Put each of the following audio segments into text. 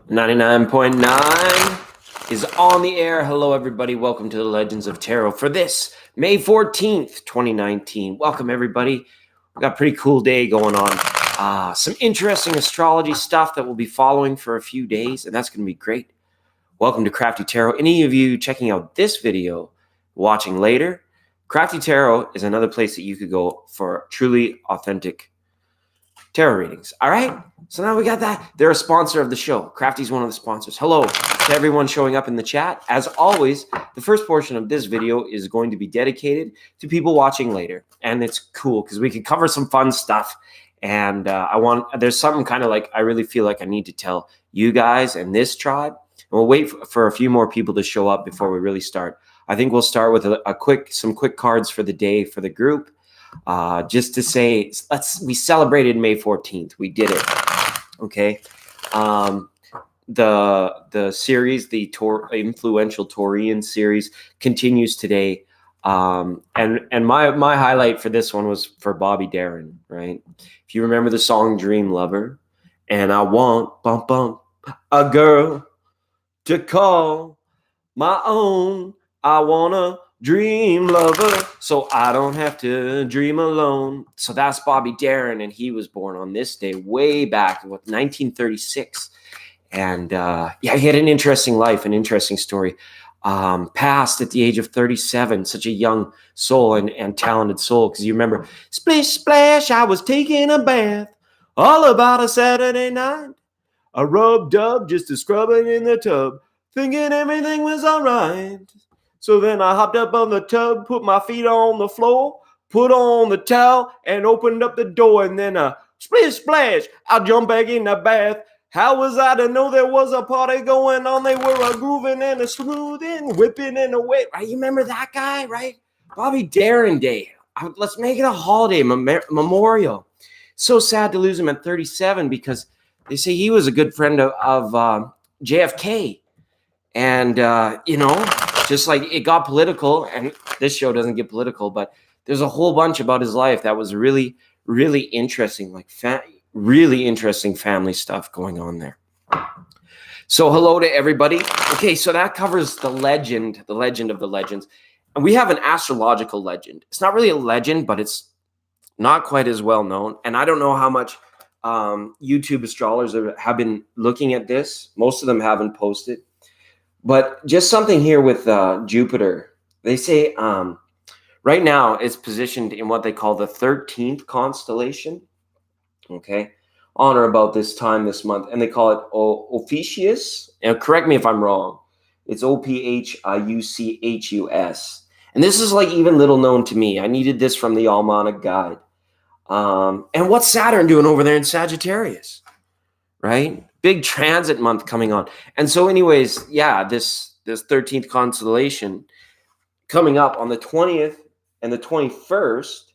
99.9 is on the air. Hello, everybody. Welcome to the Legends of Tarot for this May 14th, 2019. Welcome, everybody. We've got a pretty cool day going on. Some interesting astrology stuff that we'll be following for a few days, and that's going to be great. Welcome to Crafty Tarot. Any of you checking out this video, watching later, Crafty Tarot is another place that you could go for truly authentic tarot readings. All right, so now we got that. They're a sponsor of the show. Crafty's one of the sponsors. Hello to everyone showing up in the chat. As always, the first portion of this video is going to be dedicated to people watching later, and it's cool because we can cover some fun stuff. And there's something kind of like I really feel like I need to tell you guys and this tribe. And we'll wait for a few more people to show up before we really start. I think we'll start with some quick cards for the day for the group. Just to say, we celebrated May 14th. We did it. Okay. The series, the influential Taurian series, continues today. And my highlight for this one was for Bobby Darin, right? If you remember the song Dream Lover, and I want a girl to call my own. I wanna dream lover, so I don't have to dream alone. So that's Bobby Darin, and he was born on this day way back in 1936. And he had an interesting life, an interesting story. Passed at the age of 37, such a young soul and talented soul. Because you remember, splish splash, I was taking a bath, all about a Saturday night. I rubbed up just a scrubbing in the tub, thinking everything was all right. So then I hopped up on the tub, put my feet on the floor, put on the towel, and opened up the door. And then splish splash, I jumped back in the bath. How was I to know there was a party going on? They were a grooving and a smoothing, whipping and a wet. Right? You remember that guy, right? Bobby Darin Day. Let's make it a holiday memorial. So sad to lose him at 37 because they say he was a good friend of JFK. And, just like it got political, and this show doesn't get political, but there's a whole bunch about his life that was really, really interesting, like really interesting family stuff going on there. So hello to everybody. Okay, so that covers the legend of the legends. And we have an astrological legend. It's not really a legend, but it's not quite as well known. And I don't know how much YouTube astrologers have been looking at this. Most of them haven't posted. But just something here with Jupiter. They say right now it's positioned in what they call the 13th constellation. Okay, on or about this time this month. And they call it Ophiuchus. And correct me if I'm wrong. It's Ophiuchus. And this is like even little known to me. I needed this from the Almanac Guide. And what's Saturn doing over there in Sagittarius? Right? Big transit month coming on. And so anyways, this 13th constellation coming up on the 20th and the 21st,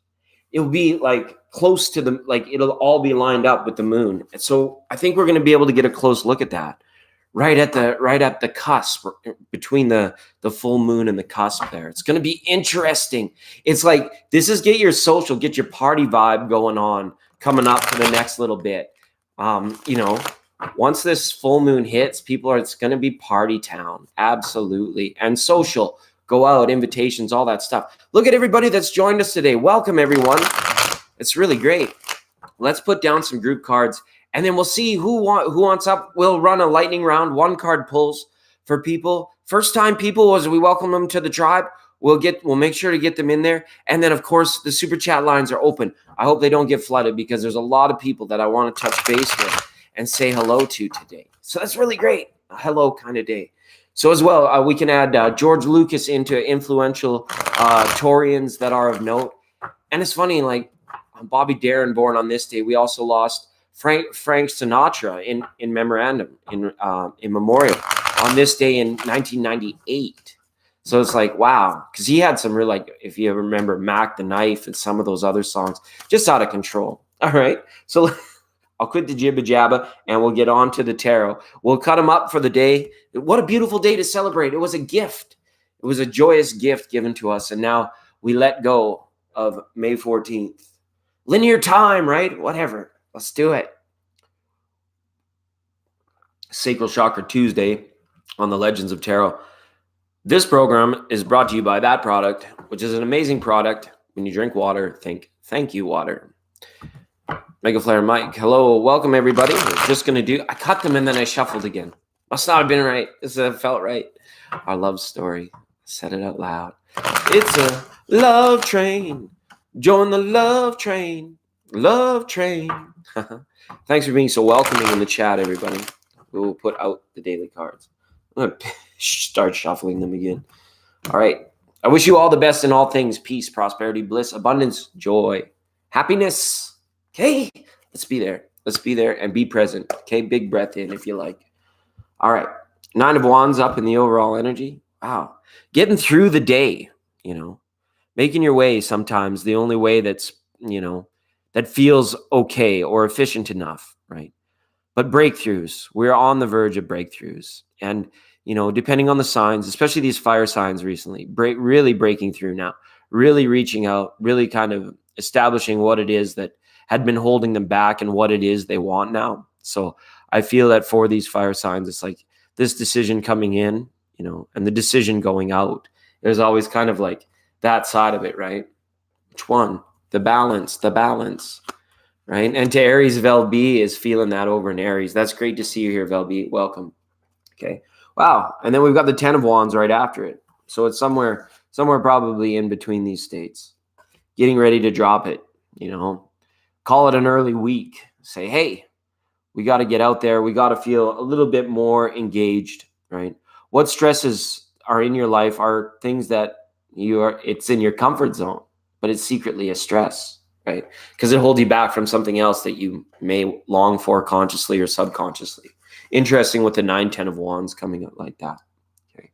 it'll be like close to it'll all be lined up with the moon. And so I think we're going to be able to get a close look at that right at the cusp between the full moon and the cusp there. It's going to be interesting. It's like, this is get your party vibe going on coming up for the next little bit. Once this full moon hits, it's going to be party town. Absolutely. And social, go out, invitations, all that stuff. Look at everybody that's joined us today. Welcome, everyone. It's really great. Let's put down some group cards, and then we'll see who wants up. We'll run a lightning round, 1 card pulls for people. First time people, as we welcome them to the tribe, we'll make sure to get them in there. And then, of course, the super chat lines are open. I hope they don't get flooded because there's a lot of people that I want to touch base with and say hello to today. So that's really great. A hello kind of day. So as well, we can add George Lucas into influential Taurians that are of note. And it's funny, like Bobby Darin born on this day. We also lost Frank Sinatra in memorandum, in memorial on this day in 1998. So it's like, wow, because he had some real, like, if you remember Mac the Knife and some of those other songs, just out of control. All right, so I'll quit the jibba jabba and we'll get on to the tarot. We'll cut them up for the day. What a beautiful day to celebrate. It was a gift. It was a joyous gift given to us. And now we let go of May 14th. Linear time, right? Whatever. Let's do it. Sacral Chakra Tuesday on the Legends of Tarot. This program is brought to you by that product, which is an amazing product. When you drink water, think thank you water. Mega Flare Mike, hello, welcome everybody. We're just gonna do, I cut them and then I shuffled again. Must not have been right. This felt right. Our love story. Said it out loud. It's a love train. Join the love train. Love train. Thanks for being so welcoming in the chat, everybody. We will put out the daily cards. I'm going to start shuffling them again. All right. I wish you all the best in all things. Peace, prosperity, bliss, abundance, joy, happiness. Okay. Let's be there. Let's be there and be present. Okay. Big breath in if you like. All right. 9 of Wands up in the overall energy. Wow. Getting through the day, making your way sometimes the only way that's, that feels okay or efficient enough, right? But breakthroughs, we're on the verge of breakthroughs. And, depending on the signs, especially these fire signs recently, really breaking through now, really reaching out, really kind of establishing what it is that had been holding them back and what it is they want now. So I feel that for these fire signs, it's like this decision coming in, and the decision going out. There's always kind of like that side of it, right? Which one? The balance, right? And to Aries, Vel B is feeling that over in Aries. That's great to see you here, Vel B. Welcome. Okay. Wow. And then we've got the 10 of Wands right after it. So it's somewhere probably in between these states. Getting ready to drop it, Call it an early week. Say, hey, we got to get out there. We got to feel a little bit more engaged, right? What stresses are in your life are things that it's in your comfort zone, but it's secretly a stress, right? Because it holds you back from something else that you may long for consciously or subconsciously. Interesting with the 9, 10 of Wands coming up like that. Okay.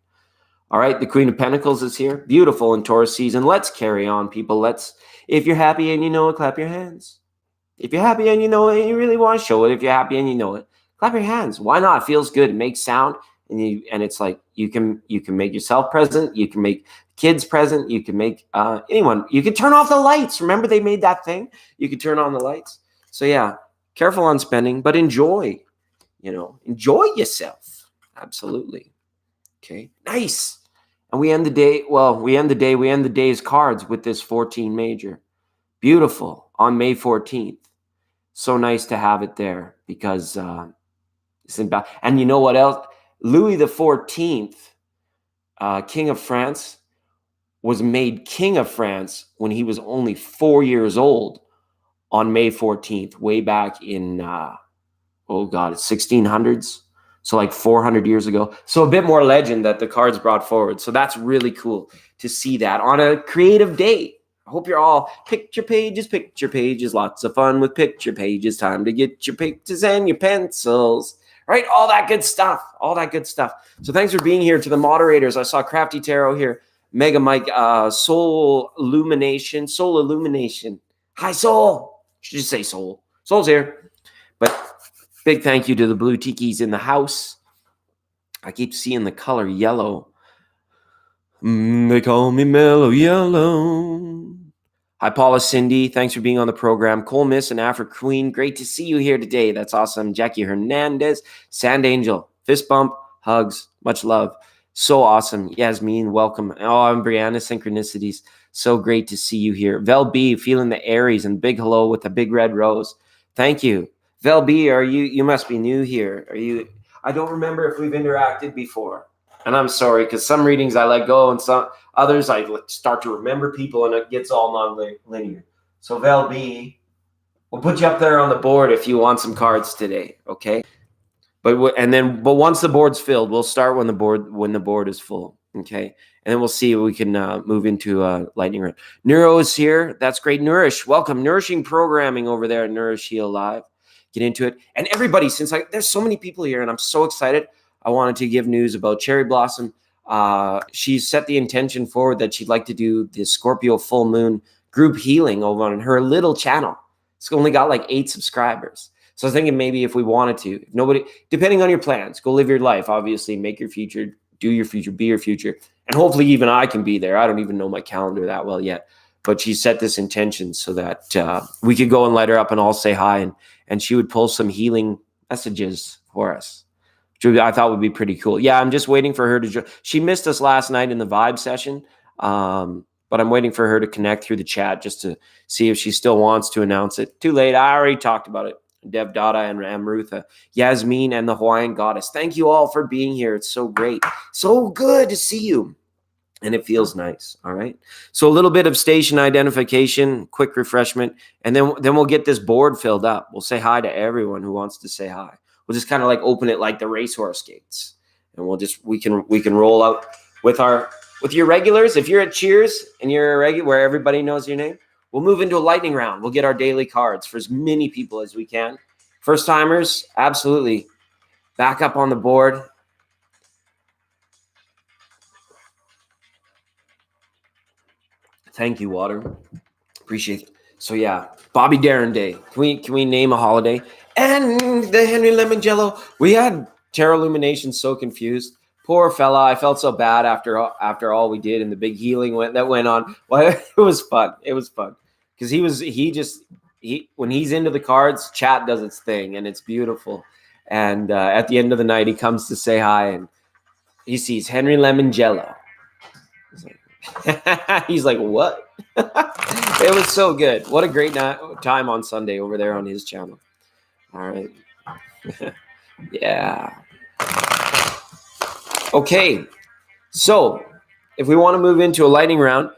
All right. The Queen of Pentacles is here. Beautiful in Taurus season. Let's carry on, people. If you're happy and you know it, clap your hands. If you're happy and you know it and you really want to show it, if you're happy and you know it, clap your hands. Why not? It feels good. It makes sound. And it's like you can make yourself present. You can make kids present. You can make anyone. You can turn off the lights. Remember they made that thing? You can turn on the lights. So yeah, careful on spending, but enjoy. Enjoy yourself. Absolutely. Okay. Nice. And we end the day. Well, we end the day's cards with this 14 major. Beautiful on May 14th. So nice to have it there because it's in back. And you know what else? Louis XIV, King of France, was made King of France when he was only 4 years old on May 14th, way back in, 1600s. So like 400 years ago. So a bit more legend that the cards brought forward. So that's really cool to see that on a creative day. I hope you're all picture pages, lots of fun with picture pages. Time to get your pictures and your pencils. Right? All that good stuff. So thanks for being here. To the moderators, I saw Crafty Tarot here. Mega Mike, Soul Illumination. Hi, Soul. Should just say Soul. Soul's here. But big thank you to the Blue Tikis in the house. I keep seeing the color yellow. They call me Mellow Yellow. Hi, Paula Cindy. Thanks for being on the program. Cole Miss and Afro Queen. Great to see you here today. That's awesome. Jackie Hernandez. Sand Angel. Fist bump. Hugs. Much love. So awesome. Yasmin, welcome. Oh, I'm Brianna Synchronicities. So great to see you here. Vel B, feeling the Aries, and big hello with a big red rose. Thank you. Vel B, you must be new here. I don't remember if we've interacted before. And I'm sorry, because some readings I let go and some others I start to remember people and it gets all non-linear. So Vel B, we'll put you up there on the board if you want some cards today, okay? But once the board's filled, we'll start when the board is full, okay? And then we'll see if we can move into lightning round. Neuro is here. That's great. Nourish, welcome. Nourishing programming over there at Nourish Heal Live. Get into it. And everybody, there's so many people here and I'm so excited. I wanted to give news about Cherry Blossom. She's set the intention forward that she'd like to do the Scorpio full moon group healing over on her little channel. It's only got like 8 subscribers. So I was thinking maybe if we wanted to, if nobody, depending on your plans, go live your life, obviously, make your future, do your future, be your future. And hopefully even I can be there. I don't even know my calendar that well yet. But she set this intention so that we could go and light her up and all say hi. And she would pull some healing messages for us. which I thought would be pretty cool. Yeah, I'm just waiting for her to join. She missed us last night in the vibe session, but I'm waiting for her to connect through the chat just to see if she still wants to announce it. Too late. I already talked about it. Dev Dada and Amrutha, Yasmin and the Hawaiian Goddess. Thank you all for being here. It's so great. So good to see you. And it feels nice. All right. So a little bit of station identification, quick refreshment, and then we'll get this board filled up. We'll say hi to everyone who wants to say hi. We'll just kind of like open it like the racehorse gates, and we can roll out with your regulars. If you're at Cheers and you're a regular where everybody knows your name, we'll move into a lightning round. We'll get our daily cards for as many people as we can. First timers, absolutely. Back up on the board. Thank you, Water. Appreciate it. So yeah, Bobby Darin Day. Can we name a holiday? And the Henry Lemongello. We had Tarot Illumination so confused. Poor fella. I felt so bad after all we did and the big healing that went on. Well, it was fun. It was fun. Because when he's into the cards, chat does its thing and it's beautiful. And at the end of the night, he comes to say hi and he sees Henry Lemongello. He's like, what? It was so good. What a great time on Sunday over there on his channel. All right. Yeah. Okay. So if we want to move into a lightning round,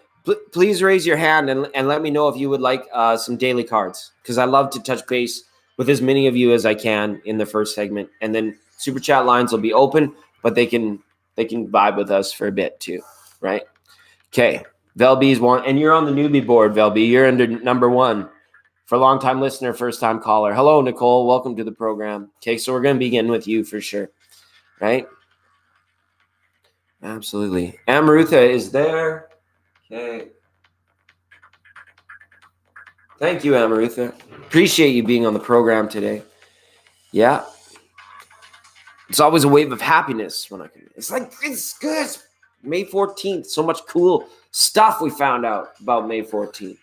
please raise your hand and let me know if you would like some daily cards, because I love to touch base with as many of you as I can in the first segment. And then super chat lines will be open, but they can vibe with us for a bit too, right? Okay, Velby's one, and you're on the newbie board, Velby. You're under number 1 for long-time listener, first-time caller. Hello, Nicole. Welcome to the program. Okay, so we're going to begin with you for sure, right? Absolutely. Amrutha is there. Okay. Thank you, Amrutha. Appreciate you being on the program today. Yeah. It's always a wave of happiness when I can. It's good. May 14th, so much cool stuff we found out about May 14th.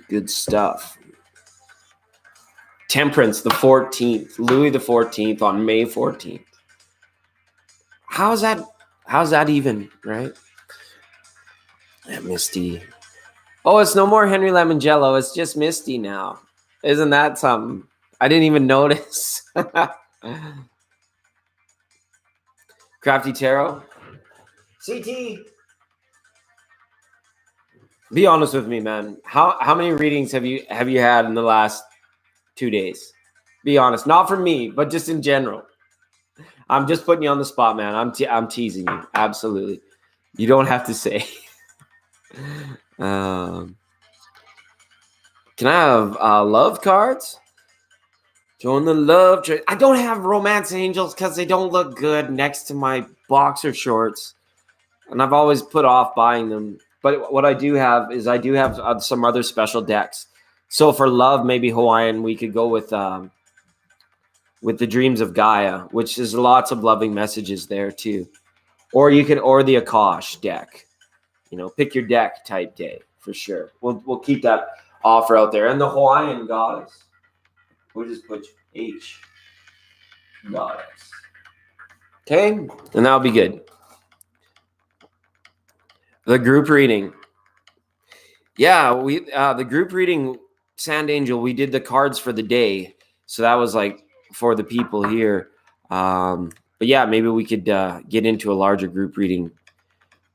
Good stuff. Temperance, the 14th. Louis the 14th on May 14th. How's that even, right? Yeah, Misty. Oh, it's no more Henry Lemongello. It's just Misty now. Isn't that something? I didn't even notice. Crafty Tarot. CT. Be honest with me, man. How many readings have you had in the last 2 days? Be honest. Not for me, but just in general. I'm just putting you on the spot, man. I'm teasing you. Absolutely. You don't have to say. Can I have love cards? Join the love trade. I don't have romance angels because they don't look good next to my boxer shorts. And I've always put off buying them. But what I do have is some other special decks. So for love, maybe Hawaiian, we could go with the Dreams of Gaia, which is lots of loving messages there too. Or the Akash deck. Pick your deck type day for sure. We'll keep that offer out there. And the Hawaiian Goddess. We'll just put H Goddess. Okay? And that'll be good. The group reading. Yeah, the group reading, Sand Angel, we did the cards for the day. So that was like for the people here. But yeah, maybe we could get into a larger group reading.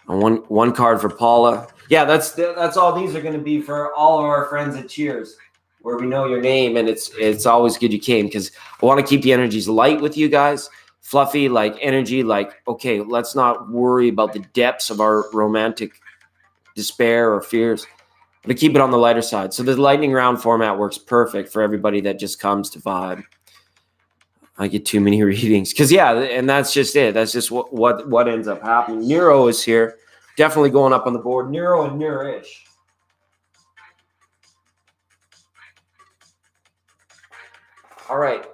One card for Paula. Yeah, that's all these are going to be for all of our friends at Cheers, where we know your name, and it's always good you came, because I want to keep the energies light with you guys, fluffy, like energy, like, okay, let's not worry about the depths of our romantic despair or fears, but to keep it on the lighter side. So the lightning round format works perfect for everybody that just comes to vibe. I get too many readings because and that's just it. That's just what ends up happening. Neuro is here, definitely going up on the board. Neuro and Neurish. All right.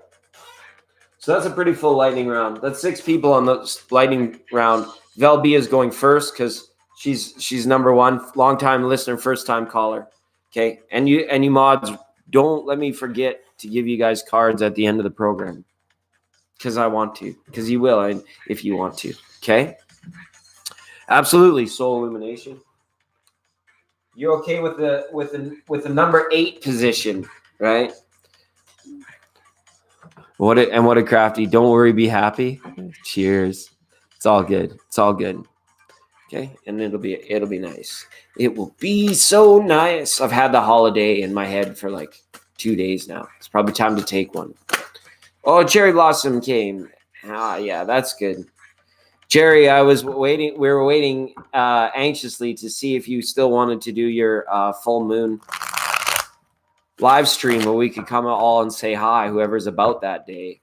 So that's a pretty full lightning round. That's 6 people on the lightning round. Velby is going first because she's number 1, long-time listener, first-time caller. Okay, and you mods don't let me forget to give you guys cards at the end of the program, because I want to, because you will, and if you want to. Okay. Absolutely. Soul Illumination. You're okay with the number 8 position, right? What a crafty. Don't worry, be happy. Cheers. It's all good. It's all good. Okay, and it'll be nice. It will be so nice. I've had the holiday in my head for like 2 days now. It's probably time to take one. Oh, Cherry Blossom came. Ah, yeah, that's good. Jerry, I was waiting. We were waiting anxiously to see if you still wanted to do your full moon live stream where we could come all and say hi, whoever's about that day,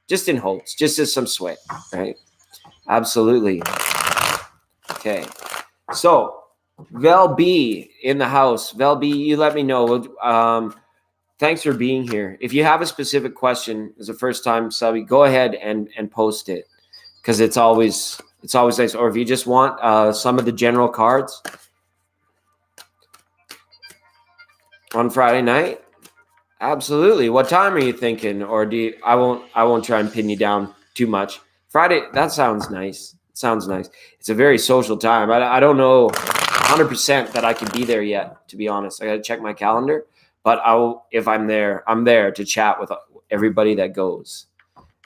just in hopes, just as some sweat, right? Absolutely. Okay, so Vel B in the house. Vel B, you let me know. Thanks for being here. If you have a specific question, as a first time subby, go ahead and post it, because it's always nice. Or if you just want some of the general cards on Friday night, absolutely. What time are you thinking? Or I won't try and pin you down too much. Friday, that sounds nice. It sounds nice. It's a very social time. I don't know 100% that I can be there yet, to be honest. I got to check my calendar, but if I'm there, I'm there to chat with everybody that goes.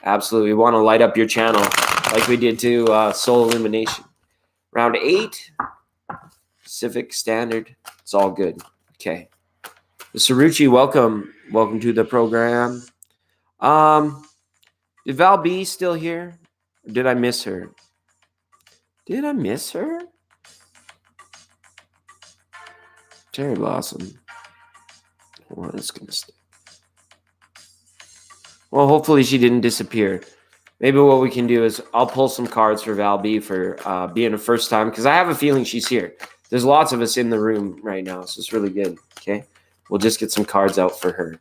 Absolutely. We want to light up your channel like we did to Soul Illumination. Round 8, Pacific Standard. It's all good. Okay. Saruchi, welcome to the program. Is Val B still here? Or did I miss her? Did I miss her? Cherry Blossom. What is gonna stay? Well, hopefully she didn't disappear. Maybe what we can do is I'll pull some cards for Val B for being a first time, because I have a feeling she's here. There's lots of us in the room right now, so it's really good. Okay, we'll just get some cards out for her.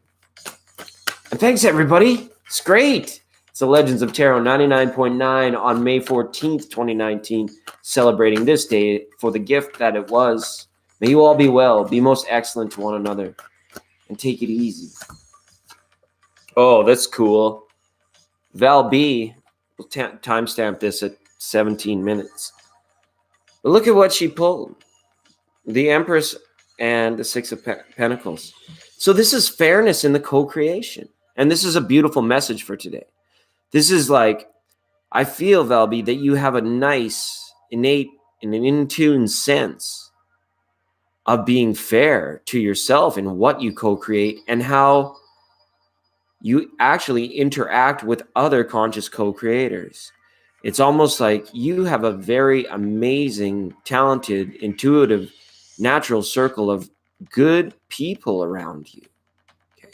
And thanks, everybody. It's great. It's the Legends of Tarot 99.9 on May 14th, 2019, celebrating this day for the gift that it was. May you all be well, be most excellent to one another, and take it easy. Oh, that's cool. Val B, we'll timestamp this at 17 minutes. But look at what she pulled. The Empress and the Six of Pentacles. So this is fairness in the co-creation. And this is a beautiful message for today. This is like, I feel, Val B, that you have a nice, innate, and an in-tune sense of being fair to yourself in what you co-create and how you actually interact with other conscious co-creators. It's almost like you have a very amazing, talented, intuitive, natural circle of good people around you. Okay.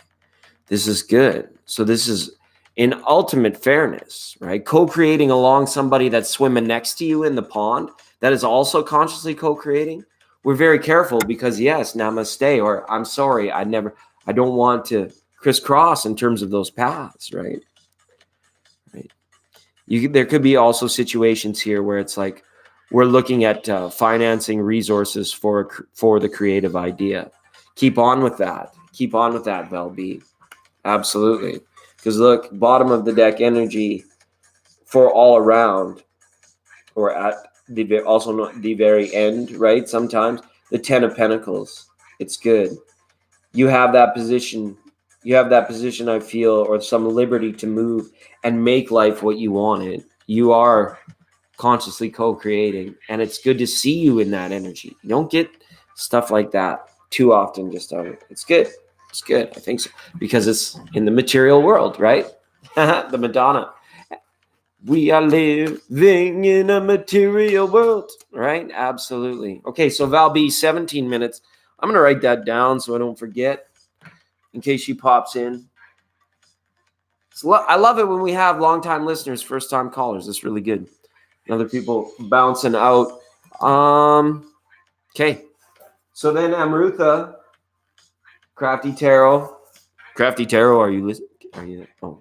This is good. So this is in ultimate fairness, right? Co-creating along somebody that's swimming next to you in the pond that is also consciously co-creating. We're very careful because, yes, namaste, or I'm sorry, I don't want to crisscross in terms of those paths, right? There could be also situations here where it's like we're looking at financing resources for the creative idea. Keep on with that. Keep on with that, Val B. Absolutely. Because look, bottom of the deck energy for all around, or at the very end, right? Sometimes the 10 of Pentacles. It's good. You have that position. You have that position, I feel, or some liberty to move and make life what you wanted. You are consciously co-creating, and it's good to see you in that energy. You don't get stuff like that too often. It's good. It's good. I think so, because it's in the material world, right? The Madonna. We are living in a material world, right? Absolutely. Okay, so Val B, 17 minutes. I'm going to write that down so I don't forget in case she pops in. I love it when we have longtime listeners, first-time callers. It's really good. And other people bouncing out. Okay. So then Amrutha, Crafty Tarot. Crafty Tarot, are you listening? Are you? Oh.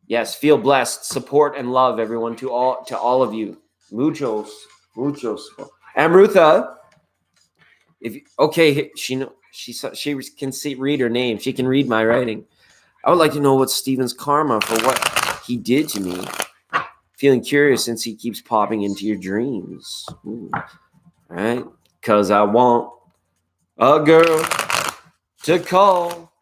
Yes, feel blessed. Support and love, everyone, to all of you. Muchos. Amrutha, She can read her name. She can read my writing. I would like to know what's Steven's karma for what he did to me. Feeling curious since he keeps popping into your dreams. Ooh. All right? Because I want a girl to call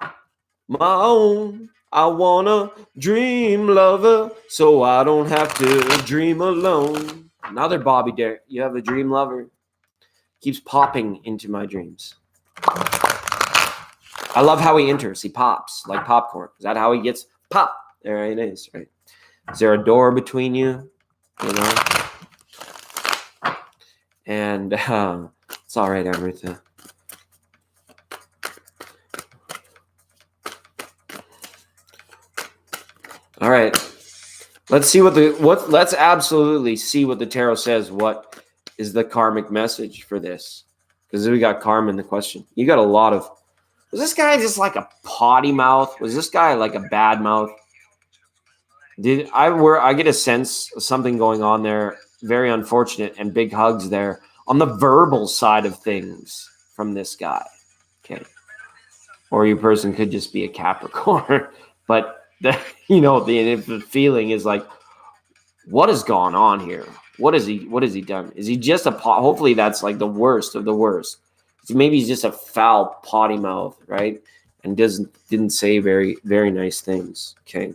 my own. I want a dream lover so I don't have to dream alone. Another Bobby Darin. You have a dream lover. Keeps popping into my dreams. I love how he enters. He pops like popcorn. Is that how he gets pop? There it is, right? Is there a door between you? You know? And it's all right, Amrita. All right. Let's see let's absolutely see what the tarot says. What is the karmic message for this? Because we got karma in the question. You got a lot of. Was this guy just like a potty mouth? Was this guy like a bad mouth? I get a sense of something going on there. Very unfortunate, and big hugs there on the verbal side of things from this guy. Okay. Or your person could just be a Capricorn. But the feeling is like, what has gone on here? What has he done? Is he just hopefully that's like the worst of the worst. So maybe he's just a foul potty mouth, right? And didn't say very, very nice things. Okay.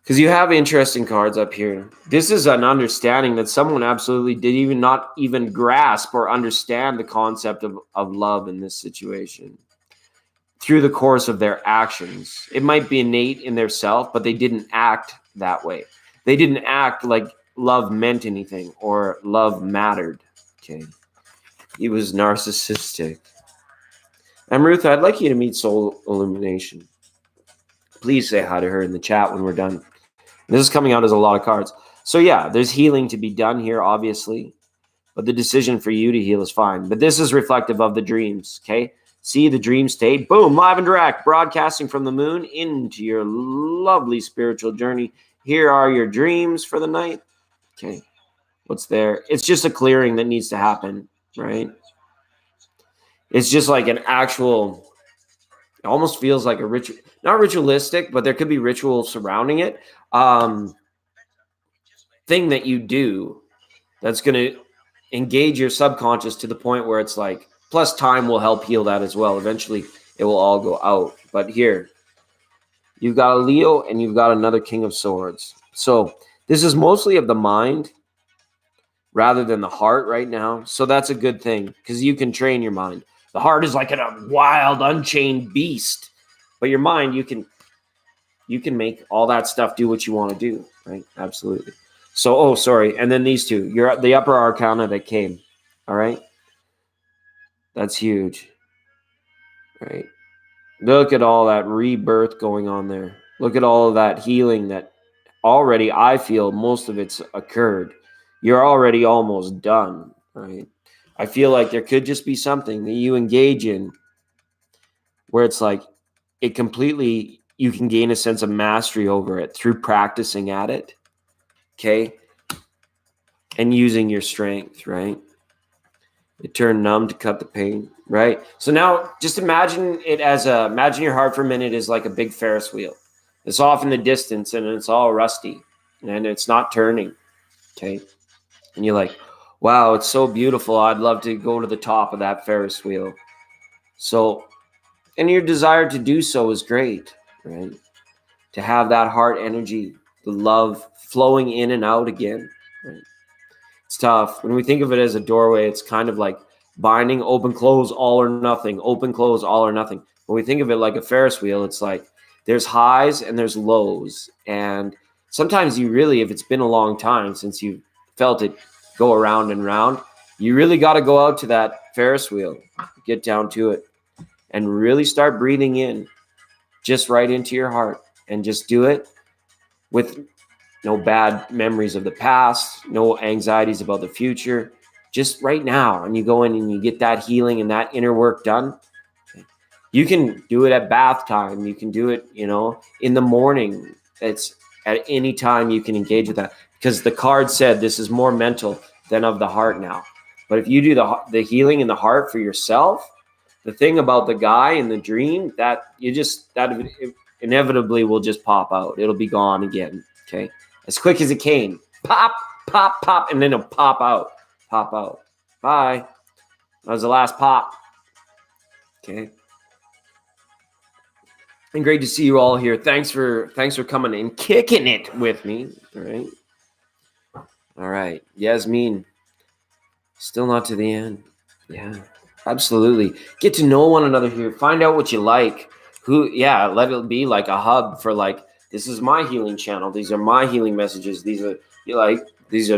Because you have interesting cards up here. This is an understanding that someone absolutely did not even grasp or understand the concept of love in this situation through the course of their actions. It might be innate in their self, but they didn't act that way. They didn't act like love meant anything or love mattered. Okay. He was narcissistic. Amrutha, I'd like you to meet Soul Illumination. Please say hi to her in the chat when we're done. This is coming out as a lot of cards. So yeah, there's healing to be done here, obviously. But the decision for you to heal is fine. But this is reflective of the dreams, okay? See the dream state. Boom, live and direct, broadcasting from the moon into your lovely spiritual journey. Here are your dreams for the night. Okay, what's there? It's just a clearing that needs to happen, right? It's just like an actual, it almost feels like a ritual, not ritualistic, but there could be ritual surrounding it. Thing that you do that's going to engage your subconscious to the point where it's like, plus time will help heal that as well. Eventually it will all go out. But here, you've got a Leo and you've got another King of Swords. So this is mostly of the mind rather than the heart right now. So that's a good thing because you can train your mind. The heart is like a wild, unchained beast. But your mind, you can make all that stuff do what you want to do, right? Absolutely. So, sorry. And then these two. You're the upper arcana that came. All right? That's huge. Right? Look at all that rebirth going on there. Look at all of that healing that already I feel most of it's occurred. You're already almost done, right? I feel like there could just be something that you engage in where it's like it completely, you can gain a sense of mastery over it through practicing at it, okay? And using your strength, right? It turned numb to cut the pain, right? So now just imagine your heart for a minute is like a big Ferris wheel. It's off in the distance and it's all rusty and it's not turning, okay? And you're like, wow, it's so beautiful. I'd love to go to the top of that Ferris wheel. So, and your desire to do so is great, right? To have that heart energy, the love flowing in and out again, right? It's tough. When we think of it as a doorway, it's kind of like binding, open, close, all or nothing, open, close, all or nothing. When we think of it like a Ferris wheel, it's like there's highs and there's lows. And sometimes you really, if it's been a long time since you've felt it go around and round, you really got to go out to that Ferris wheel, get down to it, and really start breathing in just right into your heart and just do it with no bad memories of the past, no anxieties about the future, just right now. And you go in and you get that healing and that inner work done. You can do it at bath time. You can do it, in the morning. It's at any time you can engage with that because the card said this is more mental than of the heart now. But if you do the healing in the heart for yourself, the thing about the guy in the dream, that inevitably will just pop out. It'll be gone again. Okay. As quick as it came. Pop, pop, pop, and then it'll pop out. Pop out. Bye. That was the last pop. Okay. And great to see you all here. Thanks for coming and kicking it with me. All right. All right. Yasmin. Still not to the end. Yeah. Absolutely. Get to know one another here. Find out what you like. Let it be like a hub for like, this is my healing channel. These are my healing messages. These are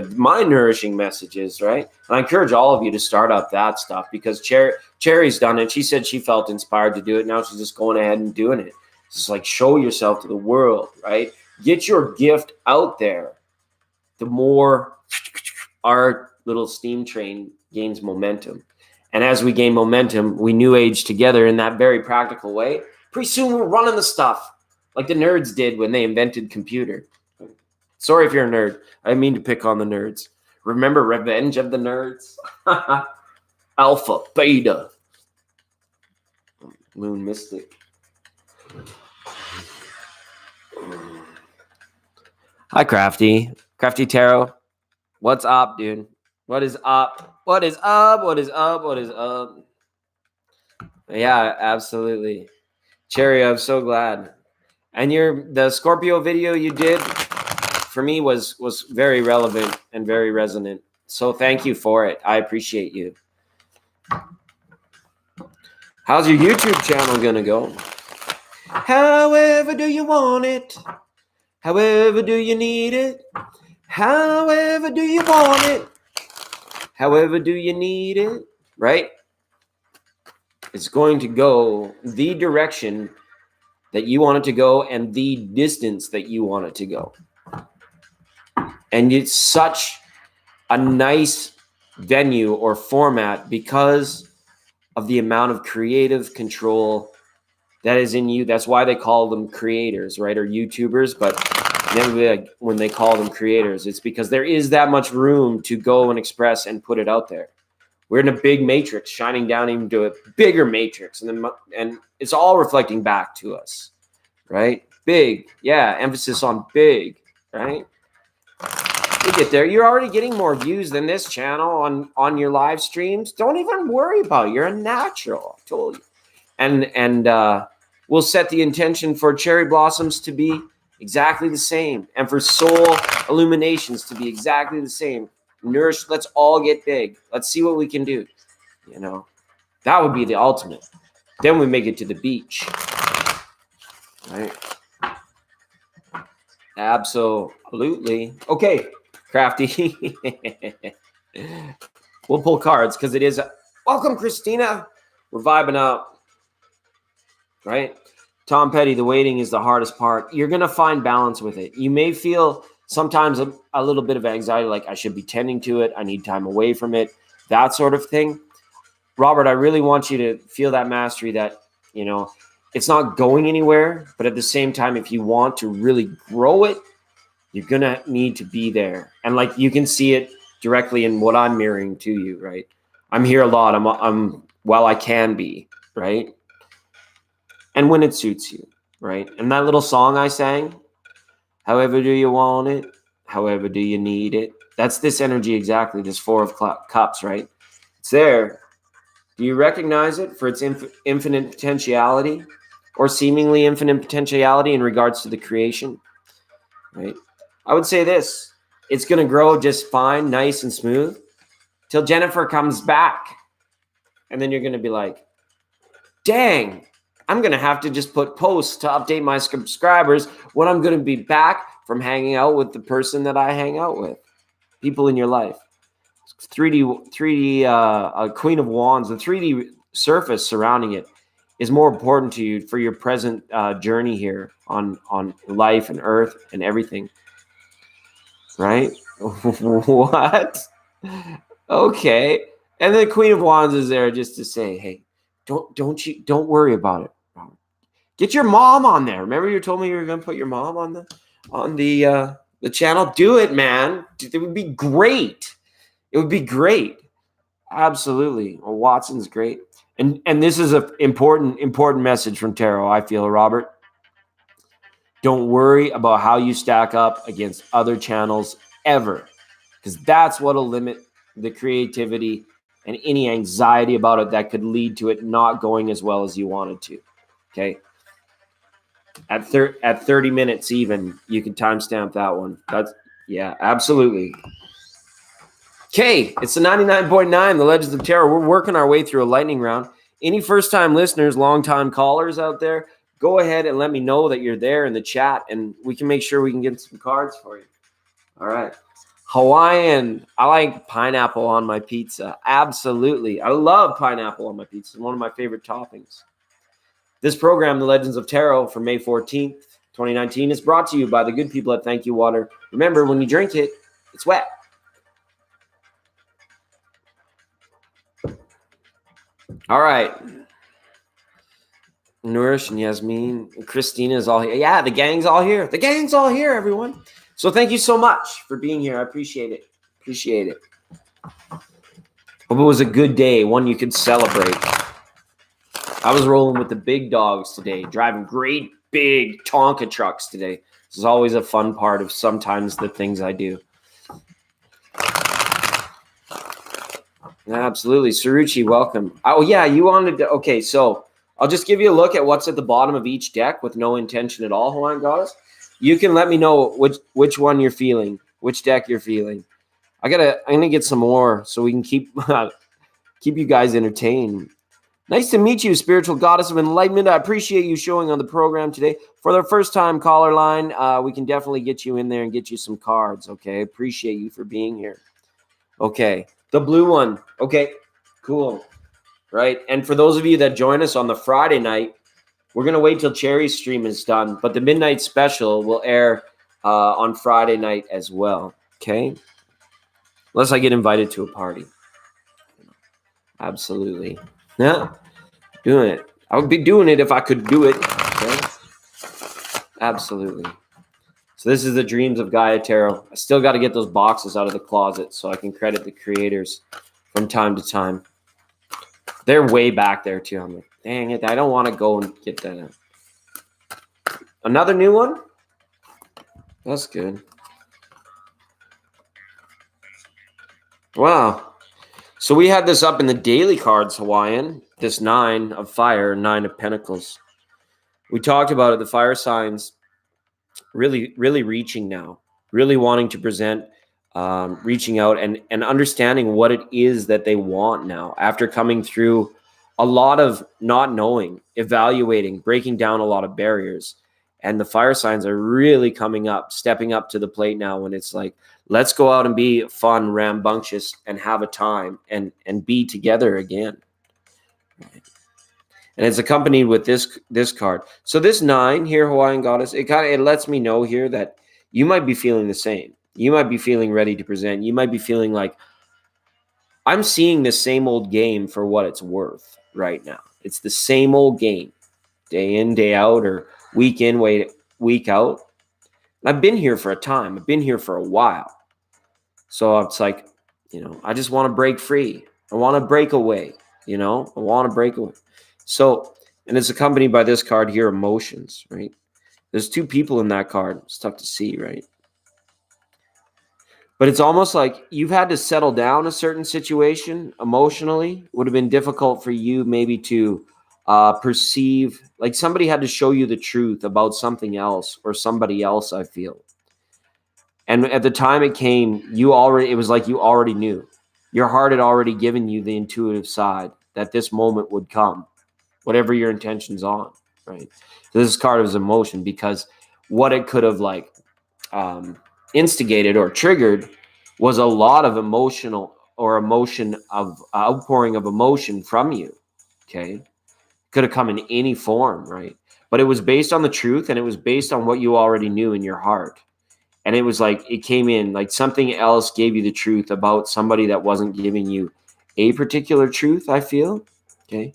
my nourishing messages, right? And I encourage all of you to start up that stuff, because Cherry's done it. She said she felt inspired to do it. Now she's just going ahead and doing it. It's just like, show yourself to the world, right? Get your gift out there. The more our little steam train gains momentum. And as we gain momentum, we new age together in that very practical way. Pretty soon we're running the stuff like the nerds did when they invented computer. Sorry if you're a nerd. I didn't mean to pick on the nerds. Remember Revenge of the Nerds? Alpha, Beta. Moon Mystic. Hi, Crafty. Crafty Tarot. What's up, dude? What is up? What is up? What is up? What is up? Yeah, absolutely. Cherry, I'm so glad. And the Scorpio video you did for me was very relevant and very resonant. So thank you for it. I appreciate you. How's your YouTube channel gonna go? However do you want it? However do you need it? However do you want it? However do you need it? Right? It's going to go the direction that you want it to go and the distance that you want it to go. And it's such a nice venue or format because of the amount of creative control that is in you. That's why they call them creators, right? Or YouTubers. But when they call them creators, it's because there is that much room to go and express and put it out there. We're in a big matrix, shining down into a bigger matrix. And it's all reflecting back to us, right? Big. Yeah, emphasis on big, right? You get there. You're already getting more views than this channel on your live streams. Don't even worry about it. You're a natural. I told you. And we'll set the intention for Cherry Blossoms to be exactly the same, and for Soul Illuminations to be exactly the same. Nourish. Let's all get big. Let's see what we can do. You know, that would be the ultimate. Then we make it to the beach. Right? Absolutely. Okay, Crafty. We'll pull cards because it is. Welcome, Christina. We're vibing out. Right? Tom Petty, the waiting is the hardest part. You're going to find balance with it. You may feel sometimes a little bit of anxiety, like I should be tending to it. I need time away from it. That sort of thing. Robert, I really want you to feel that mastery that, you know, it's not going anywhere, but at the same time, if you want to really grow it, you're going to need to be there. And like, you can see it directly in what I'm mirroring to you, right? I'm here a lot. I'm while I can be, right? And when it suits you, right? And that little song I sang, however do you want it? However do you need it? That's this energy exactly, this Four of Cups, right? It's there. Do you recognize it for its infinite potentiality or seemingly infinite potentiality in regards to the creation, right? I would say this. It's going to grow just fine, nice and smooth till Jennifer comes back. And then you're going to be like, dang, I'm going to have to just put posts to update my subscribers when I'm going to be back from hanging out with the person that I hang out with. People in your life. 3D Queen of Wands, the 3D surface surrounding it is more important to you for your present journey here on life and earth and everything. Right? What? Okay. And the Queen of Wands is there just to say, hey, don't worry about it. Get your mom on there. Remember you told me you were going to put your mom on the channel? Do it, man. It would be great. It would be great. Absolutely. Well, Watson's great. And this is an important message from tarot, I feel, Robert. Don't worry about how you stack up against other channels ever, because that's what'll limit the creativity and any anxiety about it that could lead to it not going as well as you wanted to. Okay. At 30 minutes even, you can timestamp that one. Yeah, absolutely. Okay, it's the 99.9, the Legends of Tarot. We're working our way through a lightning round. Any first-time listeners, long-time callers out there, go ahead and let me know that you're there in the chat, and we can make sure we can get some cards for you. All right. Hawaiian. I like pineapple on my pizza. Absolutely. I love pineapple on my pizza. It's one of my favorite toppings. This program, The Legends of Tarot, for May 14th, 2019, is brought to you by the good people at Thank You Water. Remember, when you drink it, it's wet. All right. Nourish and Yasmin and Christina is all here. Yeah, the gang's all here. The gang's all here, everyone. So thank you so much for being here. I appreciate it. Appreciate it. Hope it was a good day, one you could celebrate. I was rolling with the big dogs today, driving great big Tonka trucks today. This is always a fun part of sometimes the things I do. Absolutely. Saruchi, welcome. Oh, yeah, you wanted to. Okay, so I'll just give you a look at what's at the bottom of each deck with no intention at all, Hawaiian Goddess. You can let me know which one you're feeling, which deck you're feeling. I'm gonna get some more so we can keep you guys entertained. Nice to meet you, Spiritual Goddess of Enlightenment. I appreciate you showing on the program today. For the first time caller line, we can definitely get you in there and get you some cards. Okay, appreciate you for being here. Okay, the blue one. Okay, cool. Right, and for those of you that join us on the Friday night, we're going to wait till Cherry's stream is done, but the midnight special will air on Friday night as well, okay? Unless I get invited to a party. Absolutely. Yeah, doing it. I would be doing it if I could do it, okay? Absolutely. So this is the Dreams of Gaia Tarot. I still got to get those boxes out of the closet so I can credit the creators from time to time. They're way back there, too. I'm like, dang it, I don't want to go and get that out. Another new one? That's good. Wow. So we had this up in the daily cards, Hawaiian. This 9 of fire, 9 of pentacles. We talked about it, the fire signs really, really reaching now. Really wanting to present, reaching out and understanding what it is that they want now after coming through a lot of not knowing, evaluating, breaking down a lot of barriers. And the fire signs are really coming up, stepping up to the plate now when it's like, let's go out and be fun, rambunctious, and have a time and be together again. And it's accompanied with this card. So this 9 here, Hawaiian Goddess, it lets me know here that you might be feeling the same. You might be feeling ready to present. You might be feeling like, I'm seeing the same old game for what it's worth right now. It's the same old game, day in, day out, or week in, week out. I've been here for a time. I've been here for a while. So it's like, I just want to break free. I want to break away. I want to break away. So, and it's accompanied by this card here, emotions, right? There's 2 people in that card. It's tough to see, right? But it's almost like you've had to settle down a certain situation emotionally. It would have been difficult for you maybe to perceive, like somebody had to show you the truth about something else or somebody else, I feel. And at the time it came, it was like you already knew. Your heart had already given you the intuitive side that this moment would come, whatever your intention's on, right? So this card was emotion because what it could have instigated or triggered was a lot of emotion of outpouring of emotion from you. Okay. Could have come in any form, right? But it was based on the truth and it was based on what you already knew in your heart. And it was like, it came in like something else gave you the truth about somebody that wasn't giving you a particular truth, I feel. Okay.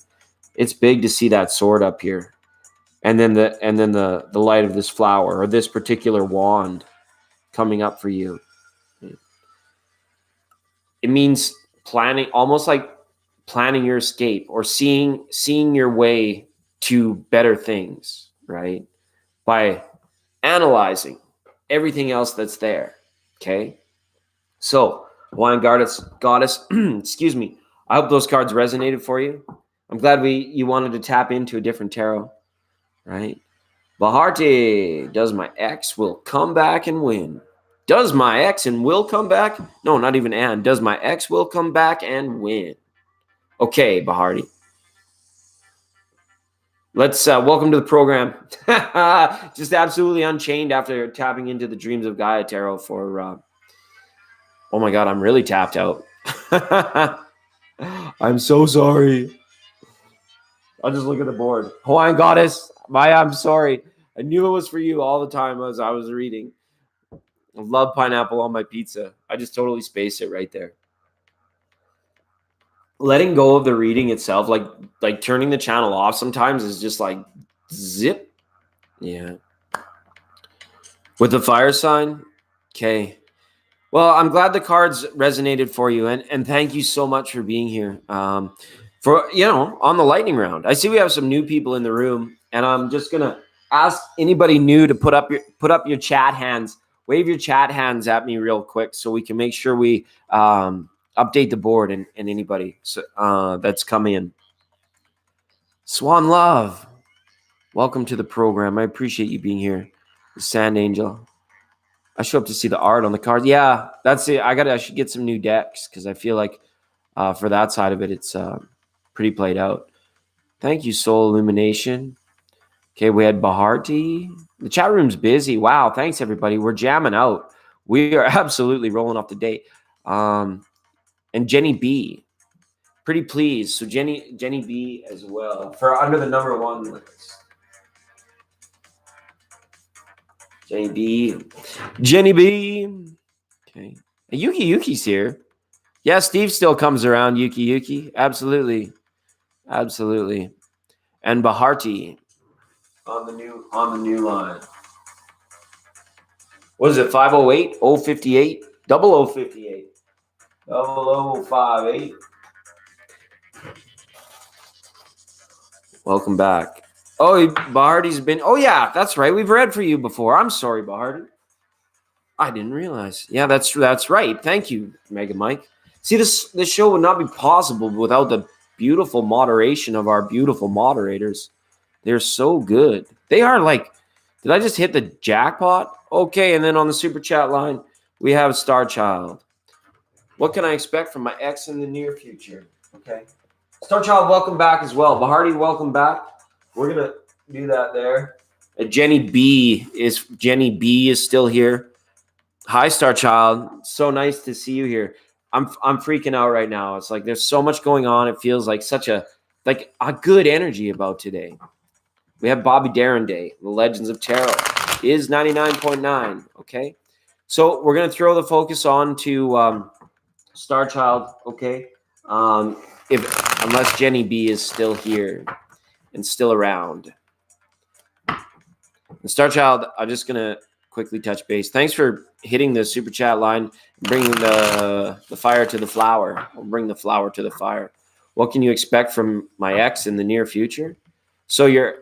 It's big to see that sword up here. And then the light of this flower or this particular wand coming up for you. It means planning, almost like planning your escape or seeing your way to better things, right? By analyzing everything else that's there. Okay. So Hawaiian goddess, excuse me. I hope those cards resonated for you. I'm glad you wanted to tap into a different tarot, right? Baharti, does my ex will come back and win? Does my ex and will come back? No, not even and. Does my ex will come back and win? Okay, Baharti. Let's welcome to the program. Just absolutely unchained after tapping into the Dreams of Gaia tarot for. Oh my God, I'm really tapped out. I'm so sorry. I'll just look at the board. Hawaiian goddess, I'm sorry. I knew it was for you all the time as I was reading. I love pineapple on my pizza. I just totally spaced it right there. Letting go of the reading itself, like turning the channel off sometimes is just like zip. Yeah. With the fire sign. Okay. Well, I'm glad the cards resonated for you, and thank you so much for being here. For on the lightning round, I see we have some new people in the room, and I'm just gonna ask anybody new to put up your chat hands, wave your chat hands at me real quick, so we can make sure we update the board and anybody that's come in. Swan Love, welcome to the program. I appreciate you being here. Sand Angel. I show up to see the art on the cards. Yeah, that's it. I should get some new decks because I feel like for that side of it, it's pretty played out. Thank you, Soul Illumination. Okay, we had Baharti. The chat room's busy. Wow, thanks everybody. We're jamming out. We are absolutely rolling off the date. And Jenny B, pretty pleased. So Jenny B as well for under the number one list. Jenny B. Okay. Yuki's here. Yeah, Steve still comes around. Yuki. Absolutely. And Baharti on the new line. What is it? 508 058 0058 0058. Welcome back. Oh, Baharti's been. Oh yeah, that's right. We've read for you before. I'm sorry, Baharti. I didn't realize. Yeah, that's right. Thank you, Mega Mike. See, this show would not be possible without the beautiful moderation of our beautiful moderators. They're so good. They are like, did I just hit the jackpot? Okay, and then on the super chat line, we have Star Child. What can I expect from my ex in the near future? Okay. Star Child, welcome back as well. Baharti, welcome back. We're going to do that there. Jenny B is still here. Hi, Star Child. So nice to see you here. I'm freaking out right now. It's like there's so much going on. It feels like such a good energy about today. We have Bobby Darin Day. The Legends of Tarot is 99.9. Okay. So we're going to throw the focus on to Star Child. Okay. Unless Jenny B is still here and still around. And Star Child, I'm just going to quickly touch base. Thanks for hitting the super chat line, bringing the fire to the flower. I'll bring the flower to the fire. What can you expect from my ex in the near future? So your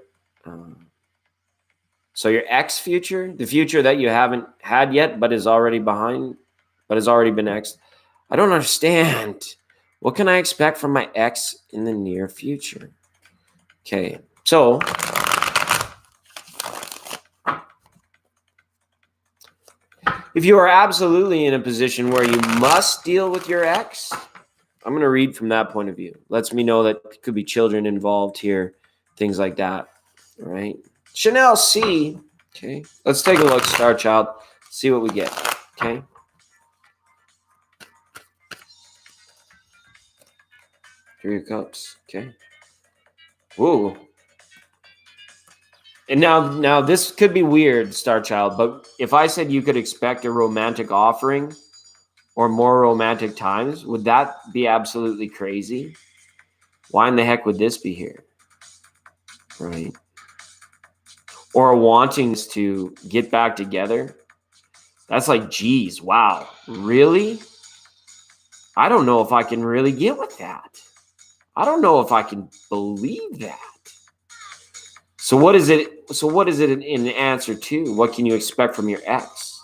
ex future, the future that you haven't had yet, but is already behind, but has already been ex. I don't understand. What can I expect from my ex in the near future? Okay, so if you are absolutely in a position where you must deal with your ex, I'm going to read from that point of view. Lets me know that there could be children involved here, things like that. All right. Chanel C. Okay. Let's take a look, Star Child. See what we get. Okay. Three of Cups. Okay. Ooh. And now this could be weird, Star Child, but if I said you could expect a romantic offering or more romantic times, would that be absolutely crazy? Why in the heck would this be here? Right. Or wanting to get back together. That's like, geez, wow. Really? I don't know if I can really get with that. I don't know if I can believe that. So what is it? So what is it in answer to? What can you expect from your ex?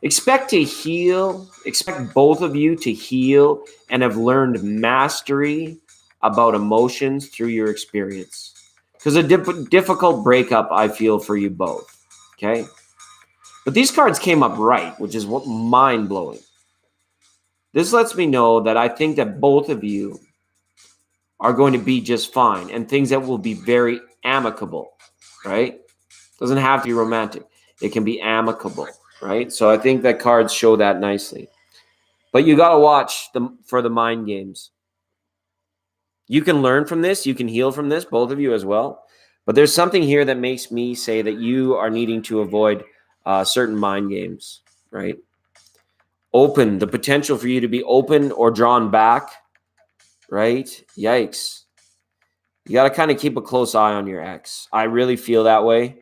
Expect to heal. Expect both of you to heal and have learned mastery about emotions through your experience. Because a difficult breakup, I feel, for you both. Okay? But these cards came up right, which is what mind-blowing. This lets me know that I think that both of you are going to be just fine and things that will be very amicable, right? Doesn't have to be romantic. It can be amicable, right? So I think that cards show that nicely. But you got to watch for the mind games. You can learn from this. You can heal from this, both of you as well. But there's something here that makes me say that you are needing to avoid certain mind games, right? Open, the potential for you to be open or drawn back, right? Yikes. You got to kind of keep a close eye on your ex. I really feel that way.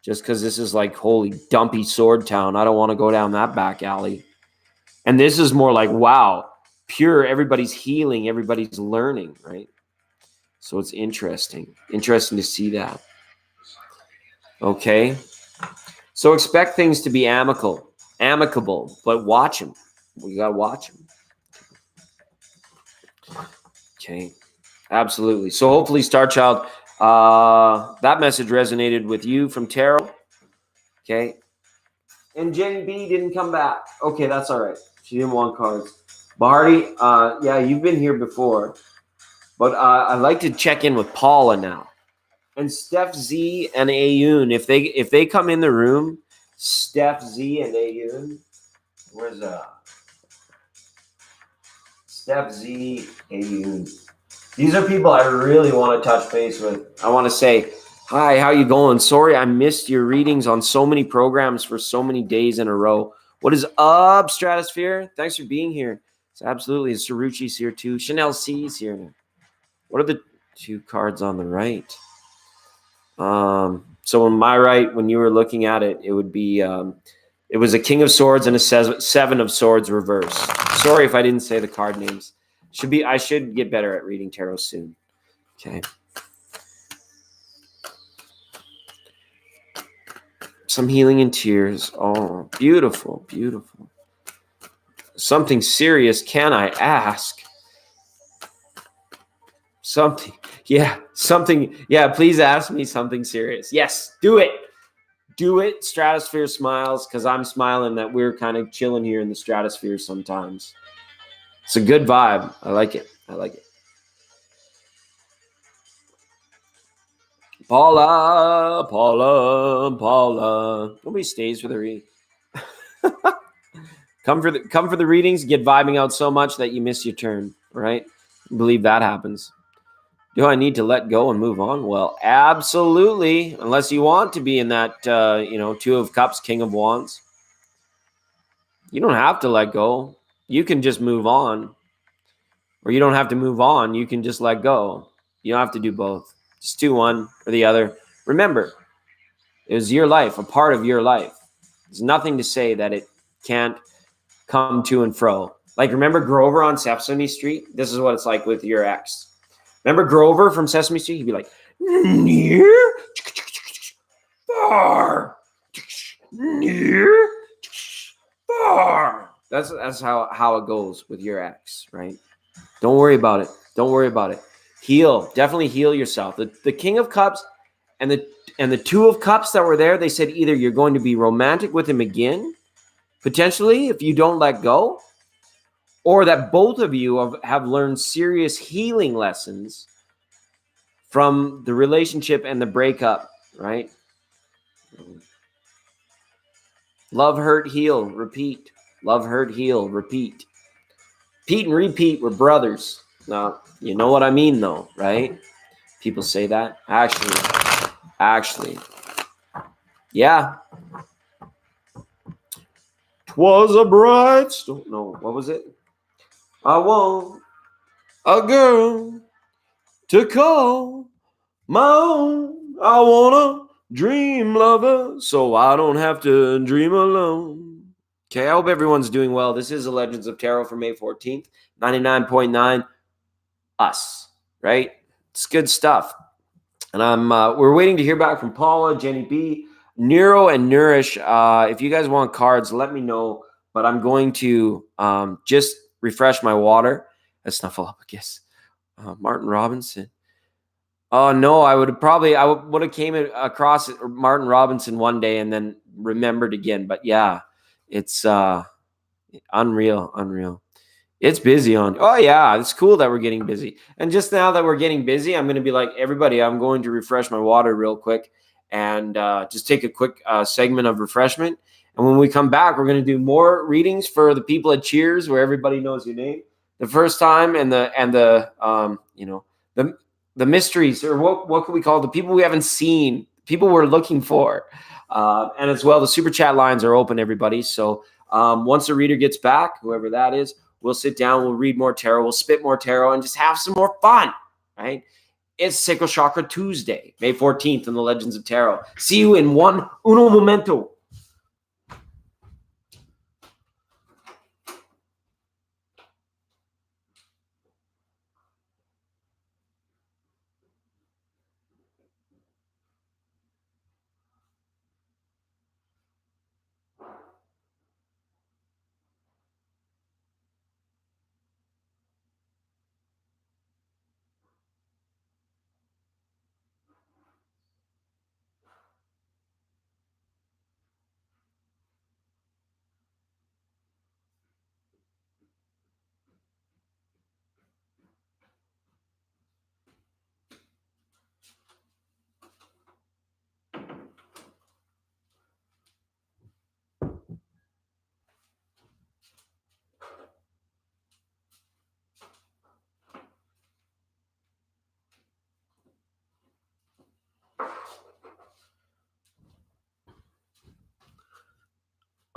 Just because this is like holy dumpy sword town. I don't want to go down that back alley. And this is more like, wow, pure, everybody's healing, everybody's learning, right? So it's interesting to see that. Okay. So expect things to be amicable, but watch them. We got to watch them. Okay. Absolutely. So hopefully, Star Child, that message resonated with you from tarot. Okay. And Jenny B didn't come back. Okay, that's all right. She didn't want cards. Barty, yeah, you've been here before. But I'd like to check in with Paula now. And Steph Z and Ayun, if they come in the room, Steph Z and Ayun, where's Steph Z, Ayun. These are people I really want to touch base with. I want to say, hi, how you going? Sorry, I missed your readings on so many programs for so many days in a row. What is up, Stratosphere? Thanks for being here. It's absolutely. Saruchi's here too. Chanel C's here. What are the two cards on the right? So on my right, when you were looking at it, it would be, it was a King of Swords and a Seven of Swords reverse. Sorry if I didn't say the card names. I should get better at reading tarot soon. Okay. Some healing and tears. Oh, beautiful, beautiful. Something serious, can I ask? Something. Yeah, please ask me something serious. Yes, do it. Do it. Stratosphere smiles because I'm smiling that we're kind of chilling here in the stratosphere sometimes. It's a good vibe. I like it. Paula. Nobody stays for the reading. Come for the readings. Get vibing out so much that you miss your turn. Right? I believe that happens. Do I need to let go and move on? Well, absolutely. Unless you want to be in that, Two of Cups, King of Wands. You don't have to let go. You can just move on. Or you don't have to move on. You can just let go. You don't have to do both. Just do one or the other. Remember, it was your life, a part of your life. There's nothing to say that it can't come to and fro. Like, remember Grover on Sesame Street? This is what it's like with your ex. Remember Grover from Sesame Street? He'd be like, near, far, near, far. That's how it goes with your ex, right? Don't worry about it. Heal. Definitely heal yourself. The King of Cups and the Two of Cups that were there, they said either you're going to be romantic with him again, potentially, if you don't let go, or that both of you have learned serious healing lessons from the relationship and the breakup, right? Love, hurt, heal, repeat. Love, hurt, heal, repeat. Pete and repeat were brothers. Now, you know what I mean, though, right? People say that. Actually. Yeah. 'Twas a bright storm. No, what was it? I want a girl to call my own. I want a dream lover so I don't have to dream alone. Okay, I hope everyone's doing well. This is the Legends of Tarot for May 14th, 99.9 Us. right? It's good stuff. And we're waiting to hear back from Paula, Jenny B, Nero, and Nourish. If you guys want cards, let me know. But I'm going to just refresh my water. Snuffleupagus. Martin Robinson. Oh no, I would have came across Martin Robinson one day and then remembered again. But yeah, it's unreal. It's busy on. Oh yeah, it's cool that we're getting busy. And just now that we're getting busy, I'm going to be like, everybody, I'm going to refresh my water real quick and just take a quick segment of refreshment. And when we come back, we're going to do more readings for the people at Cheers, where everybody knows your name the first time, and the the mysteries, or what can we call it? The people we haven't seen, people we're looking for, and as well, the super chat lines are open, everybody. So once the reader gets back, whoever that is, we'll sit down, we'll read more tarot, we'll spit more tarot, and just have some more fun, right? It's Sacral Chakra Tuesday, May 14th in the Legends of Tarot. See you in uno momento.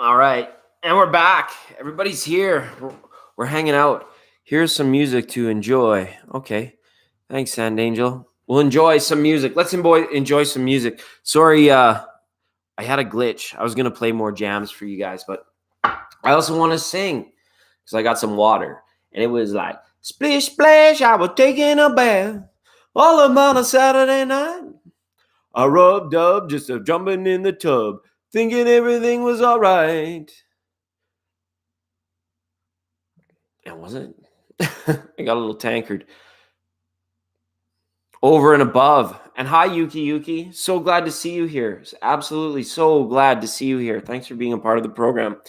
All right, and we're back. Everybody's here. We're hanging out. Here's some music to enjoy. Okay, thanks, Sand Angel. We'll enjoy some music. Let's enjoy some music. Sorry, I had a glitch. I was gonna play more jams for you guys, but I also want to sing because I got some water, and it was like splish splash. I was taking a bath all about a Saturday night. I rubbed up just a jumping in the tub, thinking everything was all right. And was it? I got a little tankard. Over and above. And hi, Yuki. So glad to see you here. Absolutely so glad to see you here. Thanks for being a part of the program.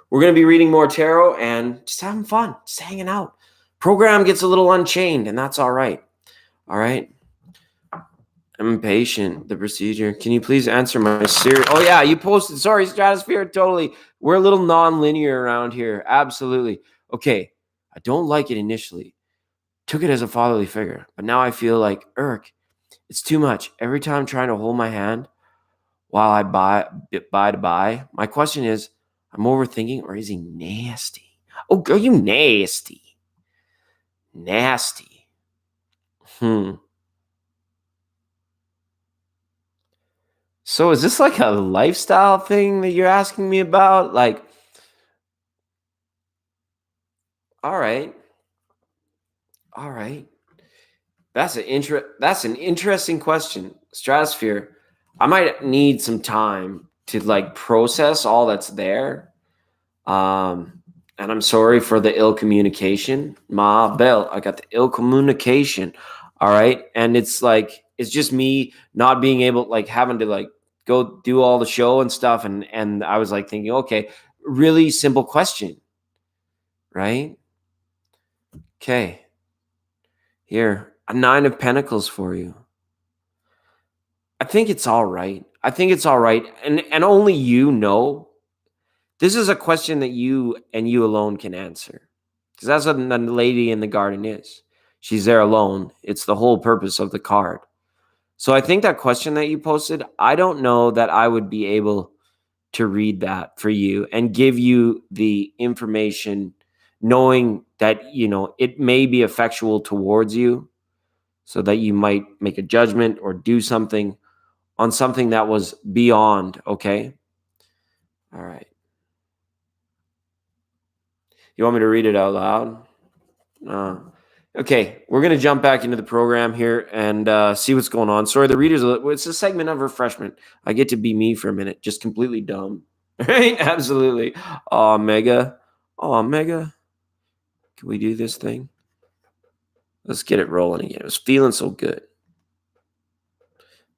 We're going to be reading more tarot and just having fun, just hanging out. Program gets a little unchained, and that's all right. All right. I'm impatient. The procedure. Can you please answer my series? Oh, yeah, you posted. Sorry, Stratosphere. Totally. We're a little non-linear around here. Absolutely. Okay. I don't like it initially. Took it as a fatherly figure, but now I feel like, it's too much. Every time I'm trying to hold my hand while I buy. My question is, I'm overthinking, or is he nasty? Oh, girl, you nasty. Nasty. So is this like a lifestyle thing that you're asking me about? Like, all right. That's an interesting question. Stratosphere. I might need some time to like process all that's there. And I'm sorry for the ill communication. Ma Bell, I got the ill communication. All right. And it's like, it's just me not being able, like having to like go do all the show and stuff. And I was like thinking, okay, really simple question. Right? Okay. Here, a 9 of Pentacles for you. I think it's all right. And only you know. This is a question that you and you alone can answer. Because that's what the lady in the garden is. She's there alone. It's the whole purpose of the card. So I think that question that you posted, I don't know that I would be able to read that for you and give you the information knowing that, it may be effectual towards you so that you might make a judgment or do something on something that was beyond, okay? All right. You want me to read it out loud? Okay, we're going to jump back into the program here and see what's going on. Sorry, the readers, it's a segment of refreshment. I get to be me for a minute, just completely dumb. Right? Absolutely. Oh, Mega. Oh, Mega. Can we do this thing? Let's get it rolling again. It was feeling so good.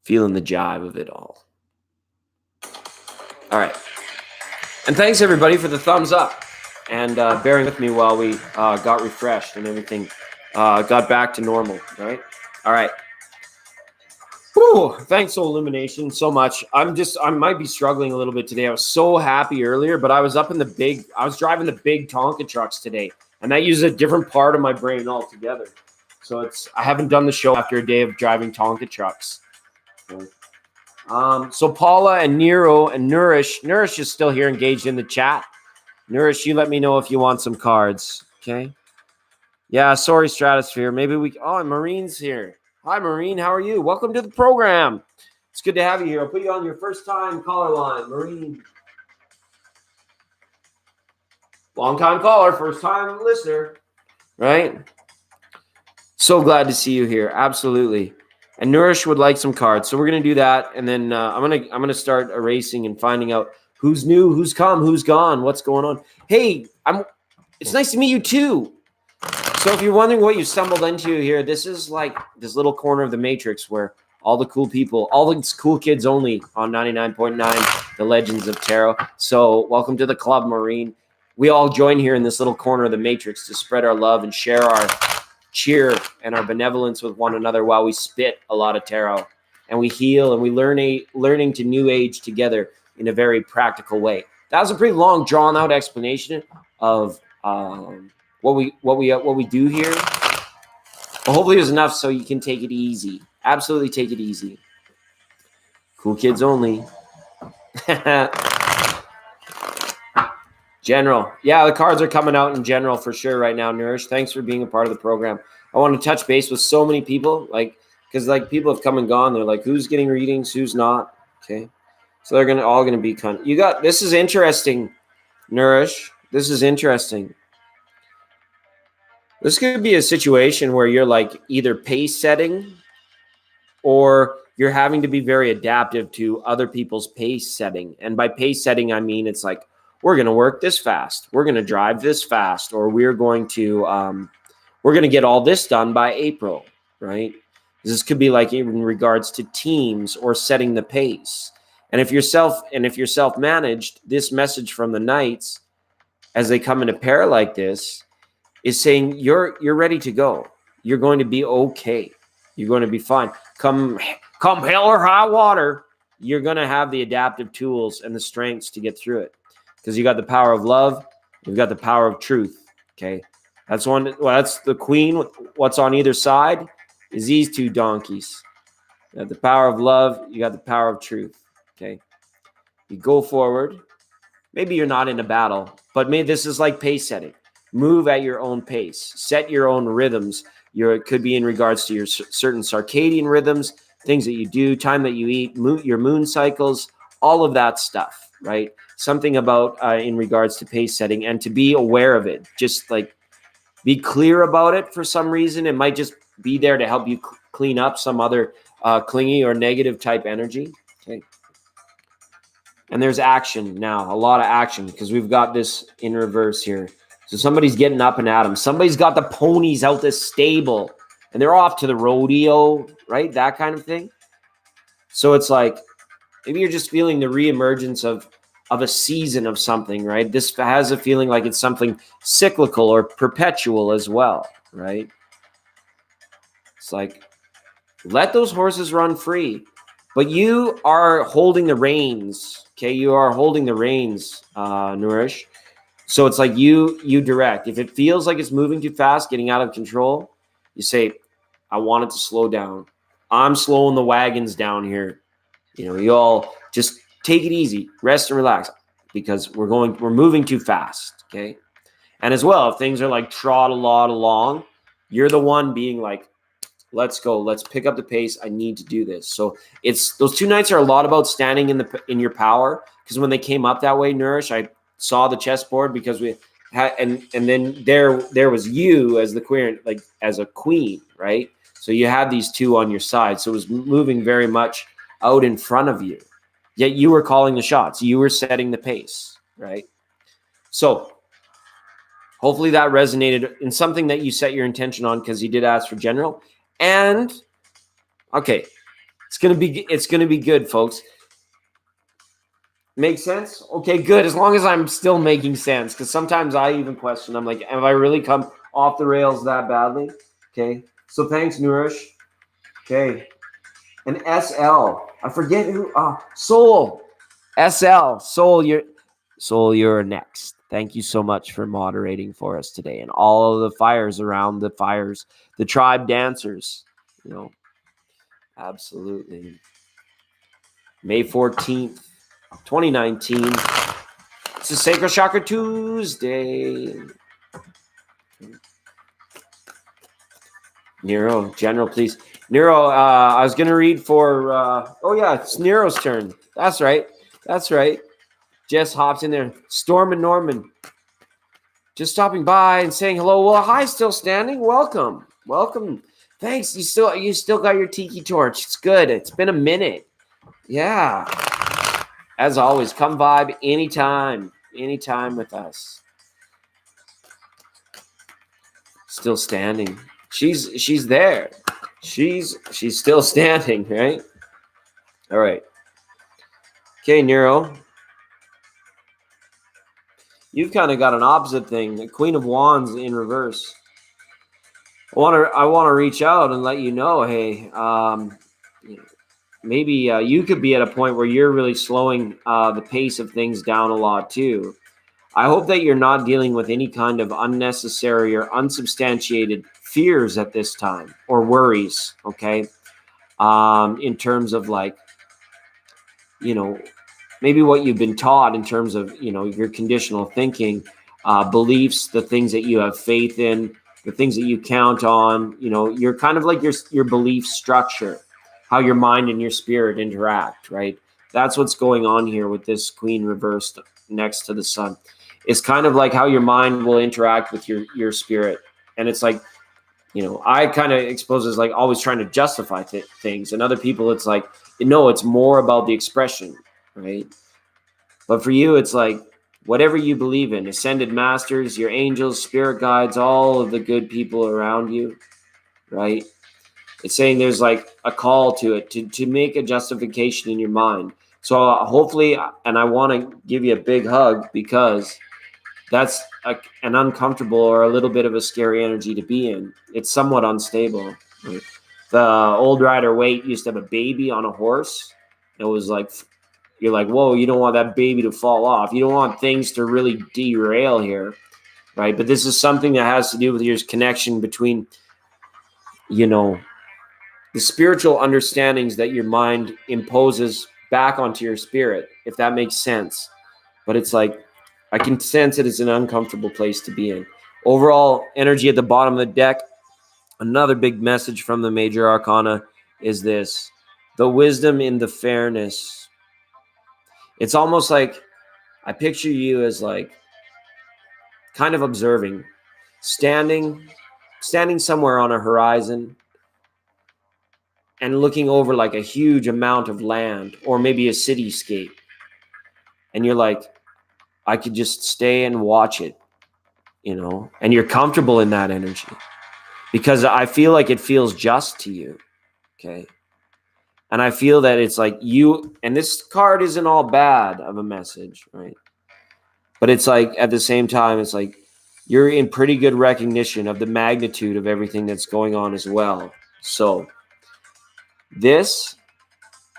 Feeling the jive of it all. All right. And thanks, everybody, for the thumbs up and bearing with me while we got refreshed and everything got back to normal, right? All right. Whew, thanks, Soul Illumination, so much. I might be struggling a little bit today. I was so happy earlier, but I was driving the big Tonka trucks today, and that uses a different part of my brain altogether. So I haven't done the show after a day of driving Tonka trucks. So Paula and Nero and Nourish is still here engaged in the chat. Nourish, you let me know if you want some cards, okay? Yeah, sorry, Stratosphere. Maybe and Maureen's here. Hi, Maureen. How are you? Welcome to the program. It's good to have you here. I'll put you on your first-time caller line, Maureen. Long-time caller, first-time listener, right? So glad to see you here. Absolutely. And Nourish would like some cards, so we're gonna do that, and then I'm gonna start erasing and finding out who's new, who's come, who's gone, what's going on. Hey, it's nice to meet you too. So if you're wondering what you stumbled into here, this is like this little corner of the Matrix where all the cool people, all the cool kids only on 99.9, the Legends of Tarot. So welcome to the club, Maureen. We all join here in this little corner of the Matrix to spread our love and share our cheer and our benevolence with one another while we spit a lot of tarot. And we heal and we learning to new age together in a very practical way. That was a pretty long, drawn out explanation of what we do here. Well, hopefully there's enough so you can take it easy. Absolutely take it easy. Cool kids only. General. Yeah, the cards are coming out in general for sure right now, Nourish. Thanks for being a part of the program. I want to touch base with so many people, because people have come and gone. They're like, who's getting readings, who's not? Okay. So they're all gonna be this is interesting, Nourish. This is interesting. This could be a situation where you're like either pace setting or you're having to be very adaptive to other people's pace setting. And by pace setting, I mean it's like, we're going to work this fast, we're going to drive this fast, or we're going to get all this done by April, right? This could be like in regards to teams or setting the pace. And if you're self-managed, this message from the Knights, as they come in a pair like this, is saying you're ready to go. You're going to be okay. You're going to be fine. Come hell or high water, you're going to have the adaptive tools and the strengths to get through it. Because you got the power of love, you've got the power of truth. Okay, that's the queen. What's on either side is these two donkeys. You got the power of love, you got the power of truth. Okay, you go forward. Maybe you're not in a battle, but maybe this is like pace setting. Move at your own pace. Set your own rhythms. It could be in regards to your certain circadian rhythms, things that you do, time that you eat, your moon cycles, all of that stuff, right? Something about in regards to pace setting and to be aware of it. Just like be clear about it for some reason. It might just be there to help you clean up some other clingy or negative type energy. Okay. And there's action now, a lot of action, because we've got this in reverse here. So somebody's getting up and at them. Somebody's got the ponies out the stable and they're off to the rodeo, right? That kind of thing. So it's like maybe you're just feeling the reemergence of a season of something, right? This has a feeling like it's something cyclical or perpetual as well, right? It's like, let those horses run free. But you are holding the reins, okay? You are holding the reins, Nourish. So it's like you direct. If it feels like it's moving too fast, getting out of control, you say, I want it to slow down. I'm slowing the wagons down here. You all just take it easy, rest and relax, because we're moving too fast, okay? And as well, if things are like trot a lot along, you're the one being like, let's go, let's pick up the pace. I need to do this. So it's those two nights are a lot about standing in your power, because when they came up that way, Nourish, I saw the chessboard because we and then there was you as the queen, like as a queen, right? So you had these two on your side. So it was moving very much out in front of you. Yet you were calling the shots. You were setting the pace, right? So hopefully that resonated in something that you set your intention on, because he did ask for general. And okay, it's gonna be good, folks. Make sense? Okay, good. As long as I'm still making sense, because sometimes I even question. I'm like, have I really come off the rails that badly? Okay. So thanks, Nourish. Okay. And SL. I forget who. Soul. SL. Soul, you're next. Thank you so much for moderating for us today, and all of the fires around the fires, the tribe dancers. Absolutely. May 14th, 2019. It's a Sacral Chakra Tuesday. Nero, General, please. Nero, I was going to read for, it's Nero's turn. That's right. Jess hopped in there. Storm and Norman, just stopping by and saying hello. Well, hi, still standing. Welcome. Thanks. You still got your tiki torch. It's good. It's been a minute. Yeah. As always, come vibe anytime with us. Still standing. She's there. She's still standing, right? All right. Okay, Nero. You've kind of got an opposite thing. The Queen of Wands in reverse. I want to reach out and let you know, hey, maybe you could be at a point where you're really slowing the pace of things down a lot too. I hope that you're not dealing with any kind of unnecessary or unsubstantiated fears at this time, or worries, okay? In terms of maybe what you've been taught in terms of, your conditional thinking, beliefs, the things that you have faith in, the things that you count on, you're kind of like your belief structure, how your mind and your spirit interact, right? That's what's going on here with this Queen reversed next to the sun. It's kind of like how your mind will interact with your spirit. And it's like, I kind of expose as like always trying to justify things. And other people, it's like, it's more about the expression, right? But for you, it's like whatever you believe in, ascended masters, your angels, spirit guides, all of the good people around you, right? It's saying there's like a call to it, to make a justification in your mind. So hopefully, and I want to give you a big hug, because that's an uncomfortable or a little bit of a scary energy to be in. It's somewhat unstable. Right? The old Rider Waite used to have a baby on a horse. It was like, you're like, whoa, you don't want that baby to fall off. You don't want things to really derail here, right? But this is something that has to do with your connection between, the spiritual understandings that your mind imposes back onto your spirit, if that makes sense. But it's like, I can sense it as an uncomfortable place to be in. Overall energy at the bottom of the deck. Another big message from the major arcana is this: the wisdom in the fairness. It's almost like I picture you as like kind of observing, standing somewhere on a horizon and looking over like a huge amount of land, or maybe a cityscape. And you're like, I could just stay and watch it, and you're comfortable in that energy because I feel like it feels just to you. Okay. And I feel that it's like you, and this card isn't all bad of a message, right? But it's like, at the same time, it's like you're in pretty good recognition of the magnitude of everything that's going on as well. So this,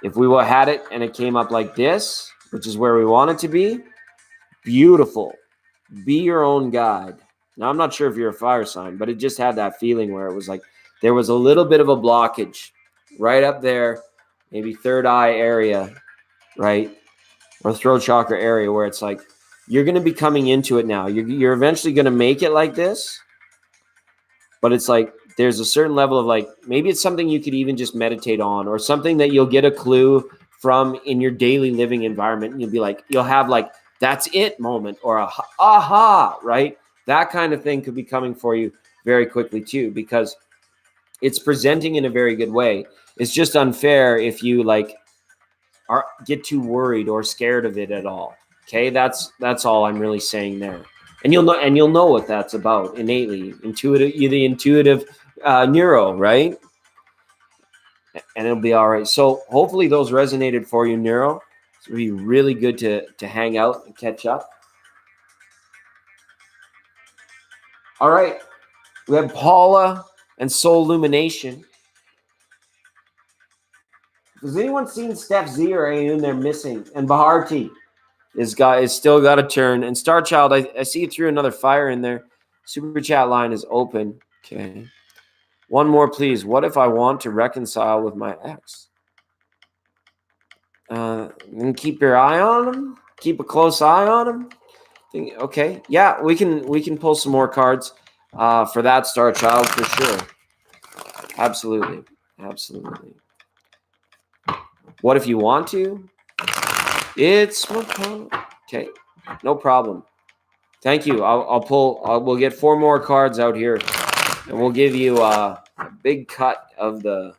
if we had it and it came up like this, which is where we want it to be, beautiful. Be your own guide. Now, I'm not sure if you're a fire sign, but it just had that feeling where it was like there was a little bit of a blockage right up there, maybe third eye area, right? Or throat chakra area, where it's like you're going to be coming into it now. You're eventually going to make it like this, but it's like there's a certain level of like, maybe it's something you could even just meditate on, or something that you'll get a clue from in your daily living environment. And you'll be like, you'll have like, that's it moment, or a aha, right? That kind of thing could be coming for you very quickly too, because it's presenting in a very good way. It's just unfair if you get too worried or scared of it at all. Okay, that's all I'm really saying there. And you'll know what that's about innately. Intuitive, you're the intuitive neuro, right? And it'll be all right. So hopefully those resonated for you, neuro. It'll be really good to hang out and catch up. All right, we have Paula and Soul Illumination. Has anyone seen Steph Z or anyone they're missing? And Baharti is still got a turn. And Star Child, I see you threw another fire in there. Super chat line is open. Okay. One more, please. What if I want to reconcile with my ex? Then keep your eye on him. Keep a close eye on him. Okay. Yeah, we can pull some more cards for that, Star Child, for sure. Absolutely. Absolutely. What if you want to? It's okay. No problem. Thank you. I'll pull. We'll get 4 more cards out here, and we'll give you a big cut of the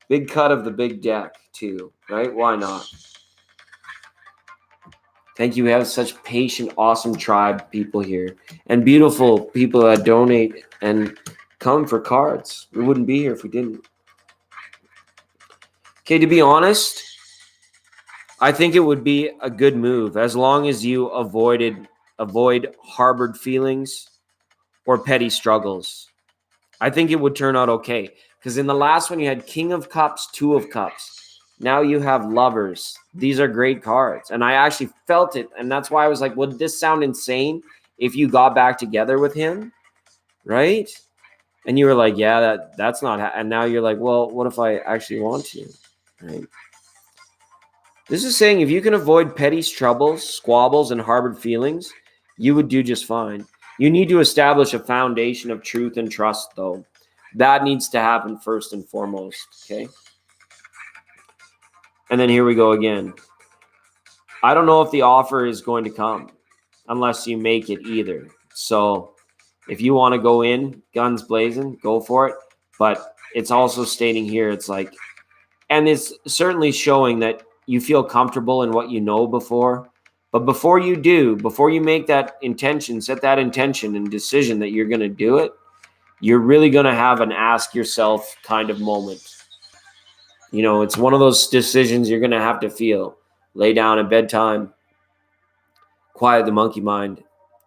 big deck too. Right? Why not? Thank you. We have such patient, awesome tribe people here, and beautiful people that donate and come for cards. We wouldn't be here if we didn't. Okay, to be honest, I think it would be a good move as long as you avoid harbored feelings or petty struggles. I think it would turn out okay. Because in the last one, you had King of Cups, 2 of Cups. Now you have Lovers. These are great cards. And I actually felt it. And that's why I was like, would this sound insane if you got back together with him? Right? And you were like, yeah, that's not. And now you're like, well, what if I actually want to? Right? This is saying if you can avoid petty troubles, squabbles, and harbored feelings, you would do just fine. You need to establish a foundation of truth and trust, though. That needs to happen first and foremost, okay? And then here we go again. I don't know if the offer is going to come unless you make it either. So if you want to go in, guns blazing, go for it. But it's also stating here, it's like, and it's certainly showing that you feel comfortable in what you know before. But before you do, before you make that intention, set that intention and decision that you're going to do it, you're really going to have an ask yourself kind of moment. You know, it's one of those decisions you're going to have to feel. Lay down at bedtime, quiet the monkey mind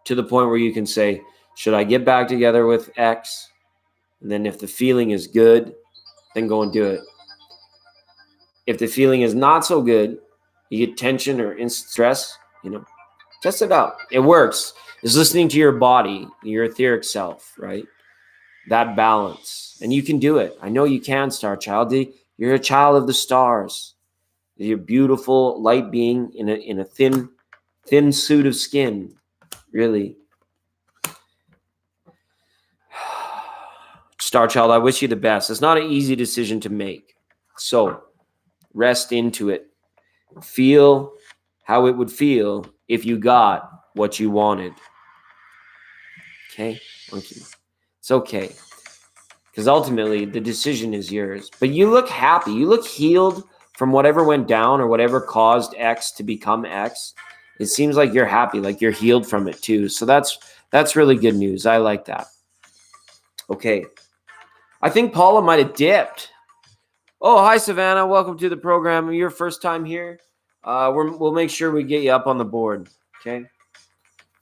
to the point where you can say, should I get back together with X? And then if the feeling is good, then go and do it. If the feeling is not so good, you get tension or instant stress, test it out. It works. It's listening to your body, your etheric self, right? That balance. And you can do it. I know you can, Star Child. You're a child of the stars. You're a beautiful light being in a thin suit of skin, really. Star Child, I wish you the best. It's not an easy decision to make. So rest into it. Feel how it would feel if you got what you wanted. Okay? It's okay. Because ultimately, the decision is yours. But you look happy. You look healed from whatever went down or whatever caused X to become X. It seems like you're happy, like you're healed from it too. So that's really good news. I like that. Okay. I think Paula might have dipped. Oh, hi, Savannah. Welcome to the program. Your first time here. We'll make sure we get you up on the board. Okay.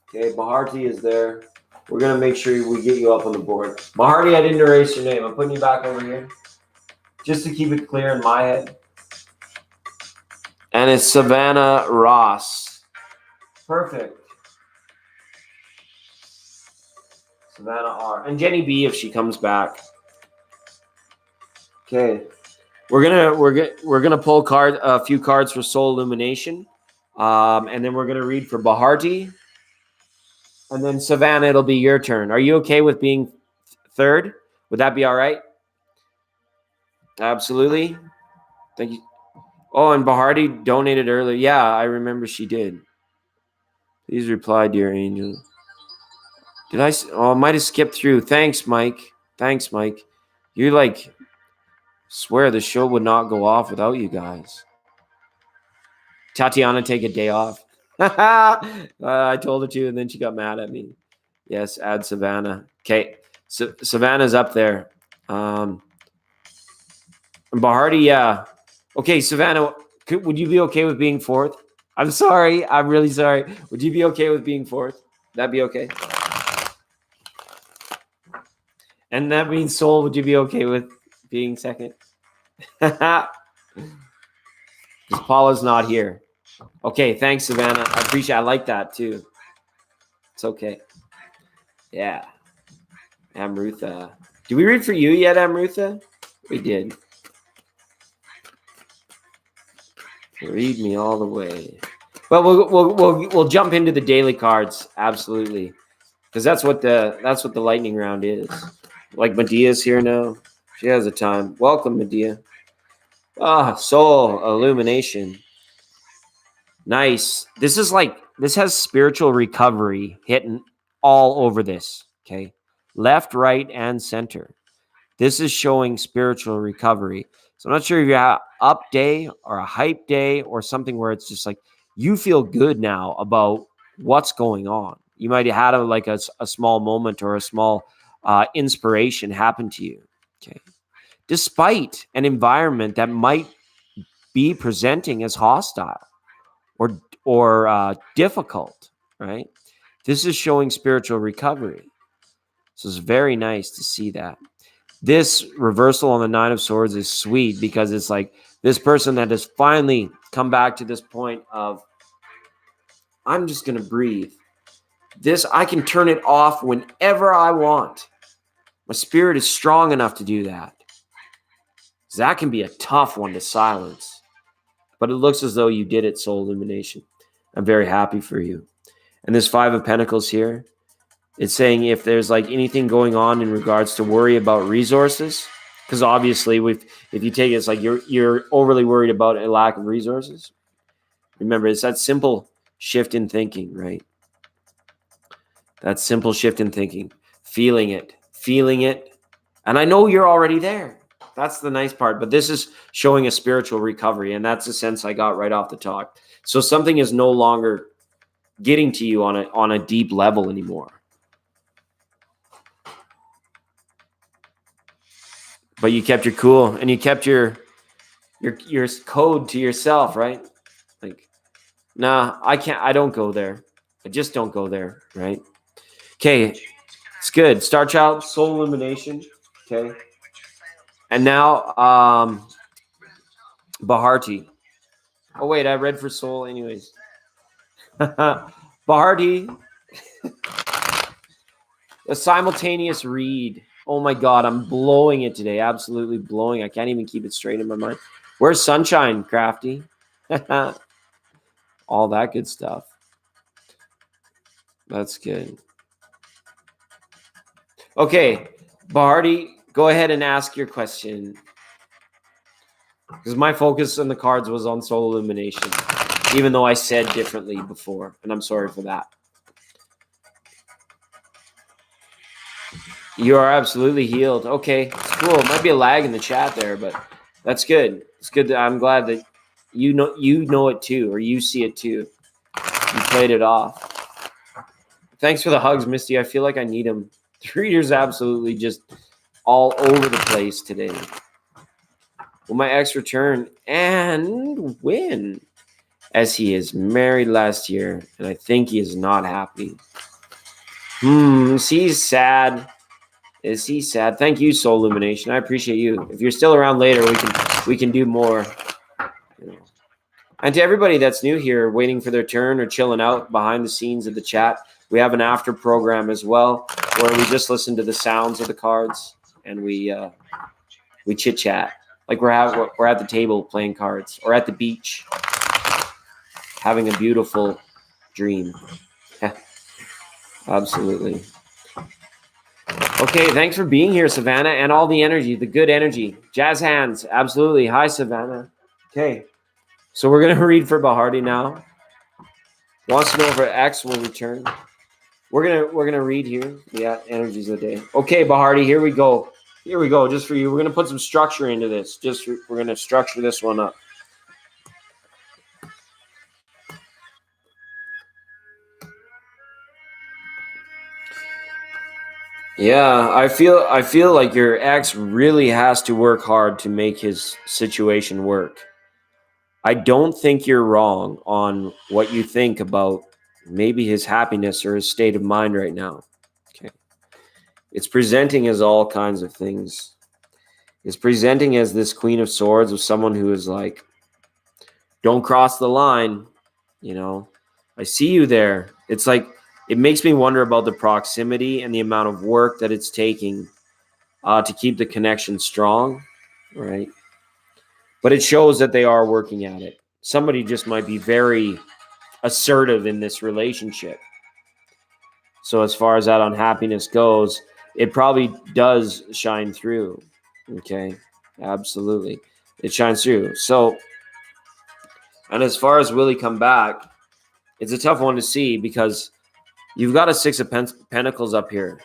Okay. Baharti is there. We're going to make sure we get you up on the board. Baharti, I didn't erase your name. I'm putting you back over here just to keep it clear in my head. And it's Savannah Ross. Perfect. Savannah R. And Jenny B if she comes back. Okay. We're gonna pull a few cards for Soul Illumination. And then we're gonna read for Baharti. And then Savannah, it'll be your turn. Are you okay with being third? Would that be all right? Absolutely. Thank you. Oh, and Baharti donated earlier. Yeah, I remember she did. Please reply, dear angel. Did I? Oh, I might have skipped through. Thanks, Mike. Thanks, Mike. You like swear the show would not go off without you guys. Tatiana, take a day off. I told her to, and then she got mad at me. Yes, add Savannah. Okay, so Savannah's up there. Bahardi, yeah. Okay, Savannah, would you be okay with being fourth? I'm sorry. I'm really sorry. Would you be okay with being fourth? That'd be okay. And that means Soul, would you be okay with being second? Because Paula's not here. Okay, thanks, Savannah. I appreciate it. I like that too. It's okay. Yeah. Amrutha. Did we read for you yet, Amrutha? We did. Read me all the way. Well, we'll jump into the daily cards, absolutely, because that's what the lightning round is. Like Medea's here now. She has a time. Welcome, Medea. Soul illumination. Nice. This has spiritual recovery hitting all over this. Okay, left, right, and center. This is showing spiritual recovery. So I'm not sure if you have up day or a hype day or something where it's just like you feel good now about what's going on. You might have had a small moment or a small inspiration happen to you. Okay, despite an environment that might be presenting as hostile or difficult, right? This is showing spiritual recovery. So it's very nice to see that. This reversal on the Nine of Swords is sweet because it's like this person that has finally come back to this point of, I'm just going to breathe. I can turn it off whenever I want. My spirit is strong enough to do that. That can be a tough one to silence. But it looks as though you did it, Soul Illumination. I'm very happy for you. And this Five of Pentacles here, it's saying if there's like anything going on in regards to worry about resources, because obviously if you take it, it's like you're overly worried about a lack of resources. Remember, it's that simple shift in thinking, right? That simple shift in thinking, feeling it. And I know you're already there. That's the nice part. But this is showing a spiritual recovery. And that's the sense I got right off the top. So something is no longer getting to you on a deep level anymore. But you kept your cool and you kept your code to yourself, right? Like, nah, I don't go there. I just don't go there, right? Okay, it's good. Star Child, Soul Illumination. Okay. And now Baharti. Oh, wait, I read for Soul anyways. Baharti. A simultaneous read. Oh my God, I'm blowing it today. Absolutely blowing. I can't even keep it straight in my mind. Where's Sunshine, Crafty? All that good stuff. That's good. Okay, Baharti, go ahead and ask your question. Because my focus on the cards was on Soul Illumination, even though I said differently before, and I'm sorry for that. You are absolutely healed. Okay, it's cool. It might be a lag in the chat there, but that's good. It's good. I'm glad that you know it too, or you see it too. You played it off. Thanks for the hugs, Misty. I feel like I need them. The reader's absolutely just all over the place today. Will my ex return and win? As he is married last year, and I think he is not happy. He's sad. Is he sad? Thank you, Soul Illumination. I appreciate you. If you're still around later, we can do more. And to everybody that's new here, waiting for their turn or chilling out behind the scenes of the chat, we have an after program as well, where we just listen to the sounds of the cards and we chit chat like we're at the table playing cards or at the beach having a beautiful dream. Absolutely. Okay, thanks for being here, Savannah, and all the energy, the good energy. Jazz hands, absolutely. Hi, Savannah. Okay, so we're going to read for Baharti now. Wants to know if her ex will return. We're gonna read here. Yeah, energies of the day. Okay, Bahardi, here we go. Here we go, just for you. We're gonna put some structure into this. We're gonna structure this one up. Yeah, I feel like your ex really has to work hard to make his situation work. I don't think you're wrong on what you think about maybe his happiness or his state of mind right now. Okay. It's presenting as all kinds of things. It's presenting as this Queen of Swords with someone who is like, don't cross the line, you know. I see you there. It's like it makes me wonder about the proximity and the amount of work that it's taking to keep the connection strong, right? But it shows that they are working at it. Somebody just might be very assertive in this relationship. So as far as that unhappiness goes, it probably does shine through. Okay, absolutely, it shines through. So, and as far as will he come back, it's a tough one to see because you've got a Six of Pentacles up here.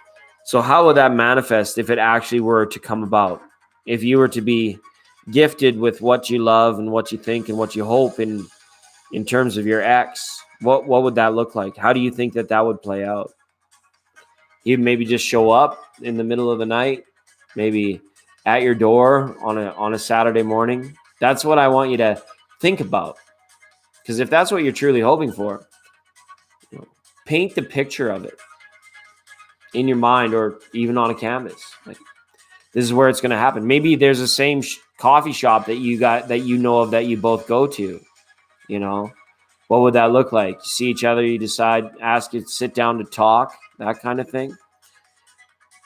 So how would that manifest if it actually were to come about? If you were to be gifted with what you love and what you think and what you hope in terms of your ex, what would that look like? How do you think that would play out? He'd maybe just show up in the middle of the night, maybe at your door on a Saturday morning. That's what I want you to think about. Because if that's what you're truly hoping for, paint the picture of it in your mind or even on a canvas. Like, this is where it's going to happen. Maybe there's the same coffee shop that you know of that you both go to. You know, what would that look like? You see each other, you decide, ask you to sit down to talk, that kind of thing.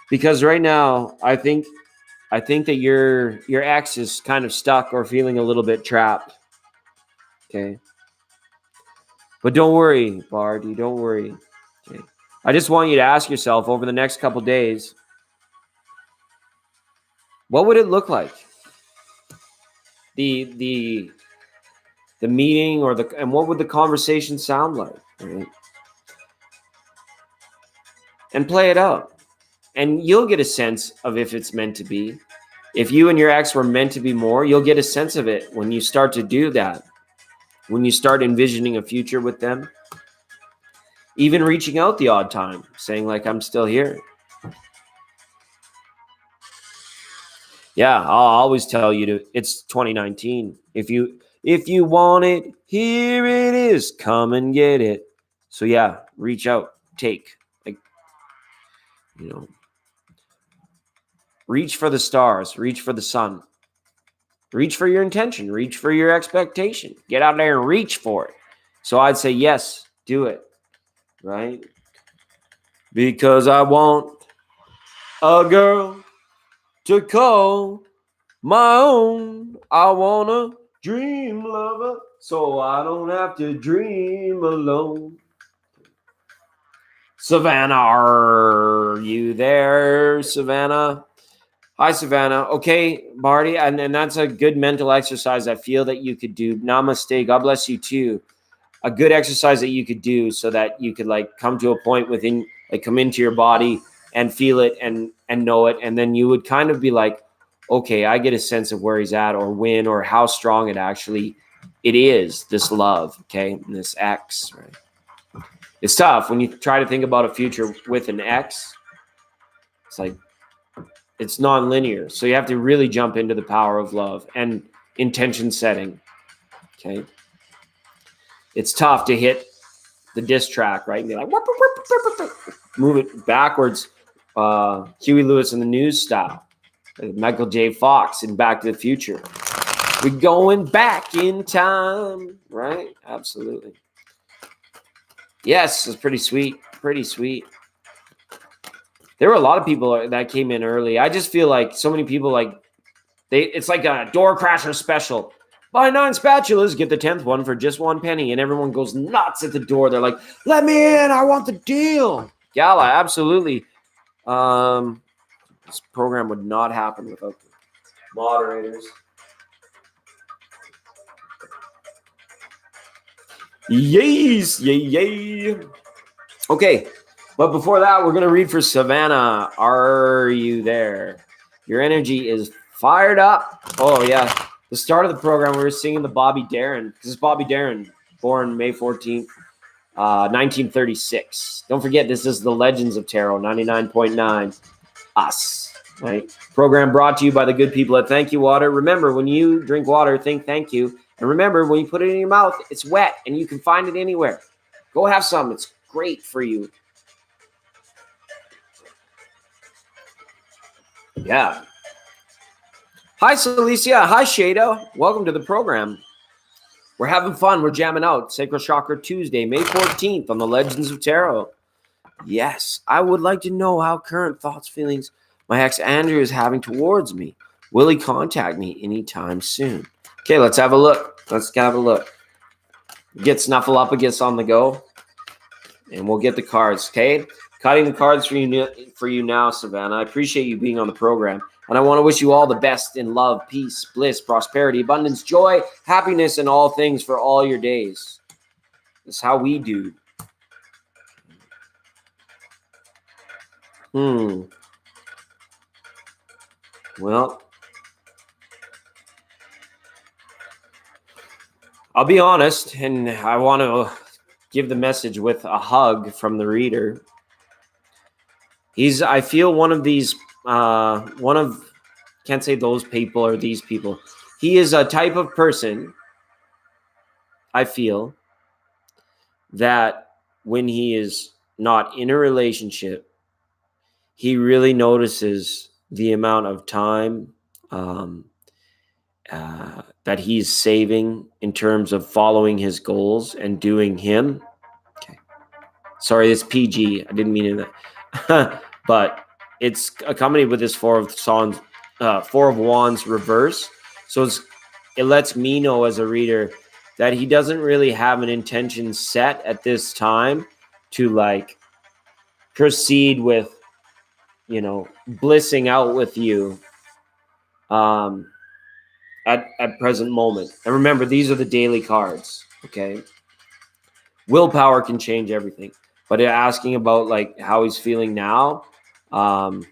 Because right now, I think that your ex is kind of stuck or feeling a little bit trapped. Okay. But don't worry, Bardi, don't worry. Okay. I just want you to ask yourself over the next couple days, what would it look like? The meeting and what would the conversation sound like? Right? And play it out. And you'll get a sense of if it's meant to be. If you and your ex were meant to be more, you'll get a sense of it when you start to do that. When you start envisioning a future with them. Even reaching out the odd time, saying like, I'm still here. Yeah, I'll always tell you it's 2019. If you want it, here it is. Come and get it. So yeah, reach out, take. Like, you know, reach for the stars, reach for the sun. Reach for your intention, reach for your expectation. Get out there and reach for it. So I'd say yes, do it. Right? Because I want a girl to call my own. I want a dream lover so I don't have to dream alone. Savannah, are you there, Savannah? Hi, Savannah. Okay, Marty, and that's a good mental exercise I feel that you could do. Namaste. God bless you too. A good exercise that you could do so that you could like come to a point within, like come into your body and feel it and know it. And then you would kind of be like, okay, I get a sense of where he's at or when or how strong it is, this love, okay, and this ex, right? It's tough when you try to think about a future with an ex. It's like, it's non-linear. So you have to really jump into the power of love and intention setting, okay? It's tough to hit the diss track, right? And be like, move it backwards. Huey Lewis and the News style. Michael J. Fox in Back to the Future. We're going back in time, right? Absolutely. Yes, it's pretty sweet. Pretty sweet. There were a lot of people that came in early. I just feel like so many people it's like a door crasher special. Buy 9 spatulas, get the 10th one for just $1, and everyone goes nuts at the door. They're like, "Let me in! I want the deal." Gala, absolutely. This program would not happen without the moderators. Yes, yay. Okay, But before that, we're going to read for Savannah. Are you there? Your energy is fired up. Oh, yeah. The start of the program, we were singing the Bobby Darin. This is Bobby Darin, born May 14th, 1936. Don't forget, this is the Legends of Tarot, 99.9. Us. Right? Program brought to you by the good people at Thank You Water. Remember, when you drink water, think thank you. And remember, when you put it in your mouth, it's wet and you can find it anywhere. Go have some. It's great for you. Yeah. Hi, Celicia. Hi, Shada. Welcome to the program. We're having fun. We're jamming out. Sacral Chakra Tuesday, May 14th on the Legends of Tarot. Yes, I would like to know how current thoughts, feelings my ex Andrew is having towards me. Will he contact me anytime soon? Okay, let's have a look. Let's have a look. Get Snuffleupagus on the go, and we'll get the cards, okay? Cutting the cards for you now, Savannah. I appreciate you being on the program. And I want to wish you all the best in love, peace, bliss, prosperity, abundance, joy, happiness, and all things for all your days. That's how we do. Well, I'll be honest, and I want to give the message with a hug from the reader. I feel one of these, can't say those people or these people. He is a type of person, I feel, that when he is not in a relationship, he really notices the amount of time that he's saving in terms of following his goals and doing him. Okay. Sorry, it's PG. I didn't mean that. But it's accompanied with this Four of Wands reverse. So it lets me know as a reader that he doesn't really have an intention set at this time to like proceed with, blissing out with you at present moment. And remember, these are the daily cards, okay? Willpower can change everything. But asking about like how he's feeling now, and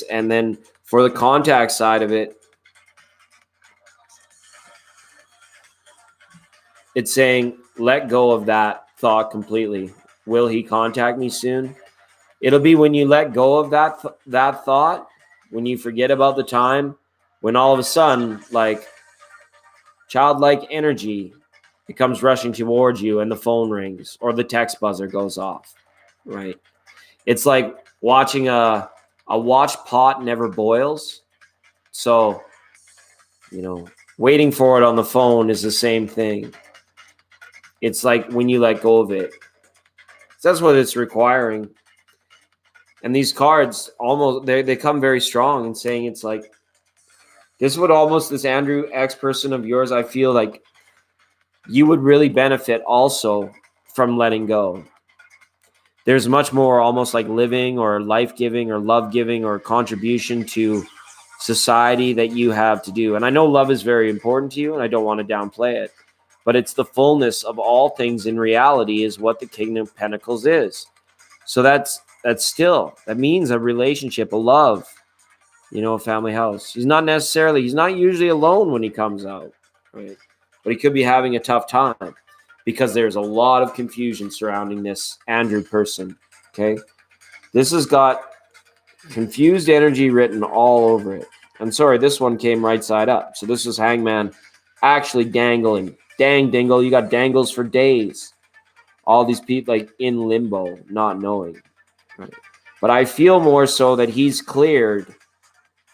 then for the contact side of it, it's saying let go of that thought completely. Will he contact me soon? It'll be when you let go of that thought, when you forget about the time, when all of a sudden, like childlike energy, it comes rushing towards you and the phone rings or the text buzzer goes off, right? It's like watching a watch pot never boils. So, waiting for it on the phone is the same thing. It's like when you let go of it. That's what it's requiring. And these cards almost, they come very strong and saying it's like, this Andrew X person of yours, I feel like you would really benefit also from letting go. There's much more almost like living or life-giving or love-giving or contribution to society that you have to do. And I know love is very important to you, and I don't want to downplay it. But it's the fullness of all things in reality is what the King of Pentacles is. So that means a relationship, a love, a family house. He's not usually alone when he comes out, right? But he could be having a tough time because there's a lot of confusion surrounding this Andrew person, okay? This has got confused energy written all over it. I'm sorry, this one came right side up. So this is Hangman actually dangling. Dang, dingle, you got dangles for days. All these people like in limbo, not knowing, right? But I feel more so that he's cleared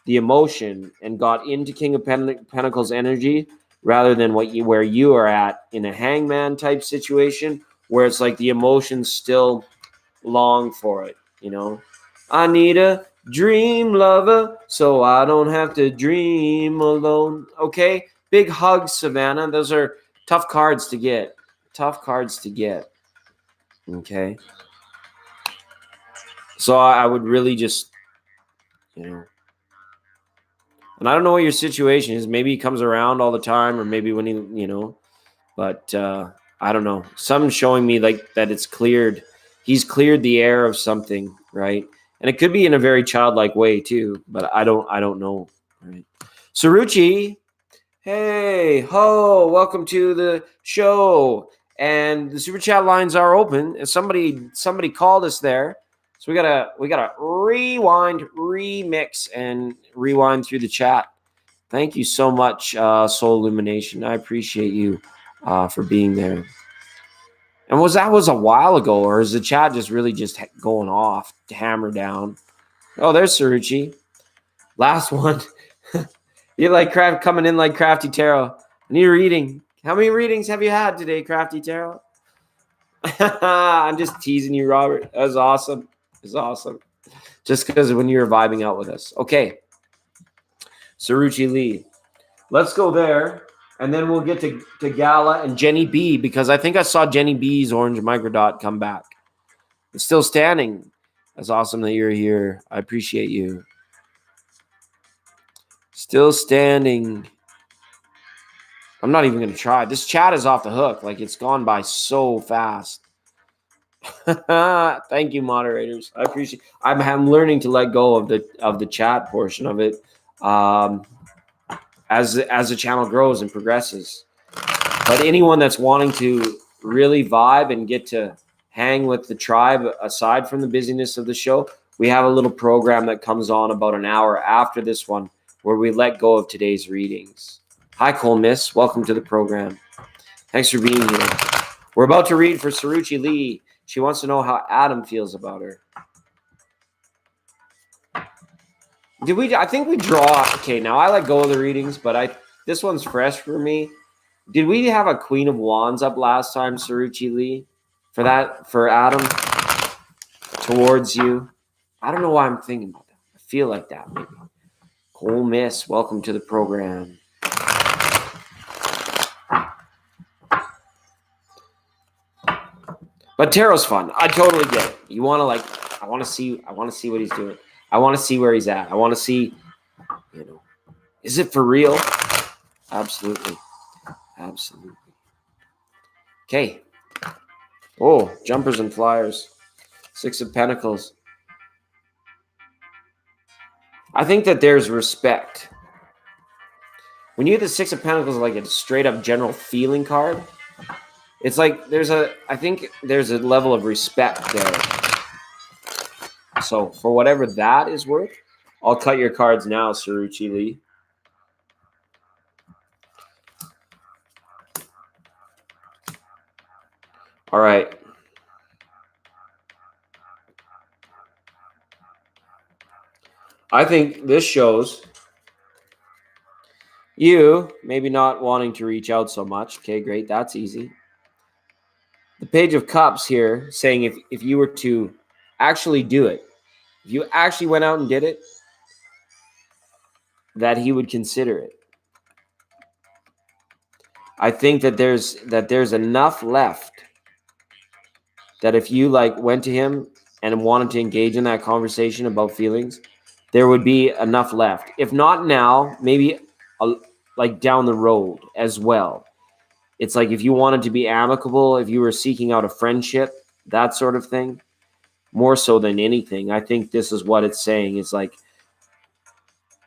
the emotion and got into King of Pentacles energy rather than where you are at in a Hangman type situation where it's like the emotions still long for it, I need a dream lover so I don't have to dream alone. Okay, big hugs, Savannah. Those are tough cards to get. Okay. So I would really just, and I don't know what your situation is. Maybe he comes around all the time, or maybe when he, but I don't know. Something's showing me like that it's cleared he's cleared the air of something, right? And it could be in a very childlike way too, but I don't know, right? Saruchi, hey, ho, welcome to the show. And the super chat lines are open. And somebody called us there. So we gotta rewind, remix, and rewind through the chat. Thank you so much, Soul Illumination. I appreciate you for being there. And was a while ago, or is the chat just really just going off to hammer down? Oh, there's Saruchi. Last one. You like coming in like Crafty Tarot. I need a reading. How many readings have you had today, Crafty Tarot? I'm just teasing you, Robert. That was awesome. It's awesome. Just because when you were vibing out with us. Okay. Saruchi Lee. Let's go there. And then we'll get to Gala and Jenny B, because I think I saw Jenny B's orange microdot come back. It's still standing. That's awesome that you're here. I appreciate you. Still standing. I'm not even going to try. This chat is off the hook. Like, it's gone by so fast. Thank you, moderators. I appreciate. I'm learning to let go of the chat portion of it as the channel grows and progresses. But anyone that's wanting to really vibe and get to hang with the tribe aside from the busyness of the show, we have a little program that comes on about an hour after this one where we let go of today's readings. Hi, Cole Miss. Welcome to the program. Thanks for being here. We're about to read for Saruchi Lee. She wants to know how Adam feels about her. I think we draw. Okay, now I let go of the readings, but this one's fresh for me. Did we have a Queen of Wands up last time, Saruchi Lee? For Adam? Towards you? I don't know why I'm thinking about that. I feel like that, maybe. Cole Miss, welcome to the program. But tarot's fun. I totally get it. You want to I want to see what he's doing. I want to see where he's at. I want to see, is it for real? Absolutely. Absolutely. Okay. Oh, jumpers and flyers. 6 of Pentacles. I think that there's respect. When you get the 6 of Pentacles, like a straight up general feeling card, it's like I think there's a level of respect there. So for whatever that is worth, I'll cut your cards now, Saruchi Lee. All right. I think this shows you maybe not wanting to reach out so much. Okay, great. That's easy. The Page of Cups here saying if you were to actually do it, if you actually went out and did it, that he would consider it. I think that there's enough left that if you went to him and wanted to engage in that conversation about feelings, there would be enough left. If not now, maybe down the road as well. It's like if you wanted to be amicable, if you were seeking out a friendship, that sort of thing, more so than anything, I think this is what it's saying. It's like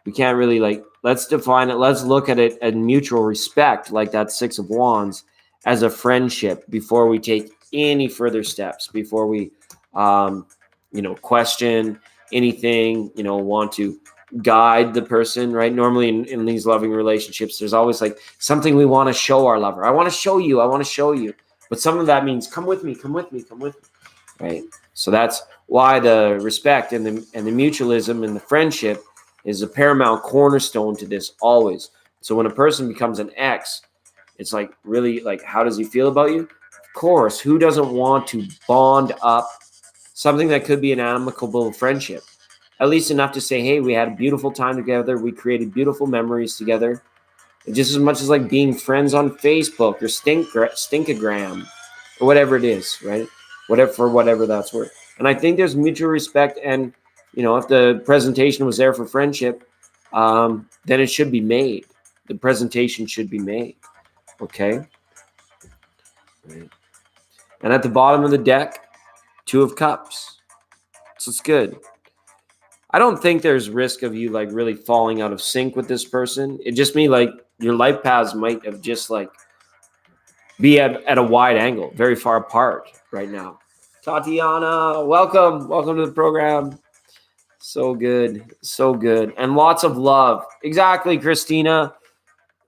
we can't really let's define it. Let's look at it in mutual respect, like that 6 of Wands, as a friendship before we take any further steps, before we, question anything, want to guide the person, right? Normally in these loving relationships, there's always something we want to show our lover. I want to show you. But some of that means come with me, right? So that's why the respect and the mutualism and the friendship is a paramount cornerstone to this always. So when a person becomes an ex, it's really how does he feel about you? Of course, who doesn't want to bond up something that could be an amicable friendship? At least enough to say, hey, we had a beautiful time together. We created beautiful memories together. Just as much as being friends on Facebook or Stinkagram or whatever it is, right? Whatever that's worth. And I think there's mutual respect. And, if the presentation was there for friendship, then it should be made. The presentation should be made. Okay? Right. And at the bottom of the deck, Two of Cups. So it's good. I don't think there's risk of you like really falling out of sync with this person. It just means like your life paths might have just like be at a wide angle, very far apart right now. Tatiana, welcome. Welcome to the program. So good. So good. And lots of love. Exactly, Christina.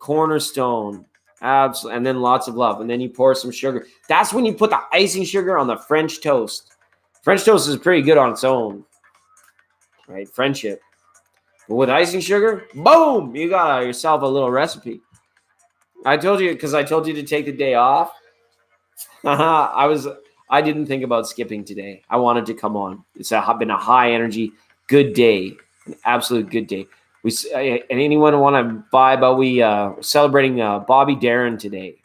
Cornerstone. Absolutely. And then lots of love. And then you pour some sugar. That's when you put the icing sugar on the French toast. French toast is pretty good on its own. Right? Friendship. But with icing sugar, boom, you got yourself a little recipe. I told you to take the day off. I didn't think about skipping today. I wanted to come on. It's been a high energy, good day, an absolute good day. And anyone want to vibe out? We celebrating Bobby Darin today.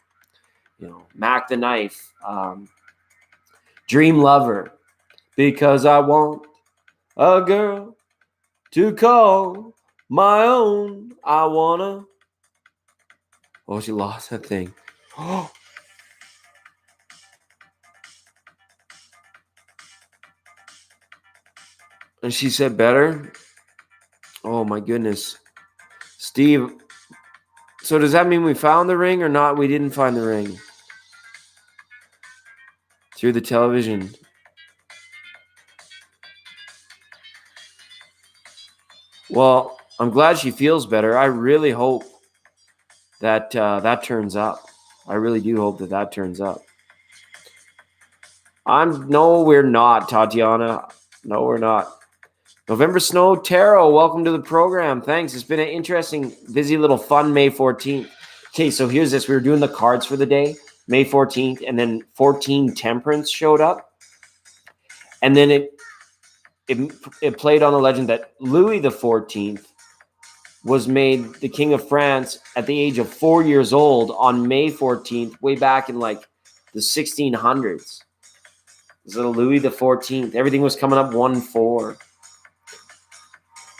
You know, Mac the Knife, Dream Lover, because I want a girl to call my own. I wanna. Oh, she lost that thing. Oh. And she said better. Oh my goodness. Steve, so does that mean we found the ring or not? We didn't find the ring. Through the television. Well, I'm glad she feels better. I really hope that that turns up. I really do hope that turns up. No, we're not, Tatiana. No, we're not. November Snow Tarot, welcome to the program. Thanks. It's been an interesting, busy little fun May 14th. Okay, so here's this. We were doing the cards for the day, May 14th, and then 14 Temperance showed up. And then it played on the legend that Louis the 14th was made the King of France at the age of 4 years old on May 14th, way back in like the 1600s. This little Louis the 14th. Everything was coming up 1-4.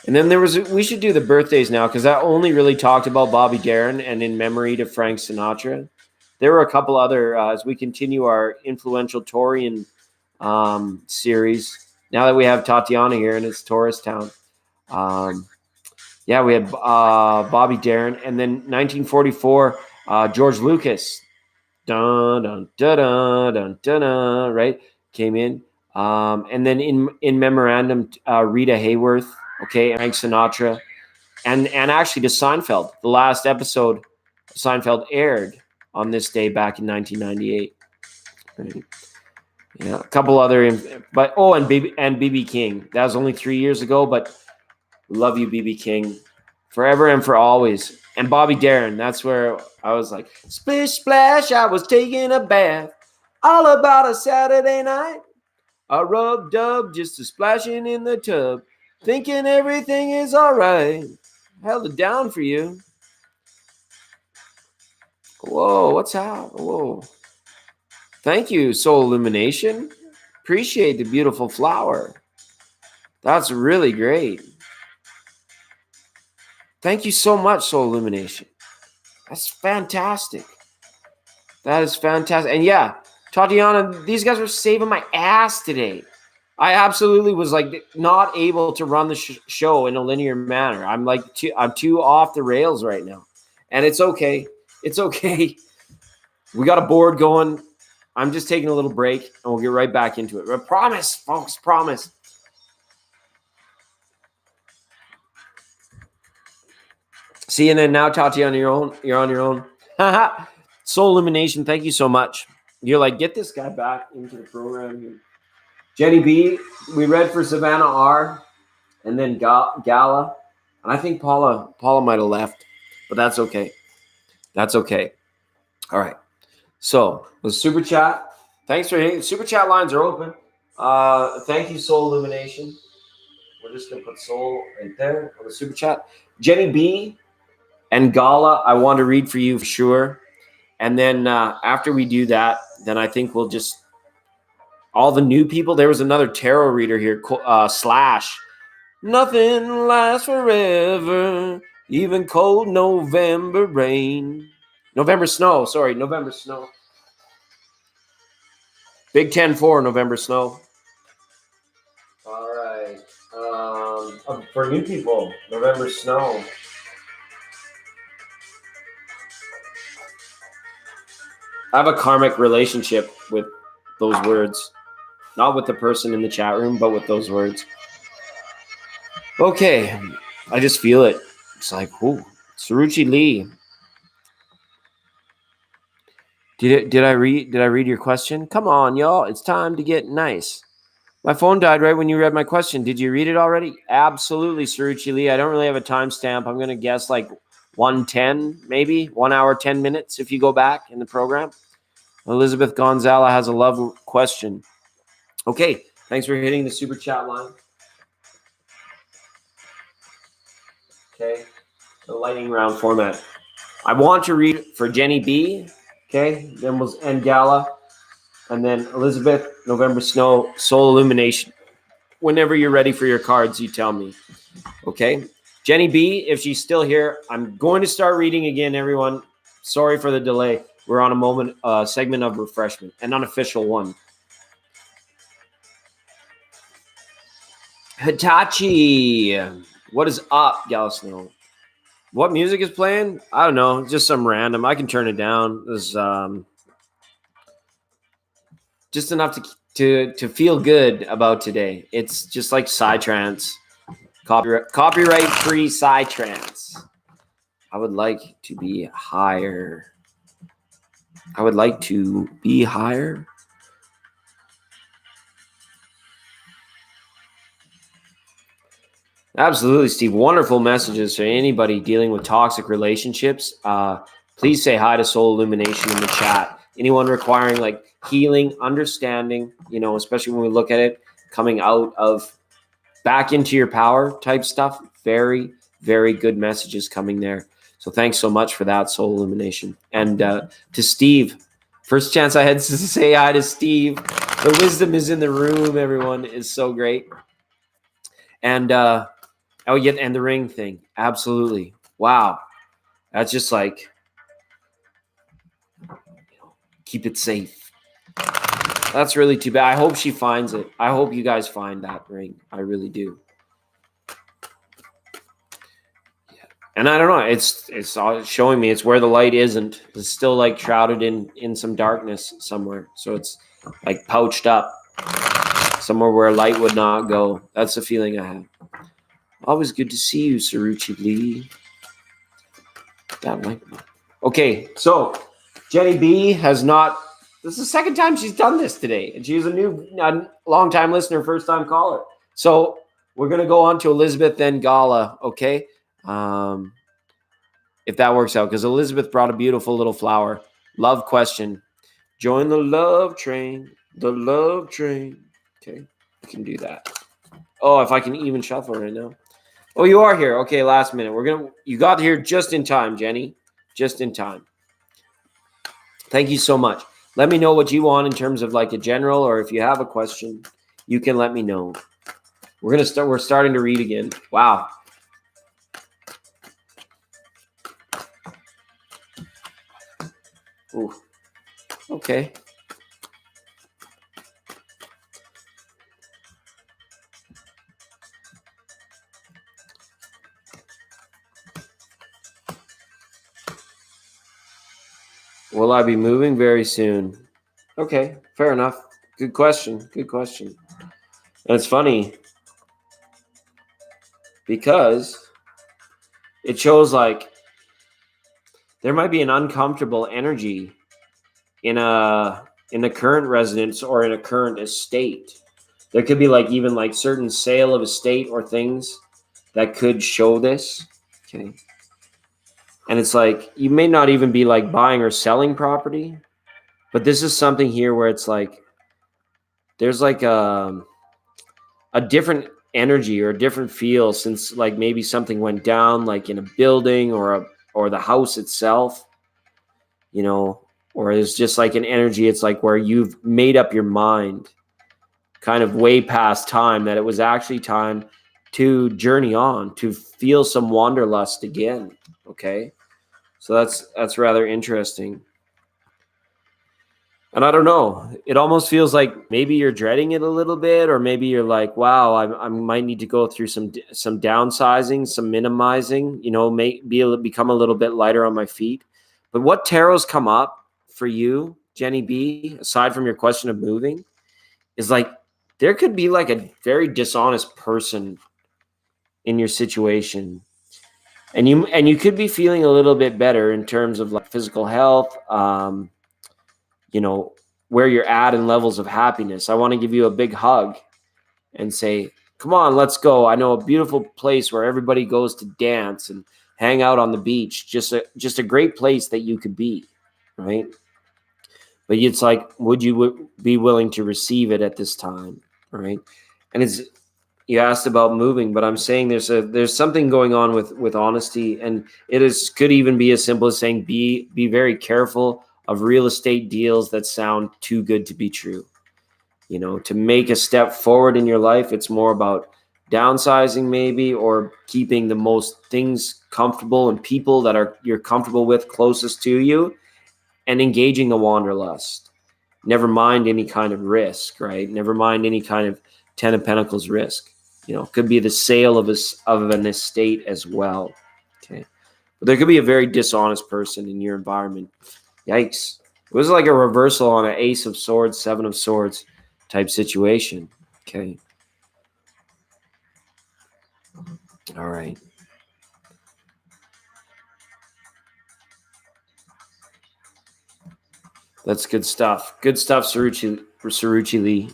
And then we should do the birthdays now because that only really talked about Bobby Darin and in memory to Frank Sinatra. There were a couple other, as we continue our influential Taurian series, now that we have Tatiana here and it's Taurus Town. Yeah, we had Bobby Darin. And then 1944, George Lucas. Dun, dun, dun, dun, dun, dun, dun, right? Came in. And then in memorandum, Rita Hayworth. Okay, Frank Sinatra, and actually to Seinfeld. The last episode of Seinfeld aired on this day back in 1998. Right. Yeah, a couple other, and BB King. That was only 3 years ago, but love you, BB King, forever and for always. And Bobby Darin. That's where I was like, splish splash. I was taking a bath, all about a Saturday night. I rubbed dub just a splashing in the tub. Thinking everything is all right. Held it down for you. Whoa, what's up? Whoa. Thank you, Soul Illumination. Appreciate the beautiful flower. That's really great. Thank you so much, Soul Illumination. That's fantastic. That is fantastic. And yeah, Tatiana, these guys were saving my ass today. I absolutely was like not able to run the show in a linear manner. I'm too off the rails right now, and it's okay. It's okay. We got a board going. I'm just taking a little break, and we'll get right back into it. But promise, folks, promise. See, and then now, Tatiana, you're on your own. Soul Illumination, thank you so much. You're like, get this guy back into the program here. Jenny B, we read for Savannah R, and then Gala, and I think Paula might have left, but that's okay. That's okay. All right. So the super chat. Thanks for hitting. Super chat lines are open. Thank you, Soul Illumination. We're just gonna put Soul right there on the super chat. Jenny B and Gala, I want to read for you for sure, and then after we do that, then I think we'll just. All the new people. There was another tarot reader here, Slash. Nothing lasts forever, even cold November rain. November Snow. Sorry, November Snow. Big 10-4, November Snow. For new people, November Snow. I have a karmic relationship with those words. Not with the person in the chat room, but with those words. Okay. I just feel it. It's like, ooh, Suruchi Lee. Did I read your question? Come on, y'all. It's time to get nice. My phone died right when you read my question. Did you read it already? Absolutely, Suruchi Lee. I don't really have a timestamp. I'm gonna guess like 1:10, maybe 1 hour, 10 minutes if you go back in the program. Elizabeth Gonzala has a love question. Okay, thanks for hitting the super chat line. Okay, the lightning round format. I want to read for Jenny B. Okay, then we'll end Gala, and then Elizabeth, November Snow, Soul Illumination. Whenever you're ready for your cards, you tell me. Okay, Jenny B. If she's still here, I'm going to start reading again. Everyone, sorry for the delay. We're on a segment of refreshment, an unofficial one. Hitachi, what is up, Gala Snow? What music is playing? I don't know. Just some random. I can turn it down. There's just enough to feel good about today. It's just like psytrance, copyright free psytrance. I would like to be higher. I would like to be higher. Absolutely, Steve. Wonderful messages for anybody dealing with toxic relationships. Please say hi to Soul Illumination in the chat. Anyone requiring like healing, understanding, especially when we look at it, coming out of back into your power type stuff. Very, very good messages coming there. So thanks so much for that, Soul Illumination. And to Steve, first chance I had to say hi to Steve. The wisdom is in the room, everyone. Is so great. And and the ring thing. Absolutely. Wow. That's just like, keep it safe. That's really too bad. I hope she finds it. I hope you guys find that ring. I really do. Yeah. And I don't know. It's showing me it's where the light isn't. It's still like shrouded in some darkness somewhere. So it's like pouched up somewhere where light would not go. That's the feeling I have. Always good to see you, Suruchi Lee. Okay, so Jenny B has not. This is the second time she's done this today, and she's a long-time listener, first-time caller. So we're gonna go on to Elizabeth, then Gala. Okay, if that works out, because Elizabeth brought a beautiful little flower. Love question. Join the love train. The love train. Okay, I can do that. Oh, if I can even shuffle right now. Oh, you are here. Okay, last minute. You got here just in time, Jenny. Just in time. Thank you so much. Let me know what you want in terms of like a general, or if you have a question, you can let me know. We're starting to read again. Wow. Ooh. Okay. Will I be moving very soon? Okay, fair enough. Good question. Good question. And it's funny because it shows like there might be an uncomfortable energy in the current residence or in a current estate. There could be like even like certain sale of estate or things that could show this. Okay. And it's like you may not even be like buying or selling property, but this is something here where it's like there's like a different energy or a different feel since like maybe something went down like in a building or the house itself, or it's just like an energy. It's like where you've made up your mind kind of way past time that it was actually time to journey on, to feel some wanderlust again. Okay. So that's rather interesting. And I don't know, it almost feels like maybe you're dreading it a little bit, or maybe you're like, wow, I might need to go through some downsizing, some minimizing, become a little bit lighter on my feet. But what tarots come up for you, Jenny B, aside from your question of moving, is like there could be like a very dishonest person in your situation. And you could be feeling a little bit better in terms of like physical health, where you're at in levels of happiness. I want to give you a big hug and say, come on, let's go. I know a beautiful place where everybody goes to dance and hang out on the beach. Just a great place that you could be, right? But it's like, would you be willing to receive it at this time, right? And you asked about moving, but I'm saying there's something going on with honesty, and could even be as simple as saying be very careful of real estate deals that sound too good to be true. To make a step forward in your life, it's more about downsizing maybe, or keeping the most things comfortable and people that you're comfortable with closest to you, and engaging the wanderlust. Never mind any kind of risk, right? Never mind any kind of Ten of Pentacles risk. Could be the sale of an estate as well. Okay. But there could be a very dishonest person in your environment. Yikes. It was like a reversal on an Ace of Swords, Seven of Swords type situation. Okay. All right. That's good stuff. Good stuff, Saruchi Lee.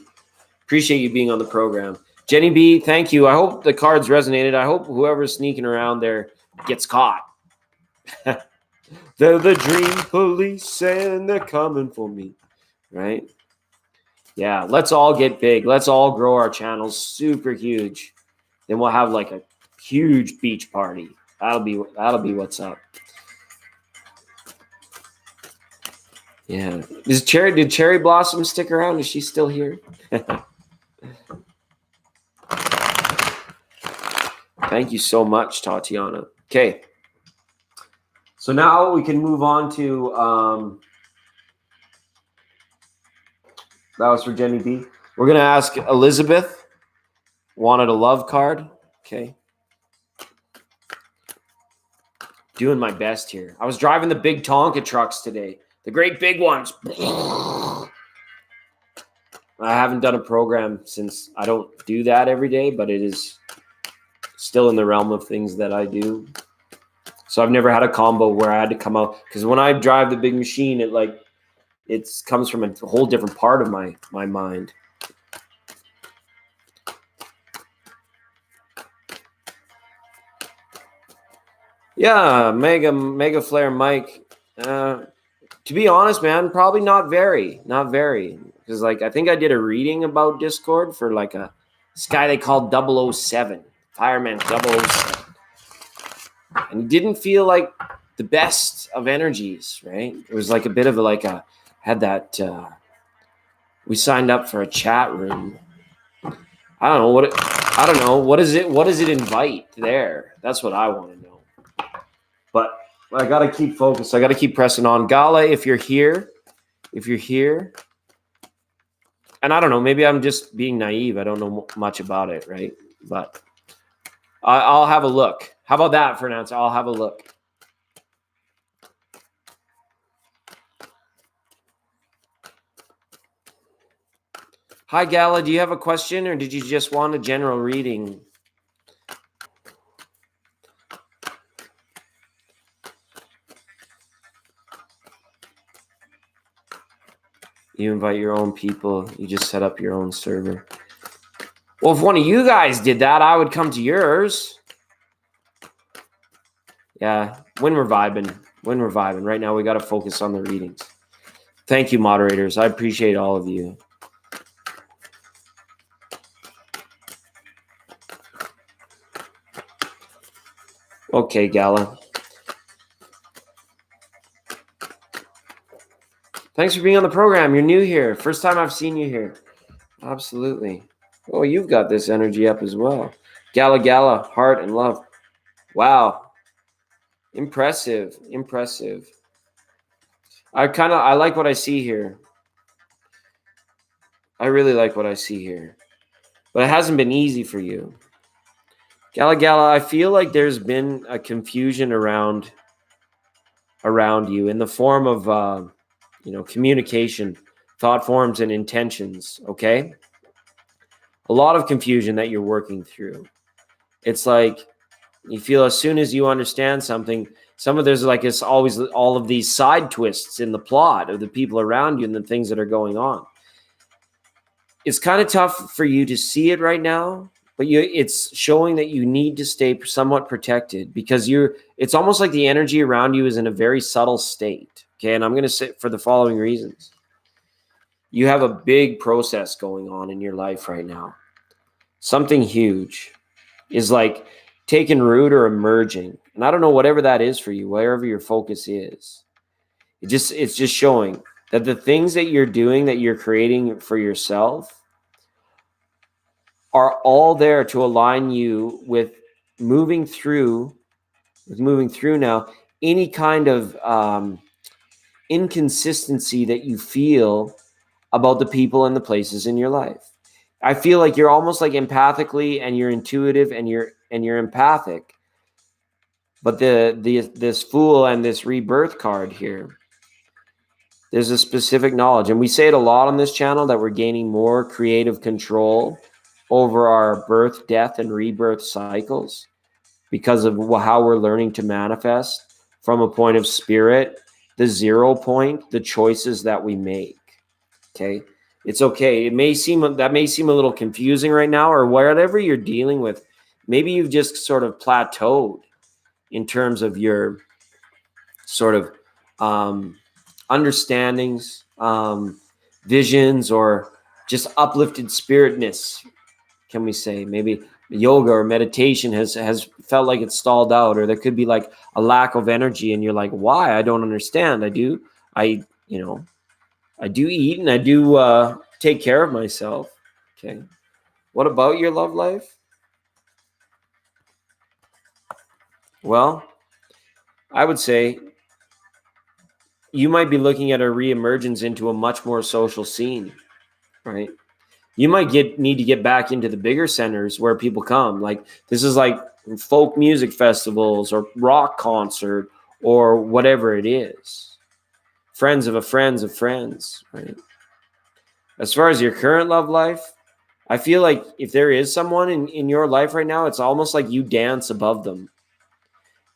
Appreciate you being on the program. Jenny B, thank you. I hope the cards resonated. I hope whoever's sneaking around there gets caught. They're the dream police and they're coming for me, right? Yeah, let's all get big. Let's all grow our channels super huge. Then we'll have like a huge beach party. That'll be what's up. Yeah. Did Cherry Blossom stick around? Is she still here? Thank you so much, Tatiana. Okay. So now we can move on to that was for Jenny B. We're going to ask Elizabeth. Wanted a love card. Okay. Doing my best here. I was driving the big Tonka trucks today. The great big ones. I haven't done a program since I don't do that every day, but it is still in the realm of things that I do. So I've never had a combo where I had to come out, because when I drive the big machine, it comes from a whole different part of my mind. Yeah, Mega Flare Mike. To be honest, man, probably not very. Because I think I did a reading about Discord for this guy they called 007, Fireman 007. And he didn't feel like the best of energies, right? It was like a bit of we signed up for a chat room. I don't know what does it invite there? That's what I want to know. But I got to keep focused. I got to keep pressing on. Gala, if you're here, and I don't know, maybe I'm just being naive. I don't know much about it, right? But I'll have a look. How about that for now? I'll have a look. Hi, Gala. Do you have a question, or did you just want a general reading? You invite your own people. You just set up your own server. Well, if one of you guys did that, I would come to yours. Yeah, when we're vibing. Right now, we got to focus on the readings. Thank you, moderators. I appreciate all of you. Okay, Gala. Thanks for being on the program. You're new here. First time I've seen you here. Absolutely. Oh, you've got this energy up as well. Gala, heart and love. Wow. Impressive. I like what I see here. I really like what I see here. But it hasn't been easy for you. Gala Gala, I feel like there's been a confusion around you in the form of communication, thought forms, and intentions. Okay, a lot of confusion that you're working through. It's like you feel as soon as you understand something, there's like it's always all of these side twists in the plot of the people around you and the things that are going on. It's kind of tough for you to see it right now, but it's showing that you need to stay somewhat protected because it's almost like the energy around you is in a very subtle state. Okay. And I'm going to say for the following reasons. You have a big process going on in your life right now. Something huge is like taking root or emerging. And I don't know, whatever that is for you, wherever your focus is, it's just showing that the things that you're doing, that you're creating for yourself, are all there to align you with moving through now any kind of inconsistency that you feel about the people and the places in your life. I feel like you're almost like empathically, and you're intuitive, and you're empathic. But this Fool and this Rebirth card here, there's a specific knowledge, and we say it a lot on this channel, that we're gaining more creative control over our birth, death, and rebirth cycles because of how we're learning to manifest from a point of spirit, the 0 point, the choices that we make. Okay. It's okay. That may seem a little confusing right now, or whatever you're dealing with. Maybe you've just sort of plateaued in terms of your sort of understandings, visions, or just uplifted spiritness. Can we say maybe yoga or meditation has felt like it's stalled out, or there could be like a lack of energy, and you're like, why? I don't understand. I do eat, and I do take care of myself. Okay. What about your love life? Well, I would say you might be looking at a reemergence into a much more social scene, right? You might need to get back into the bigger centers where people come. Like this is like folk music festivals or rock concert or whatever it is. Friends of friends, right? As far as your current love life, I feel like if there is someone in your life right now, it's almost like you dance above them.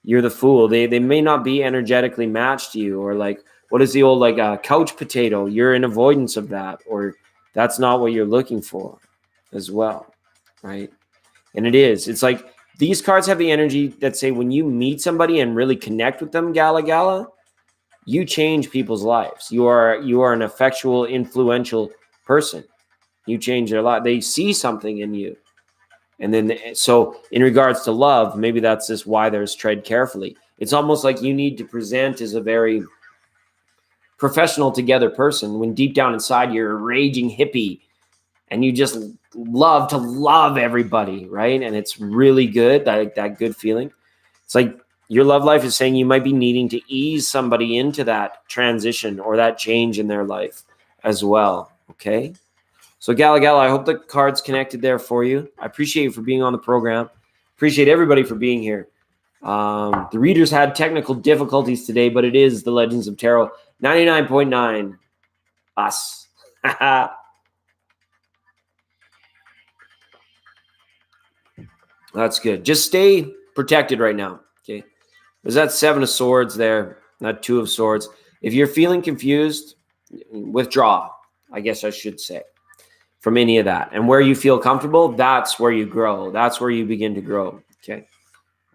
You're the Fool. They may not be energetically matched to you, or like, what is the old like couch potato? You're in avoidance of that, or that's not what you're looking for as well, right? And it's like these cards have the energy that say when you meet somebody and really connect with them, Gala, you change people's lives. You are an effectual, influential person. You change their life. They see something in you. And then, so in regards to love, maybe that's just why there's tread carefully. It's almost like you need to present as a very professional together person when deep down inside you're a raging hippie and you just love to love everybody, right? And it's really good, that good feeling. It's like your love life is saying you might be needing to ease somebody into that transition or that change in their life as well, okay? So Gala, I hope the card's connected there for you. I appreciate you for being on the program. Appreciate everybody for being here. The readers had technical difficulties today, but it is the Legends of Tarot 99.9 us. That's good. Just stay protected right now. Okay. There's that 7 of Swords there, not 2 of Swords. If you're feeling confused, withdraw, I guess I should say, from any of that. And where you feel comfortable, that's where you grow. That's where you begin to grow. Okay.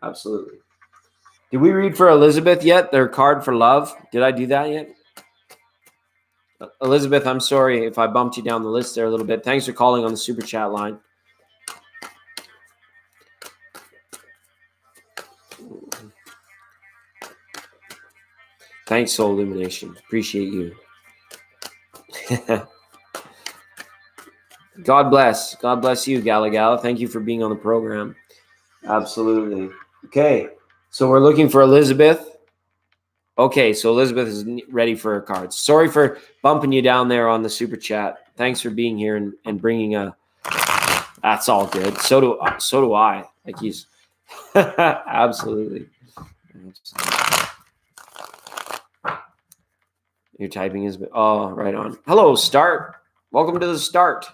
Absolutely. Did we read for Elizabeth yet? Their card for love. Did I do that yet? Elizabeth, I'm sorry if I bumped you down the list there a little bit. Thanks for calling on the super chat line. Thanks, Soul Illumination. Appreciate you. God bless. God bless you, Gala. Thank you for being on the program. Absolutely. Okay. So we're looking for Elizabeth. Okay, so Elizabeth is ready for her cards. Sorry for bumping you down there on the super chat. Thanks for being here and bringing a. That's all good. So do I. Like he's absolutely. Your typing is right on. Hello, Start. Welcome to the start.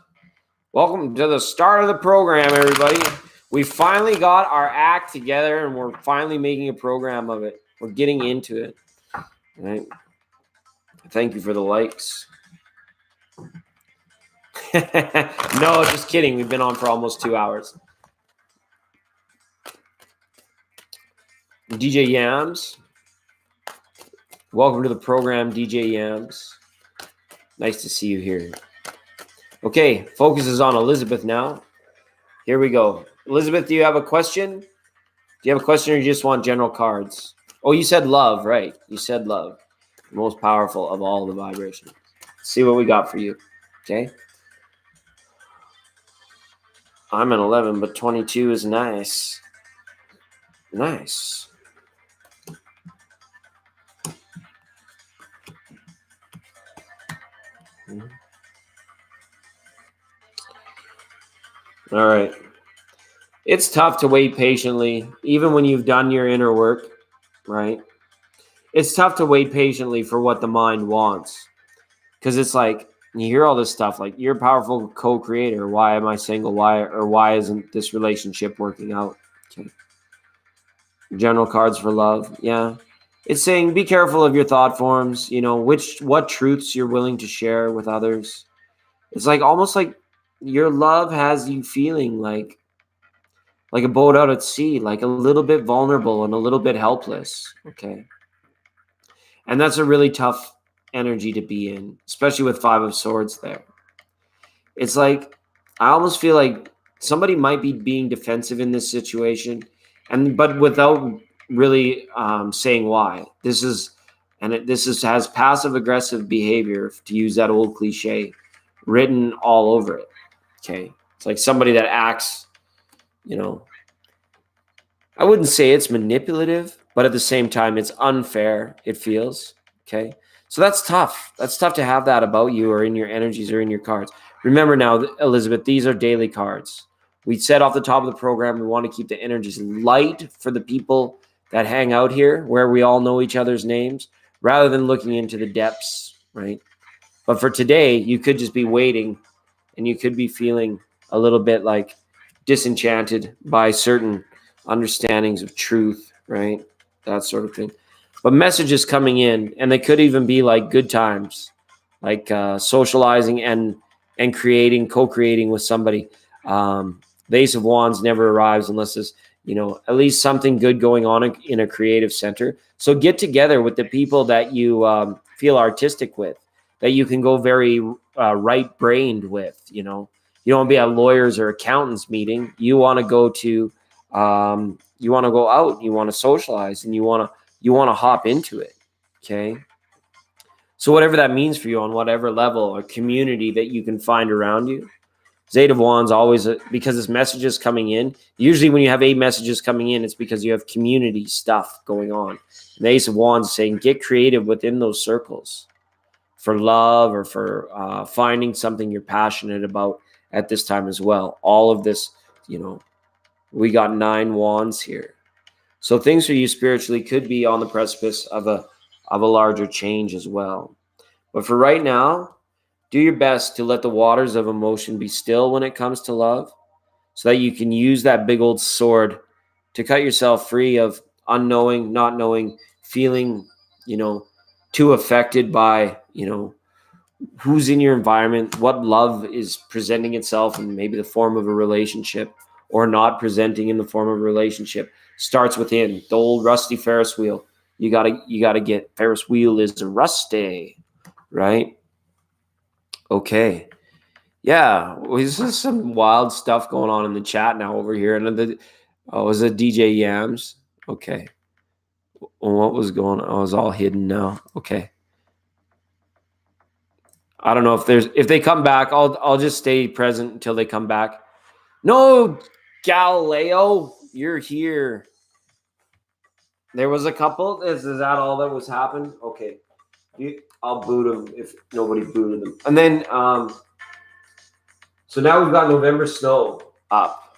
Welcome to the start of the program, everybody. We finally got our act together, and we're finally making a program of it. We're getting into it. Right. Thank you for the likes. No, just kidding. We've been on for almost 2 hours. DJ Yams. Welcome to the program, DJ Yams. Nice to see you here. Okay, focus is on Elizabeth now. Here we go. Elizabeth, do you have a question? Do you have a question or you just want general cards? Oh, you said love, right? You said love. The most powerful of all the vibrations. Let's see what we got for you. Okay. I'm an 11, but 22 is nice. Nice. All right. It's tough to wait patiently, even when you've done your inner work, right? It's tough to wait patiently for what the mind wants. Because it's like, you hear all this stuff, like, you're a powerful co-creator. Why am I single? Why isn't this relationship working out? Okay. General cards for love. Yeah. It's saying, be careful of your thought forms, what truths you're willing to share with others. It's like, almost like your love has you feeling like a boat out at sea, like a little bit vulnerable and a little bit helpless. Okay. And that's a really tough energy to be in, especially with 5 of Swords there. It's like, I almost feel like somebody might be being defensive in this situation, but without really saying why. This has passive aggressive behavior, to use that old cliche, written all over it. Okay. It's like somebody that acts, I wouldn't say it's manipulative, but at the same time, it's unfair, it feels. Okay. So that's tough. That's tough to have that about you or in your energies or in your cards. Remember now, Elizabeth, these are daily cards. We said off the top of the program, we want to keep the energies light for the people that hang out here, where we all know each other's names, rather than looking into the depths, right? But for today, you could just be waiting, and you could be feeling a little bit like disenchanted by certain understandings of truth, right? That sort of thing. But messages coming in, and they could even be like good times, like socializing and co-creating with somebody. The Ace of Wands never arrives unless there's, at least something good going on in a creative center. So get together with the people that you feel artistic with, that you can go very right-brained with. You don't want to be at lawyers or accountants meeting. You want to go to, you want to go out, you want to socialize, and you want to hop into it. Okay. So whatever that means for you on whatever level or community that you can find around you. Eight of Wands always, because it's messages coming in. Usually when you have 8 messages coming in, it's because you have community stuff going on. And the Ace of Wands is saying, get creative within those circles for love or for finding something you're passionate about at this time as well. All of this, we got 9 wands here. So things for you spiritually could be on the precipice of a larger change as well. But for right now, do your best to let the waters of emotion be still when it comes to love, so that you can use that big old sword to cut yourself free of unknowing, not knowing, feeling, too affected by, who's in your environment, what love is presenting itself in maybe the form of a relationship or not presenting in the form of a relationship. Starts within. The old rusty Ferris wheel. You gotta get Ferris wheel is rusty, right? Okay. Yeah, this is some wild stuff going on in the chat now over here. And is it DJ Yams? Okay. Well, what was going on? I was all hidden now. Okay. I don't know if they come back, I'll just stay present until they come back. No, Galileo, you're here. There was a couple. Is that all that was happened? Okay. I'll boot them if nobody booted them. And then, so now we've got November Snow up.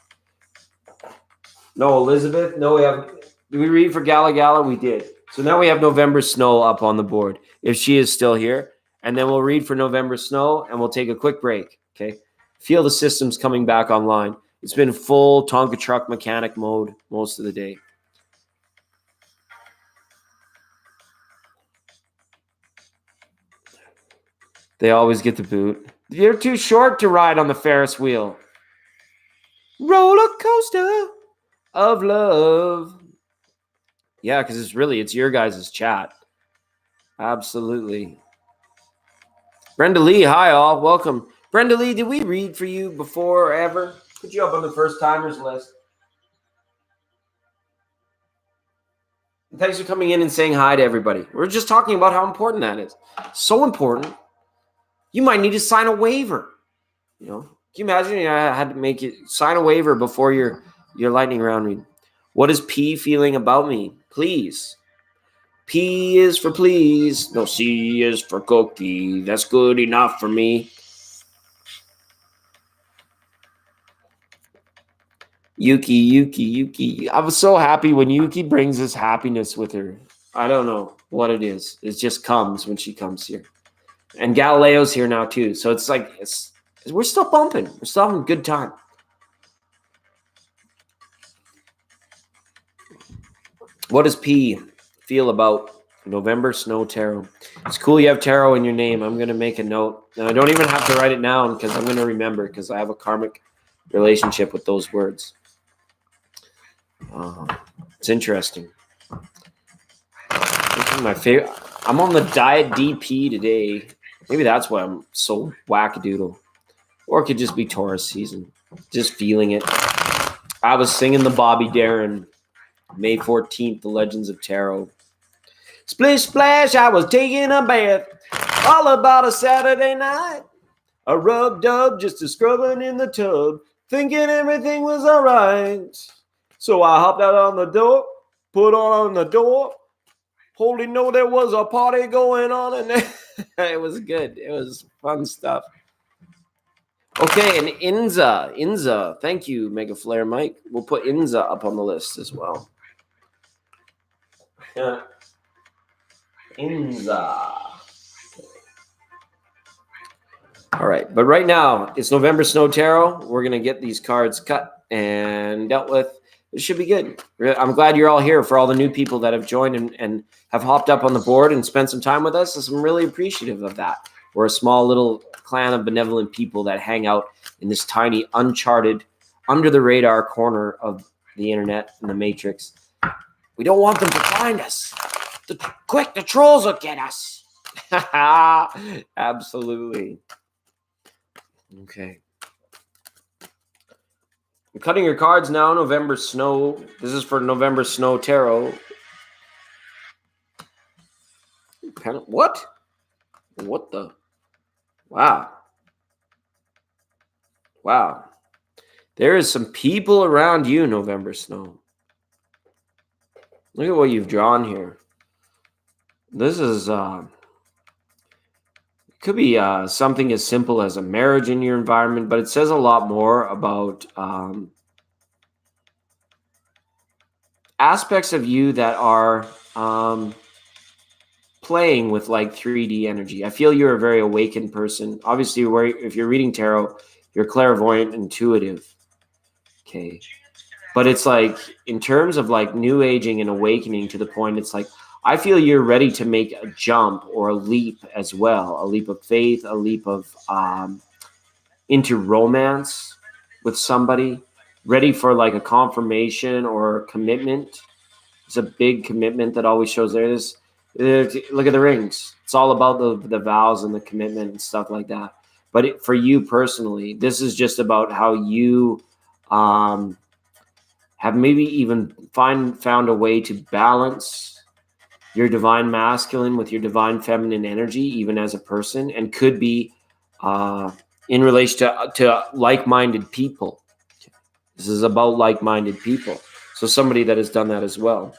No, Elizabeth. No, we have. Did we read for Gala Gala? We did. So now we have November Snow up on the board, if she is still here. And then we'll read for November Snow, and we'll take a quick break, okay? Feel the system's coming back online. It's been full Tonka truck mechanic mode most of the day. They always get the boot. You're too short to ride on the Ferris wheel. Roller coaster of love. Yeah, because it's your guys' chat. Absolutely. Brenda Lee, hi all. Welcome. Brenda Lee, did we read for you before ever? Put you up on the first timers list. And thanks for coming in and saying hi to everybody. We're just talking about how important that is. So important. You might need to sign a waiver. You know, can you imagine I had to make you sign a waiver before your lightning round read? What is P feeling about me? Please. P is for please. No, C is for cookie. That's good enough for me. Yuki. I was so happy when Yuki brings this happiness with her. I don't know what it is. It just comes when she comes here. And Galileo's here now too. So it's like we're still bumping. We're still having a good time. What does P feel about November Snow Tarot? It's cool you have tarot in your name. I'm going to make a note. Now, I don't even have to write it down because I'm going to remember because I have a karmic relationship with those words. It's interesting. This is my favorite. I'm on the diet DP today. Maybe that's why I'm so wackadoodle. Or it could just be Taurus season. Just feeling it. I was singing the Bobby Darin, May 14th, The Legends of Tarot. Splish splash, I was taking a bath. All about a Saturday night. A rub-dub, just a scrubbing in the tub. Thinking everything was all right. So I hopped out on the door, put on the door. Holy no, there was a party going on, and it was good. It was fun stuff. Okay, and Inza, thank you, Mega Flare Mike. We'll put Inza up on the list as well. Yeah. Inza. All right, but right now it's November Snow Tarot. We're gonna get these cards cut and dealt with. It should be good. I'm glad you're all here for all the new people that have joined and have hopped up on the board and spent some time with us. I'm really appreciative of that. We're a small little clan of benevolent people that hang out in this tiny, uncharted, under the radar corner of the internet and the matrix. We don't want them to find us. Quick, the trolls will get us. Absolutely. Okay. I'm cutting your cards now, November Snow. This is for November Snow Tarot. What? What the? Wow. Wow. There is some people around you, November Snow. Look at what you've drawn here. This is, could be something as simple as a marriage in your environment, but it says a lot more about aspects of you that are playing with like 3D energy. I feel you're a very awakened person. Obviously, if you're reading tarot, you're clairvoyant, intuitive. Okay. But it's like in terms of like new aging and awakening to the point, it's like, I feel you're ready to make a jump or a leap as well, a leap of faith, a leap of into romance with somebody, ready for like a confirmation or a commitment. It's a big commitment that always shows there. Look at the rings. It's all about the vows and the commitment and stuff like that. But for you personally, this is just about how you have maybe even found a way to balance your divine masculine with your divine feminine energy, even as a person, and could be in relation to like-minded people. This is about like-minded people. So somebody that has done that as well.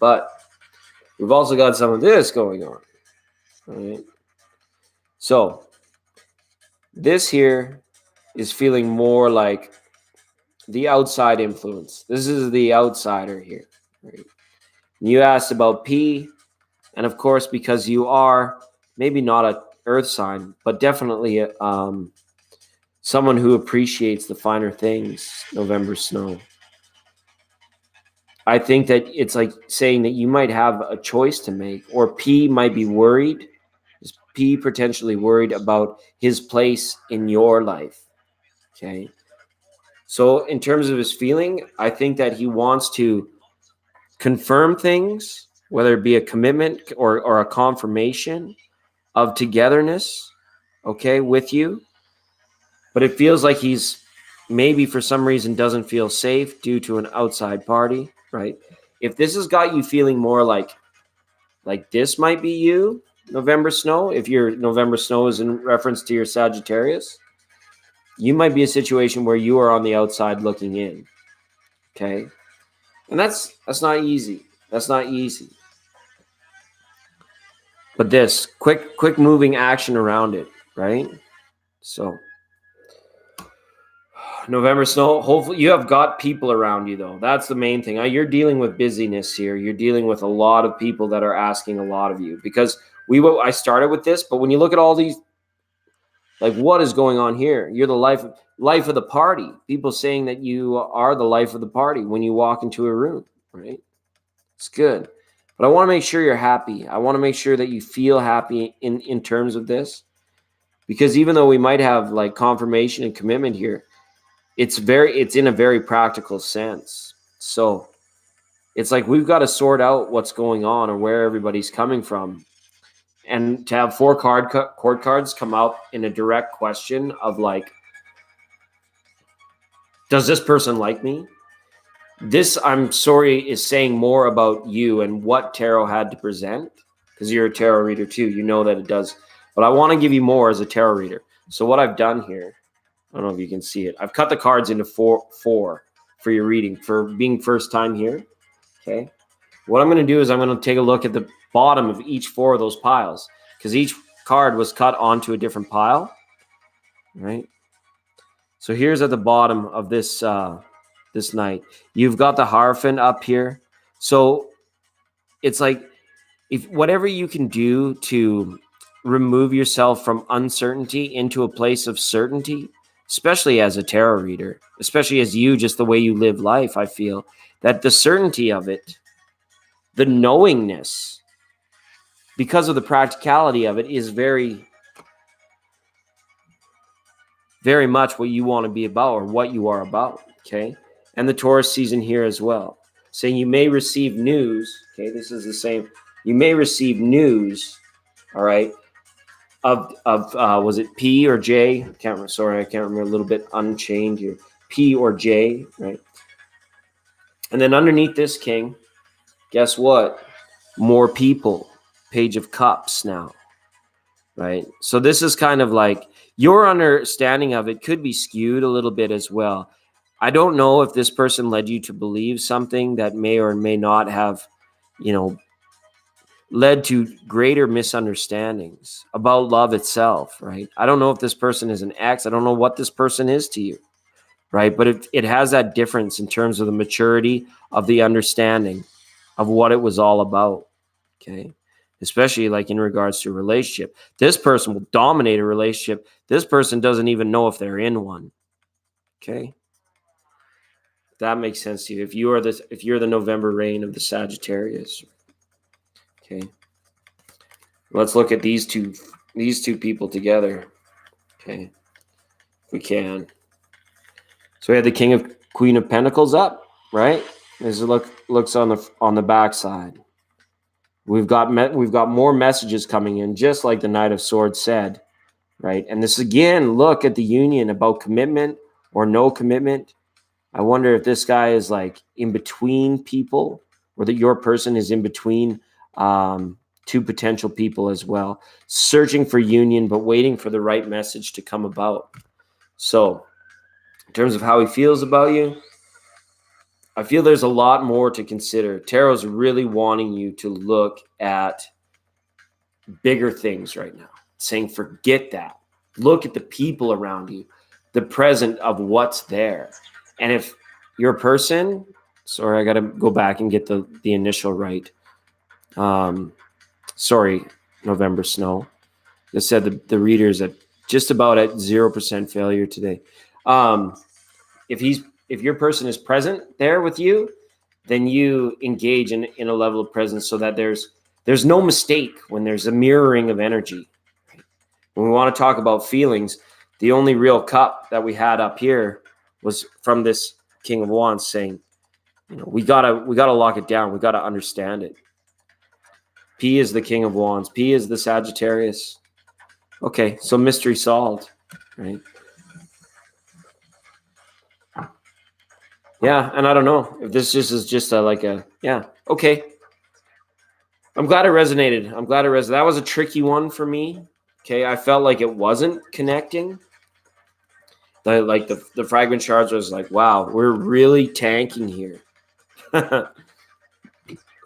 But we've also got some of this going on. Right? So this here is feeling more like the outside influence. This is the outsider here. Right? You asked about P, and of course, because you are maybe not an earth sign, but definitely someone who appreciates the finer things, November Snow. I think that it's like saying that you might have a choice to make, or P might be worried. Is P potentially worried about his place in your life? Okay. So in terms of his feeling, I think that he wants to confirm things, whether it be a commitment or a confirmation of togetherness, okay, with you. But it feels like he's maybe for some reason doesn't feel safe due to an outside party, right? If this has got you feeling more like this might be you, November Snow, if your November Snow is in reference to your Sagittarius, you might be a situation where you are on the outside looking in. Okay? And that's not easy. That's not easy. But this quick moving action around it, right? So November Snow, hopefully you have got people around you, though. That's the main thing. You're dealing with busyness here. You're dealing with a lot of people that are asking a lot of you, because I started with this, but when you look at all these, like, what is going on here? You're the life of the party. People saying that you are the life of the party when you walk into a room, right? It's good. But I want to make sure you're happy. I want to make sure that you feel happy in terms of this, because even though we might have like confirmation and commitment here, it's in a very practical sense. So it's like we've got to sort out what's going on or where everybody's coming from. And to have 4 court cards come out in a direct question of like, does this person like me? This, I'm sorry, is saying more about you and what tarot had to present, because you're a tarot reader too. You know that it does. But I want to give you more as a tarot reader. So what I've done here, I don't know if you can see it. I've cut the cards into four for your reading, for being first time here. Okay. What I'm going to do is I'm going to take a look at the bottom of each 4 of those piles, because each card was cut onto a different pile. Right. So here's at the bottom of this this night. You've got the Hierophant up here. So it's like, if whatever you can do to remove yourself from uncertainty into a place of certainty, especially as a tarot reader, especially as you, just the way you live life, I feel that the certainty of it, the knowingness, because of the practicality of it, is very, very much what you want to be about, or what you are about, okay? And the Taurus season here as well, saying you may receive news, okay? This is the same. You may receive news, all right, of was it P or J? I can't remember. A little bit unchained here. P or J, right? And then underneath this king, guess what? More people. Page of Cups now, right? So this is kind of like your understanding of it could be skewed a little bit as well. I don't know if this person led you to believe something that may or may not have, led to greater misunderstandings about love itself, right? I don't know if this person is an ex. I don't know what this person is to you, right? But it has that difference in terms of the maturity of the understanding of what it was all about, okay? Especially like in regards to a relationship. This person will dominate a relationship. This person doesn't even know if they're in one, okay? That makes sense to you. If you're the November reign of the Sagittarius, okay. Let's look at these two people together, okay, if we can. So we had the King of Queen of Pentacles up, right? As it looks on the back side. We've got more messages coming in, just like the Knight of Swords said, right? And this again, look at the union about commitment or no commitment. I wonder if this guy is like in between people, or that your person is in between 2 potential people as well, searching for union, but waiting for the right message to come about. So in terms of how he feels about you, I feel there's a lot more to consider. Tarot's really wanting you to look at bigger things right now, saying forget that. Look at the people around you, the present of what's there. And if you're a person, sorry, I got to go back and get the initial right. Sorry, November Snow. I said the reader's at just about at 0% failure today. If your person is present there with you, then you engage in a level of presence so that there's no mistake when there's a mirroring of energy. When we want to talk about feelings, the only real cup that we had up here was from this King of Wands saying, we gotta lock it down. We gotta understand it. P is the King of Wands. P is the Sagittarius. Okay, so mystery solved, right? Yeah, and I don't know if this is just okay. I'm glad it resonated. That was a tricky one for me. Okay, I felt like it wasn't connecting. The fragment shards was like, wow, we're really tanking here.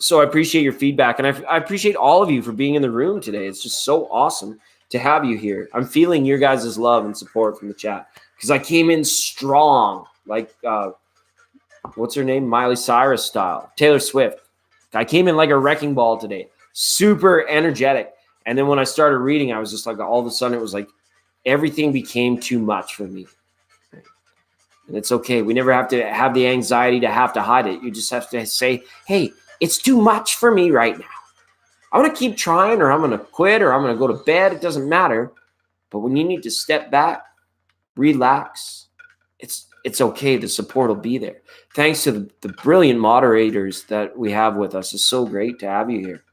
So I appreciate your feedback, and I appreciate all of you for being in the room today. It's just so awesome to have you here. I'm feeling your guys' love and support from the chat because I came in strong, like what's her name? Miley Cyrus style, Taylor Swift. I came in like a wrecking ball today, super energetic. And then when I started reading, I was just like, all of a sudden it was like everything became too much for me. And it's okay. We never have to have the anxiety to have to hide it. You just have to say, hey, it's too much for me right now. I'm going to keep trying, or I'm going to quit, or I'm going to go to bed. It doesn't matter. But when you need to step back, relax, it's okay. The support will be there. Thanks to the brilliant moderators that we have with us. It's so great to have you here.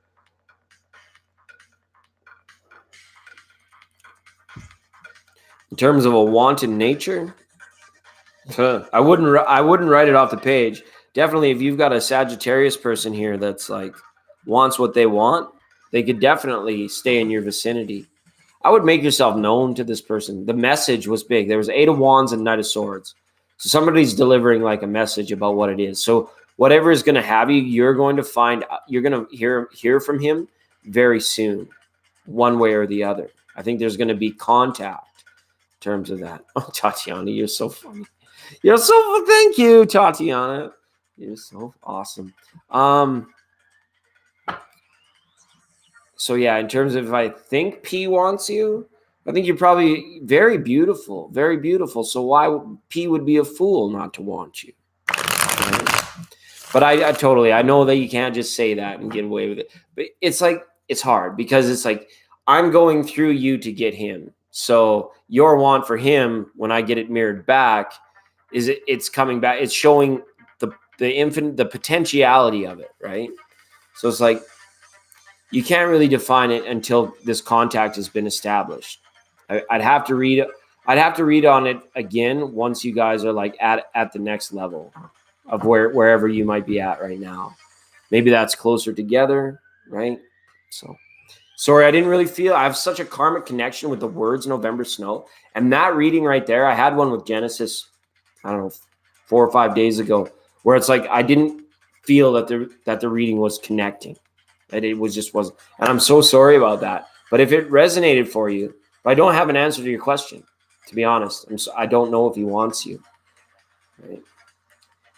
In terms of a wanted nature, I wouldn't write it off the page. Definitely, if you've got a Sagittarius person here that's like wants what they want, they could definitely stay in your vicinity. I would make yourself known to this person. The message was big. There was 8 of Wands and Knight of Swords. So somebody's delivering like a message about what it is. So whatever is going to have you, you're going to hear from him very soon, one way or the other. I think there's going to be contact in terms of that. Oh, Tatiana, you're so funny. Thank you, Tatiana. You're so awesome. So yeah, in terms of if I think P wants you, I think you're probably very beautiful, very beautiful. So why P would be a fool not to want you? Right? But I know that you can't just say that and get away with it. But it's like, it's hard because it's like, I'm going through you to get him. So your want for him, when I get it mirrored back, it's coming back. It's showing the potentiality of it, right? So it's like, you can't really define it until this contact has been established. I'd have to read on it again once you guys are like at the next level of wherever you might be at right now. Maybe that's closer together, right? So sorry, I didn't really feel I have such a karmic connection with the words November Snow. And that reading right there, I had one with Genesis, I don't know, 4 or 5 days ago, where it's like I didn't feel that the reading was connecting. That it wasn't. And I'm so sorry about that. But if it resonated for you, I don't have an answer to your question, to be honest. I don't know if he wants you. Right?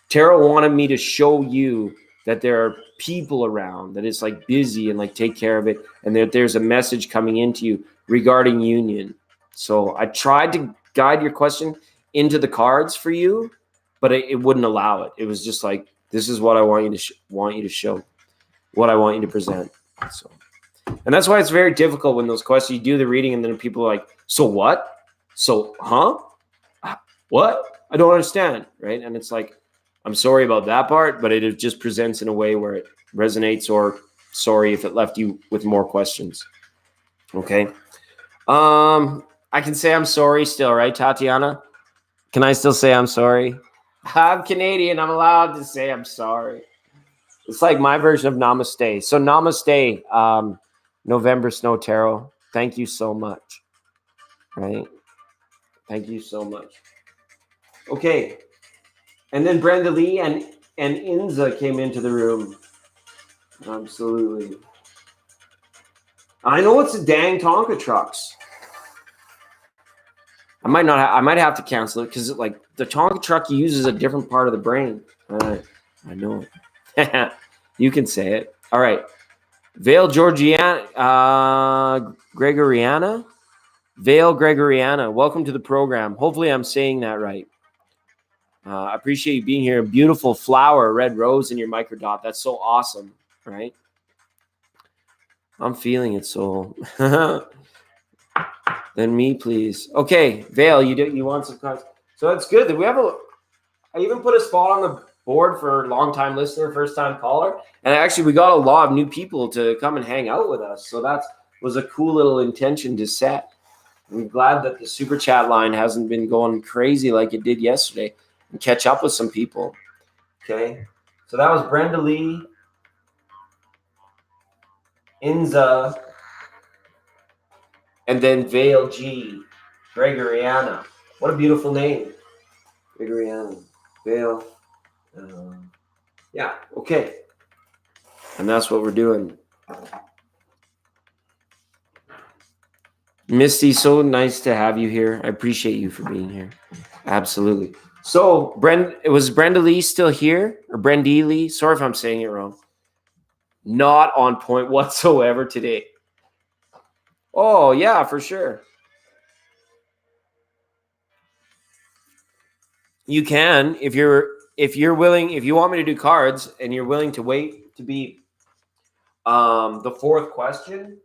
Tarot wanted me to show you that there are people around, that it's like busy and like take care of it, and that there's a message coming into you regarding union. So I tried to guide your question into the cards for you, but it wouldn't allow it. It was just like, this is what I want you to show. What I want you to present. So, and that's why it's very difficult when those questions, you do the reading and then people are like, so what? So, what? I don't understand, right? And it's like, I'm sorry about that part, but it just presents in a way where it resonates, or sorry if it left you with more questions. Okay. I can say I'm sorry still, right, Tatiana? Can I still say I'm sorry? I'm Canadian. I'm allowed to say I'm sorry. It's like my version of namaste. So namaste, November Snow Tarot. Thank you so much. Right? Thank you so much. Okay. And then Brenda Lee and and Inza came into the room. Absolutely. I know it's the dang Tonka trucks. I might have to cancel it because like the Tonka truck uses a different part of the brain. I know it. You can say it. All right. Vale Georgiana, Gregoriana. Vale Gregoriana, welcome to the program. Hopefully I'm saying that right. I appreciate you being here. Beautiful flower, red rose in your microdot. That's so awesome, right? I'm feeling it, soul. Then me, please. Okay, Vale, you want some cards? So that's good. That we have I even put a spot on the board for long-time listener, first-time caller, and actually we got a lot of new people to come and hang out with us. So that was a cool little intention to set. I'm glad that the super chat line hasn't been going crazy like it did yesterday, and catch up with some people. Okay, so that was Brenda Lee, Inza, and then Vale G, Gregoriana. What a beautiful name, Gregoriana, Vale. Yeah, okay, and that's what we're doing. Misty, so nice to have you here. I appreciate you for being here. Absolutely. So, was Brenda Lee still here? Or Brendy Lee? Sorry if I'm saying it wrong. Not on point whatsoever today. Oh, yeah, for sure. You can if you're willing, if you want me to do cards and you're willing to wait to be the fourth question,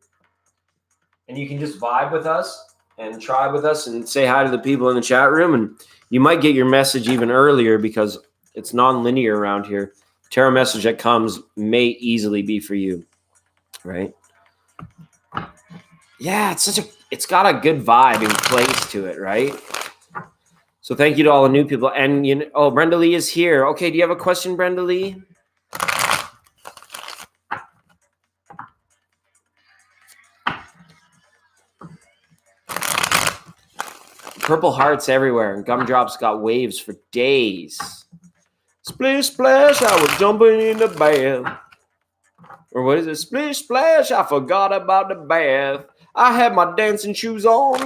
and you can just vibe with us and try with us and say hi to the people in the chat room, and you might get your message even earlier because it's non-linear around here. Tarot message that comes may easily be for you, right? Yeah, it's got a good vibe in place to it, right? So thank you to all the new people. And Brenda Lee is here. Okay, do you have a question, Brenda Lee? Purple hearts everywhere, and Gumdrops got waves for days. Splish splash, I was jumping in the bath. Or what is it? Splish splash, I forgot about the bath. I had my dancing shoes on.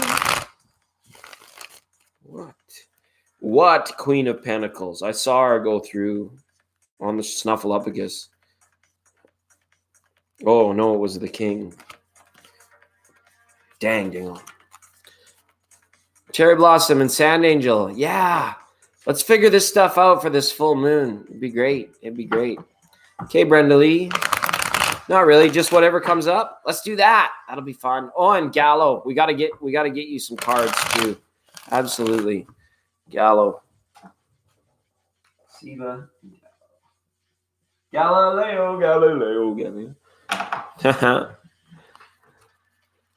What Queen of Pentacles? I saw her go through on the Snuffleupagus. Oh, no, it was the King. Dang, dingle. Cherry Blossom and Sand Angel. Yeah. Let's figure this stuff out for this full moon. It'd be great. It'd be great. Okay, Brenda Lee. Not really, just whatever comes up. Let's do that. That'll be fun. Oh, and Gallo. We gotta get you some cards too. Absolutely. Gallo. Siva. Galileo.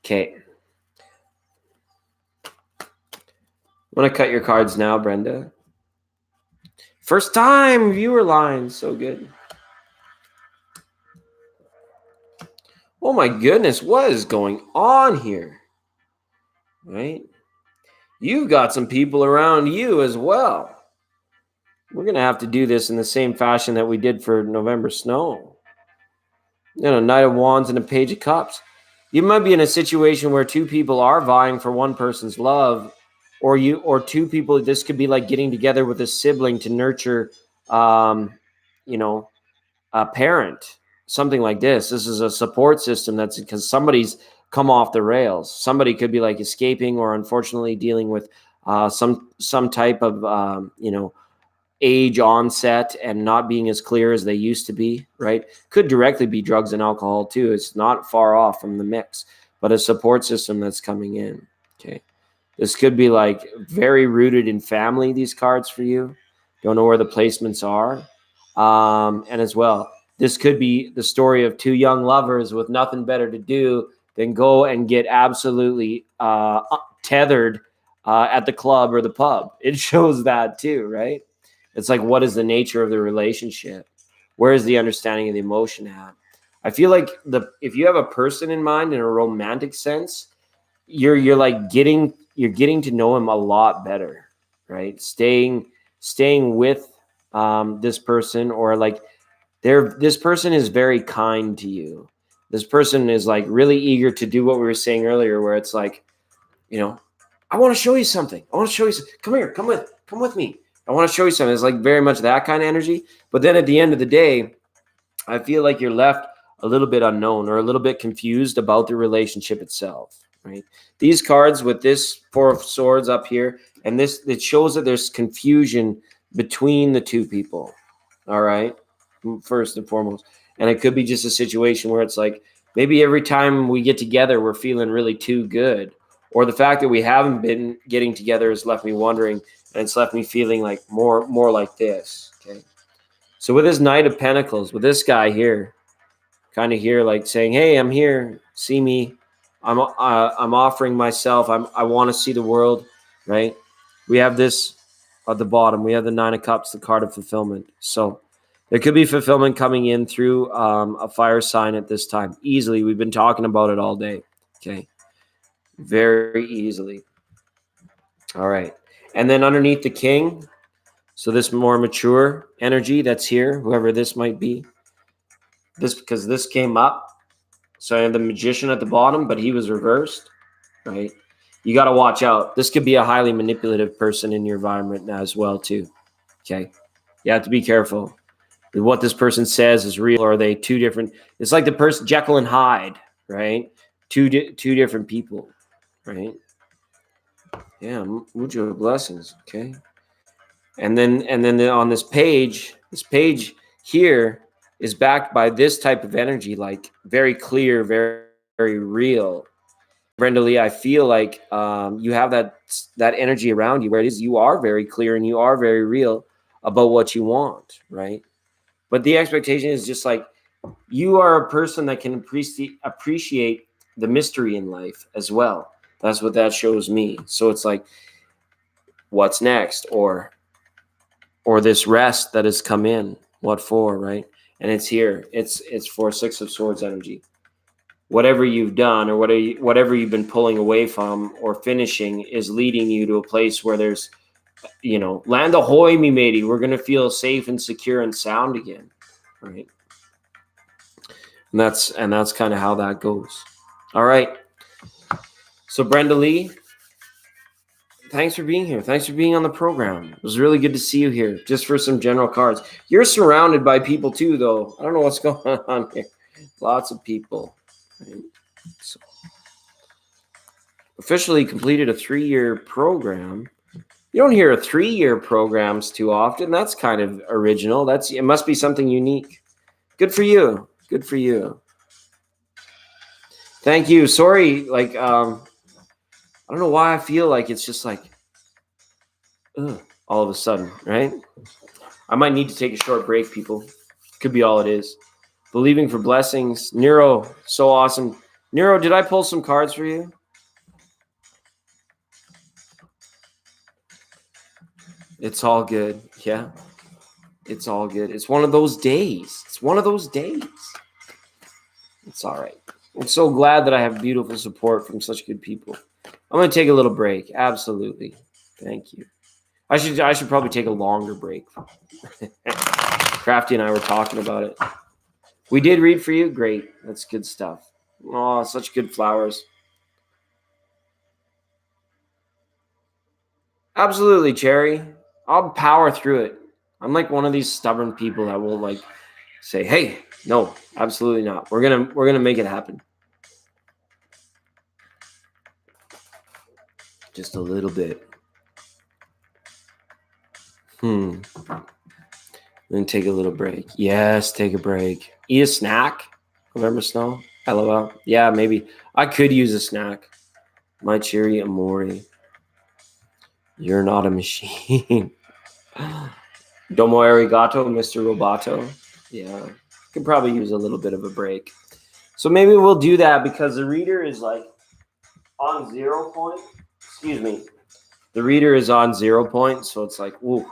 Okay. Want to cut your cards now, Brenda? First time viewer line. So good. Oh my goodness, what is going on here? Right? You've got some people around you as well. We're going to have to do this in the same fashion that we did for November Snow. Knight of Wands and a Page of Cups. You might be in a situation where two people are vying for one person's love, or two people. This could be like getting together with a sibling to nurture, a parent. Something like this. This is a support system that's because somebody's come off the rails. Somebody could be like escaping or unfortunately dealing with some type of age onset and not being as clear as they used to be, right? Could directly be drugs and alcohol too. It's not far off from the mix, but a support system that's coming in. Okay. This could be like very rooted in family, these cards for you. Don't know where the placements are. And as well, this could be the story of two young lovers with nothing better to do than go and get absolutely tethered at the club or the pub. It shows that too, right? It's like, what is the nature of the relationship? Where is the understanding of the emotion at? I feel like if you have a person in mind in a romantic sense, you're getting to know him a lot better, right? Staying with this person, or like this person is very kind to you. This person is like really eager to do what we were saying earlier, where it's like, I want to show you something. I want to show you. Come here. Come with me. I want to show you something. It's like very much that kind of energy. But then at the end of the day, I feel like you're left a little bit unknown or a little bit confused about the relationship itself, right? These cards with this Four of Swords up here, and this, it shows that there's confusion between the two people, all right, first and foremost. And it could be just a situation where it's like, maybe every time we get together, we're feeling really too good. Or the fact that we haven't been getting together has left me wondering, and it's left me feeling like more like this, okay? So with this Knight of Pentacles, with this guy here, kind of here, like saying, "Hey, I'm here. See me. I'm offering myself. I want to see the world." Right? We have this at the bottom. We have the Nine of Cups, the card of fulfillment. So there could be fulfillment coming in through a fire sign at this time. Easily, we've been talking about it all day. Okay, very easily. All right, and then underneath the King. So this more mature energy that's here, whoever this might be. Because this came up. So I have the Magician at the bottom, but he was reversed, right? You got to watch out. This could be a highly manipulative person in your environment now as well, too. Okay. You have to be careful. What this person says is real, or are they two different? It's like the person, Jekyll and Hyde, right? Two different people, right? Yeah, mucho blessings. Okay. And then on this page here is backed by this type of energy, like very clear, very, very real. Brenda Lee, I feel like you have that energy around you where it is you are very clear and you are very real about what you want, right? But the expectation is just like you are a person that can appreciate the mystery in life as well. That's what that shows me. So it's like, what's next? Or this rest that has come in, what for, right? And it's here. It's for Six of Swords energy. Whatever you've done or whatever you've been pulling away from or finishing is leading you to a place where there's, land ahoy, me matey. We're going to feel safe and secure and sound again, right? And that's kind of how that goes. All right. So Brenda Lee, thanks for being here. Thanks for being on the program. It was really good to see you here. Just for some general cards. You're surrounded by people too, though. I don't know what's going on here. Lots of people. Right? So, officially completed a 3-year program. You don't hear 3-year programs too often. That's kind of original. It must be something unique. Good for you. Good for you. Thank you. Sorry, I don't know why I feel like it's just like, all of a sudden, right? I might need to take a short break, people. Could be all it is. Believing for blessings. Nero, so awesome. Nero, did I pull some cards for you? It's all good. Yeah. It's all good. It's one of those days. It's one of those days. It's all right. I'm so glad that I have beautiful support from such good people. I'm going to take a little break. Absolutely. Thank you. I should probably take a longer break. Crafty and I were talking about it. We did read for you. Great. That's good stuff. Oh, such good flowers. Absolutely, Cherry. I'll power through it. I'm like one of these stubborn people that will like say, "Hey, no, absolutely not. We're gonna make it happen." Just a little bit. Then take a little break. Yes, take a break. Eat a snack. November Snow. LOL. Yeah, maybe. I could use a snack. My cherry amore. You're not a machine. Domo arigato, Mr. Roboto. Yeah. Could probably use a little bit of a break. So maybe we'll do that because the reader is like on 0 point. Excuse me. The reader is on 0 point. So it's like, ooh,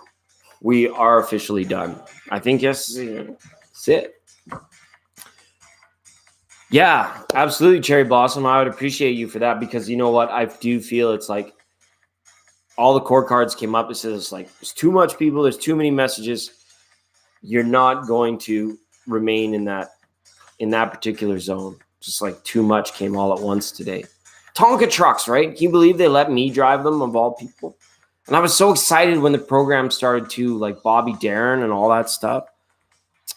we are officially done. I think, yes, that's it. Yeah, absolutely, Cherry Blossom. I would appreciate you for that because you know what? I do feel it's like all the core cards came up. It says like there's too much people. There's too many messages. you're not going to remain in that particular zone. Just like too much came all at once today. Tonka trucks, right? Can you believe they let me drive them, of all people? And I was so excited when the program started too, like Bobby Darin and all that stuff.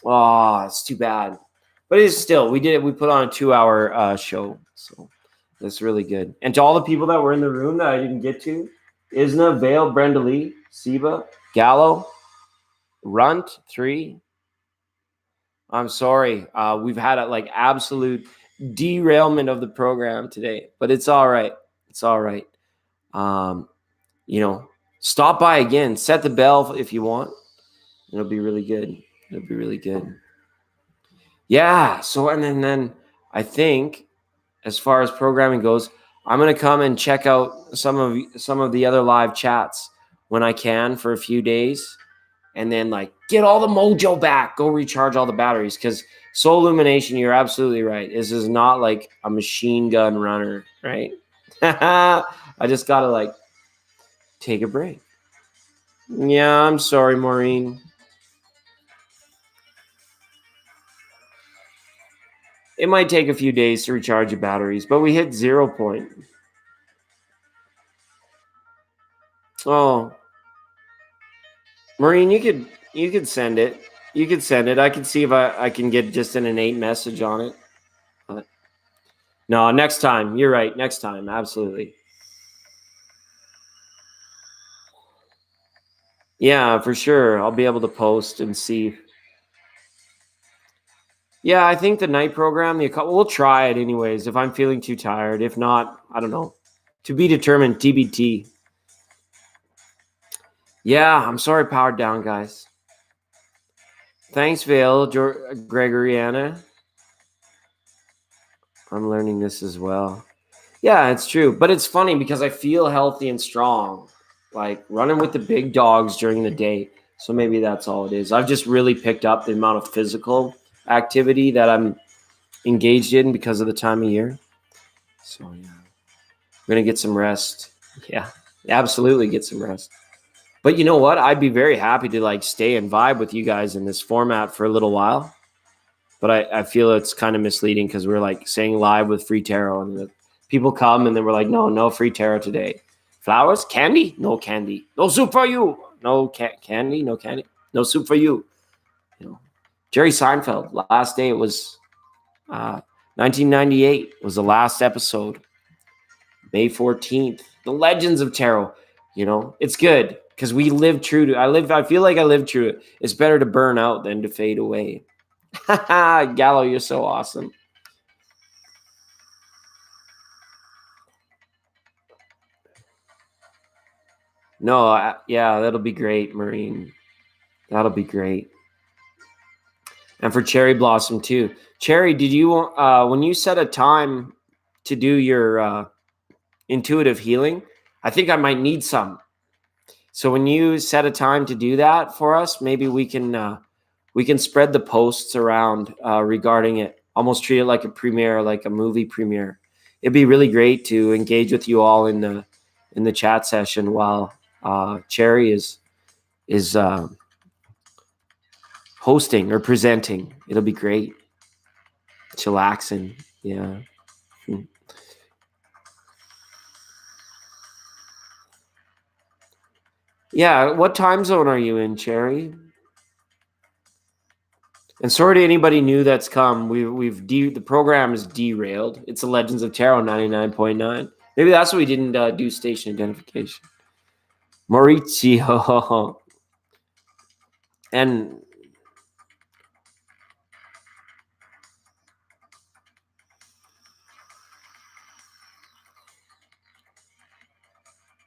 Oh, it's too bad. But it's still, we put on a 2-hour show. So that's really good. And to all the people that were in the room that I didn't get to, Isna, Vale, Brenda Lee, Siba, Gallo, Runt, 3. I'm sorry. We've had a like absolute derailment of the program today, but it's all right. It's all right. Stop by again. Set the bell if you want. It'll be really good. It'll be really good. Yeah. So and then I think, as far as programming goes, I'm gonna come and check out some of the other live chats when I can for a few days, and then like get all the mojo back. Go recharge all the batteries, because Soul Illumination, you're absolutely right. This is not like a machine gun runner, right? I just gotta like take a break. Yeah, I'm sorry, Maureen. It might take a few days to recharge your batteries, but we hit 0 point. Oh, Maureen, you could send it. You could send it. I can see if I can get just an innate message on it. But no, next time. You're right. Next time, absolutely. Yeah, for sure. I'll be able to post and see. Yeah, I think the night program, we'll try it anyways if I'm feeling too tired. If not, I don't know. To be determined, TBT. Yeah, I'm sorry, powered down, guys. Thanks, Vale, Gregoriana. I'm learning this as well. Yeah, it's true. But it's funny because I feel healthy and strong, like running with the big dogs during the day. So maybe that's all it is. I've just really picked up the amount of physical activity that I'm engaged in because of the time of year. So yeah, I'm going to get some rest. Yeah, absolutely get some rest. But you know what? I'd be very happy to like stay and vibe with you guys in this format for a little while. But I feel it's kind of misleading because we're like saying live with free tarot, and the people come and then we're like, no free tarot today. Flowers, candy, no candy, no soup for you, no candy, no candy, no soup for you. You know, Jerry Seinfeld. Last day it was 1998 was the last episode. May 14th, the Legends of Tarot. You know, it's good because we live true to. I feel like I live true to it. It's better to burn out than to fade away. Gallo, you're so awesome. No, yeah, that'll be great, Marine. That'll be great. And for Cherry Blossom too. Cherry, did you when you set a time to do your intuitive healing? I think I might need some. So when you set a time to do that for us, maybe we can spread the posts around regarding it. Almost treat it like a premiere, like a movie premiere. It'd be really great to engage with you all in the chat session while Cherry is hosting or presenting. It'll be great. Chillaxing. Yeah. Yeah. What time zone are you in, Cherry? And sorry to anybody new that's come. The program is derailed. It's the Legends of Tarot 99.9. Maybe that's why we didn't do station identification. Maurizio. And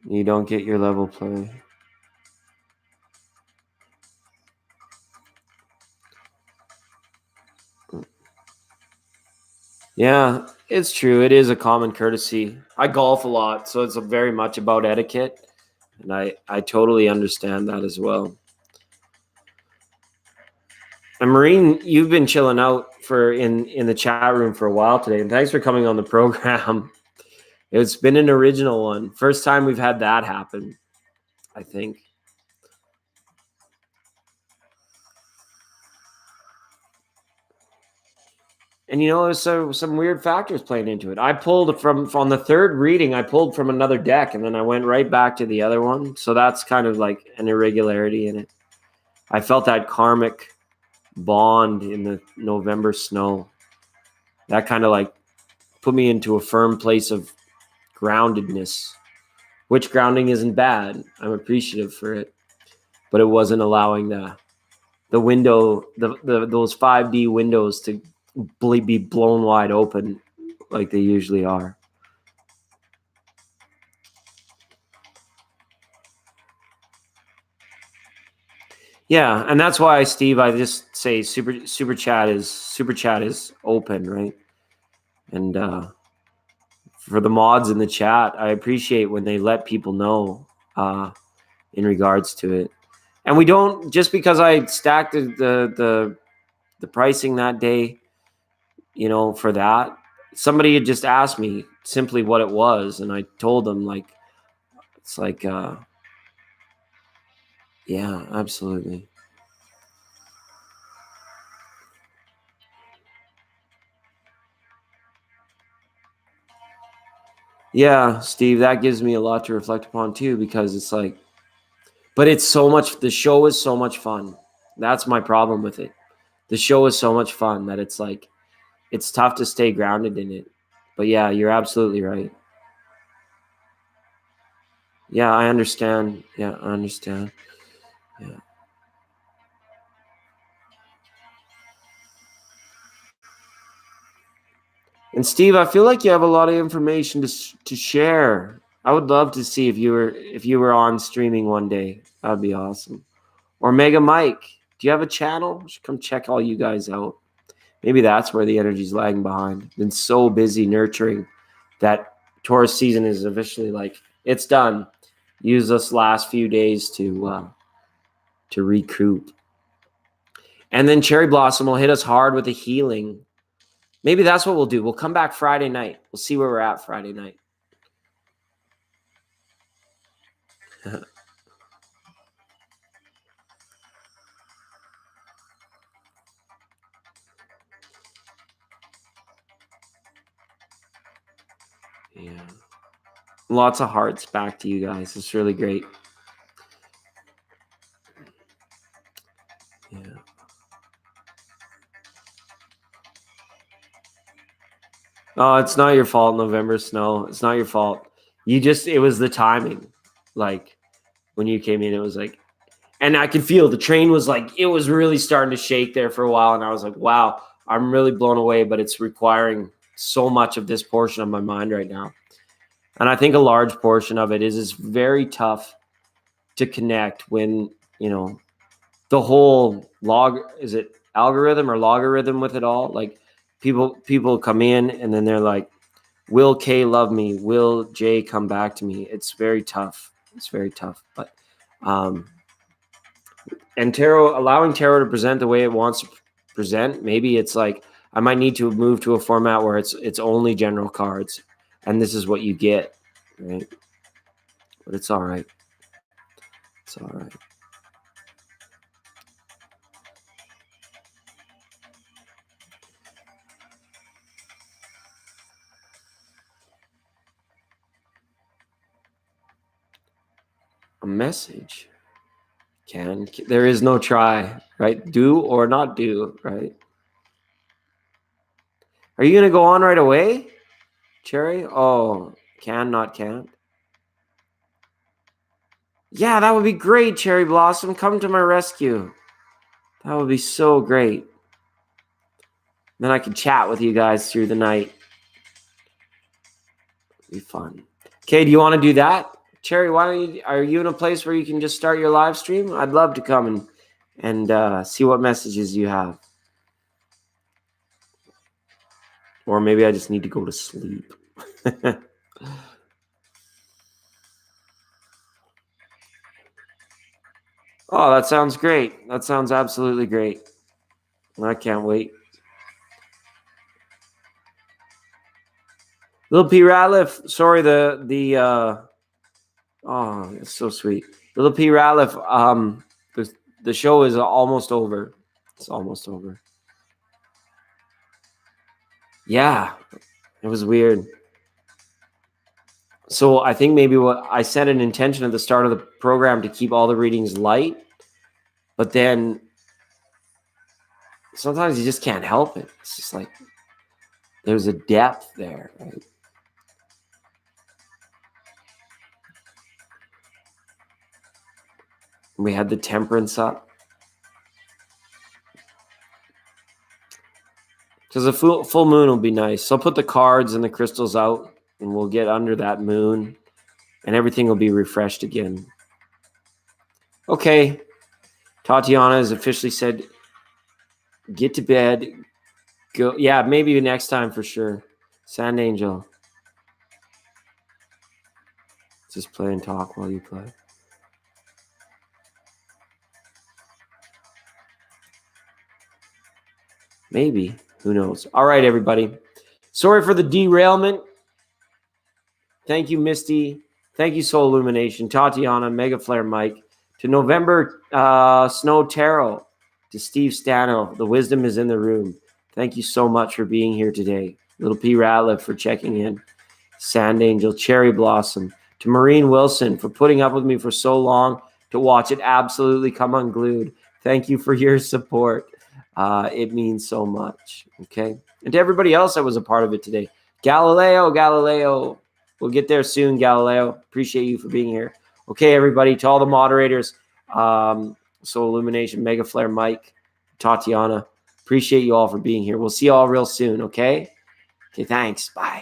you don't get your level play. Yeah, it's true. It is a common courtesy. I golf a lot, so it's very much about etiquette. And I totally understand that as well. And Marine, you've been chilling out in the chat room for a while today, and thanks for coming on the program. It's been an original one. First time we've had that happen, I think. And there's some weird factors playing into it. I pulled from on the third reading, I pulled from another deck, and then I went right back to the other one. So that's kind of like an irregularity in it. I felt that karmic bond in the November snow. That kind of like put me into a firm place of groundedness, which grounding isn't bad. I'm appreciative for it, but it wasn't allowing the window, those 5D windows to be blown wide open like they usually are. Yeah, and that's why, Steve, I just say super chat is open, right? And for the mods in the chat, I appreciate when they let people know in regards to it. And we don't, just because I stacked the pricing that day, for that, somebody had just asked me simply what it was, and I told them like it's like yeah, absolutely. Yeah, Steve, that gives me a lot to reflect upon too, because it's like, but it's so much, the show is so much fun. That's my problem with it. The show is so much fun that it's like, it's tough to stay grounded in it. But yeah, you're absolutely right. Yeah, I understand. Yeah, I understand. Yeah. And Steve, I feel like you have a lot of information to share. I would love to see if you were on streaming one day. That'd be awesome. Or Mega Mike, do you have a channel? I should come check all you guys out. Maybe that's where the energy's lagging behind. Been so busy nurturing that Taurus season is officially like it's done. Use this last few days to recoup. And then Cherry Blossom will hit us hard with a healing. Maybe that's what we'll do. We'll come back Friday night. We'll see where we're at Friday night. Yeah. Lots of hearts back to you guys. It's really great. Yeah. Oh, it's not your fault, November snow. It's not your fault. It was the timing. Like when you came in, it was like, and I could feel the train was like, it was really starting to shake there for a while. And I was like, wow, I'm really blown away, but it's requiring so much of this portion of my mind right now. And I think a large portion of it is it's very tough to connect when, the whole is it algorithm or logarithm with it all? Like people come in and then they're like, will K love me? Will J come back to me? It's very tough. It's very tough. But and allowing tarot to present the way it wants to present, maybe it's like I might need to move to a format where it's only general cards and this is what you get, right? But it's all right. It's all right. A message. There is no try, right? Do or not do, right? Are you gonna go on right away, Cherry? Oh, not can't. Yeah, that would be great, Cherry Blossom. Come to my rescue. That would be so great. Then I can chat with you guys through the night. It'd be fun. Okay, do you want to do that? Cherry, are you in a place where you can just start your live stream? I'd love to come and see what messages you have. Or maybe I just need to go to sleep. Oh, that sounds great. That sounds absolutely great. I can't wait. Little P Ratliff, sorry, oh, it's so sweet. Little P Ratliff, the show is almost over. It's almost over. Yeah, it was weird. So I think maybe what I set an intention at the start of the program to keep all the readings light, but then sometimes you just can't help it. It's just like there's a depth there, right? We had the temperance up. Because a full moon will be nice. So I'll put the cards and the crystals out, and we'll get under that moon, and everything will be refreshed again. Okay. Tatiana has officially said, get to bed. Go. Yeah, maybe next time for sure. Sand Angel. Just play and talk while you play. Maybe. Who knows? All right, everybody. Sorry for the derailment. Thank you, Misty. Thank you, Soul Illumination. Tatiana, Mega Flare Mike. To November Snow Tarot. To Steve Stano. The wisdom is in the room. Thank you so much for being here today. Little P. Ratliff for checking in. Sand Angel, Cherry Blossom. To Maureen Wilson for putting up with me for so long to watch it absolutely come unglued. Thank you for your support. It means so much. Okay. And to everybody else that was a part of it today. Galileo. We'll get there soon, Galileo. Appreciate you for being here. Okay, everybody. To all the moderators, Soul Illumination, Mega Flare Mike, Tatiana. Appreciate you all for being here. We'll see you all real soon, okay? Okay, thanks. Bye.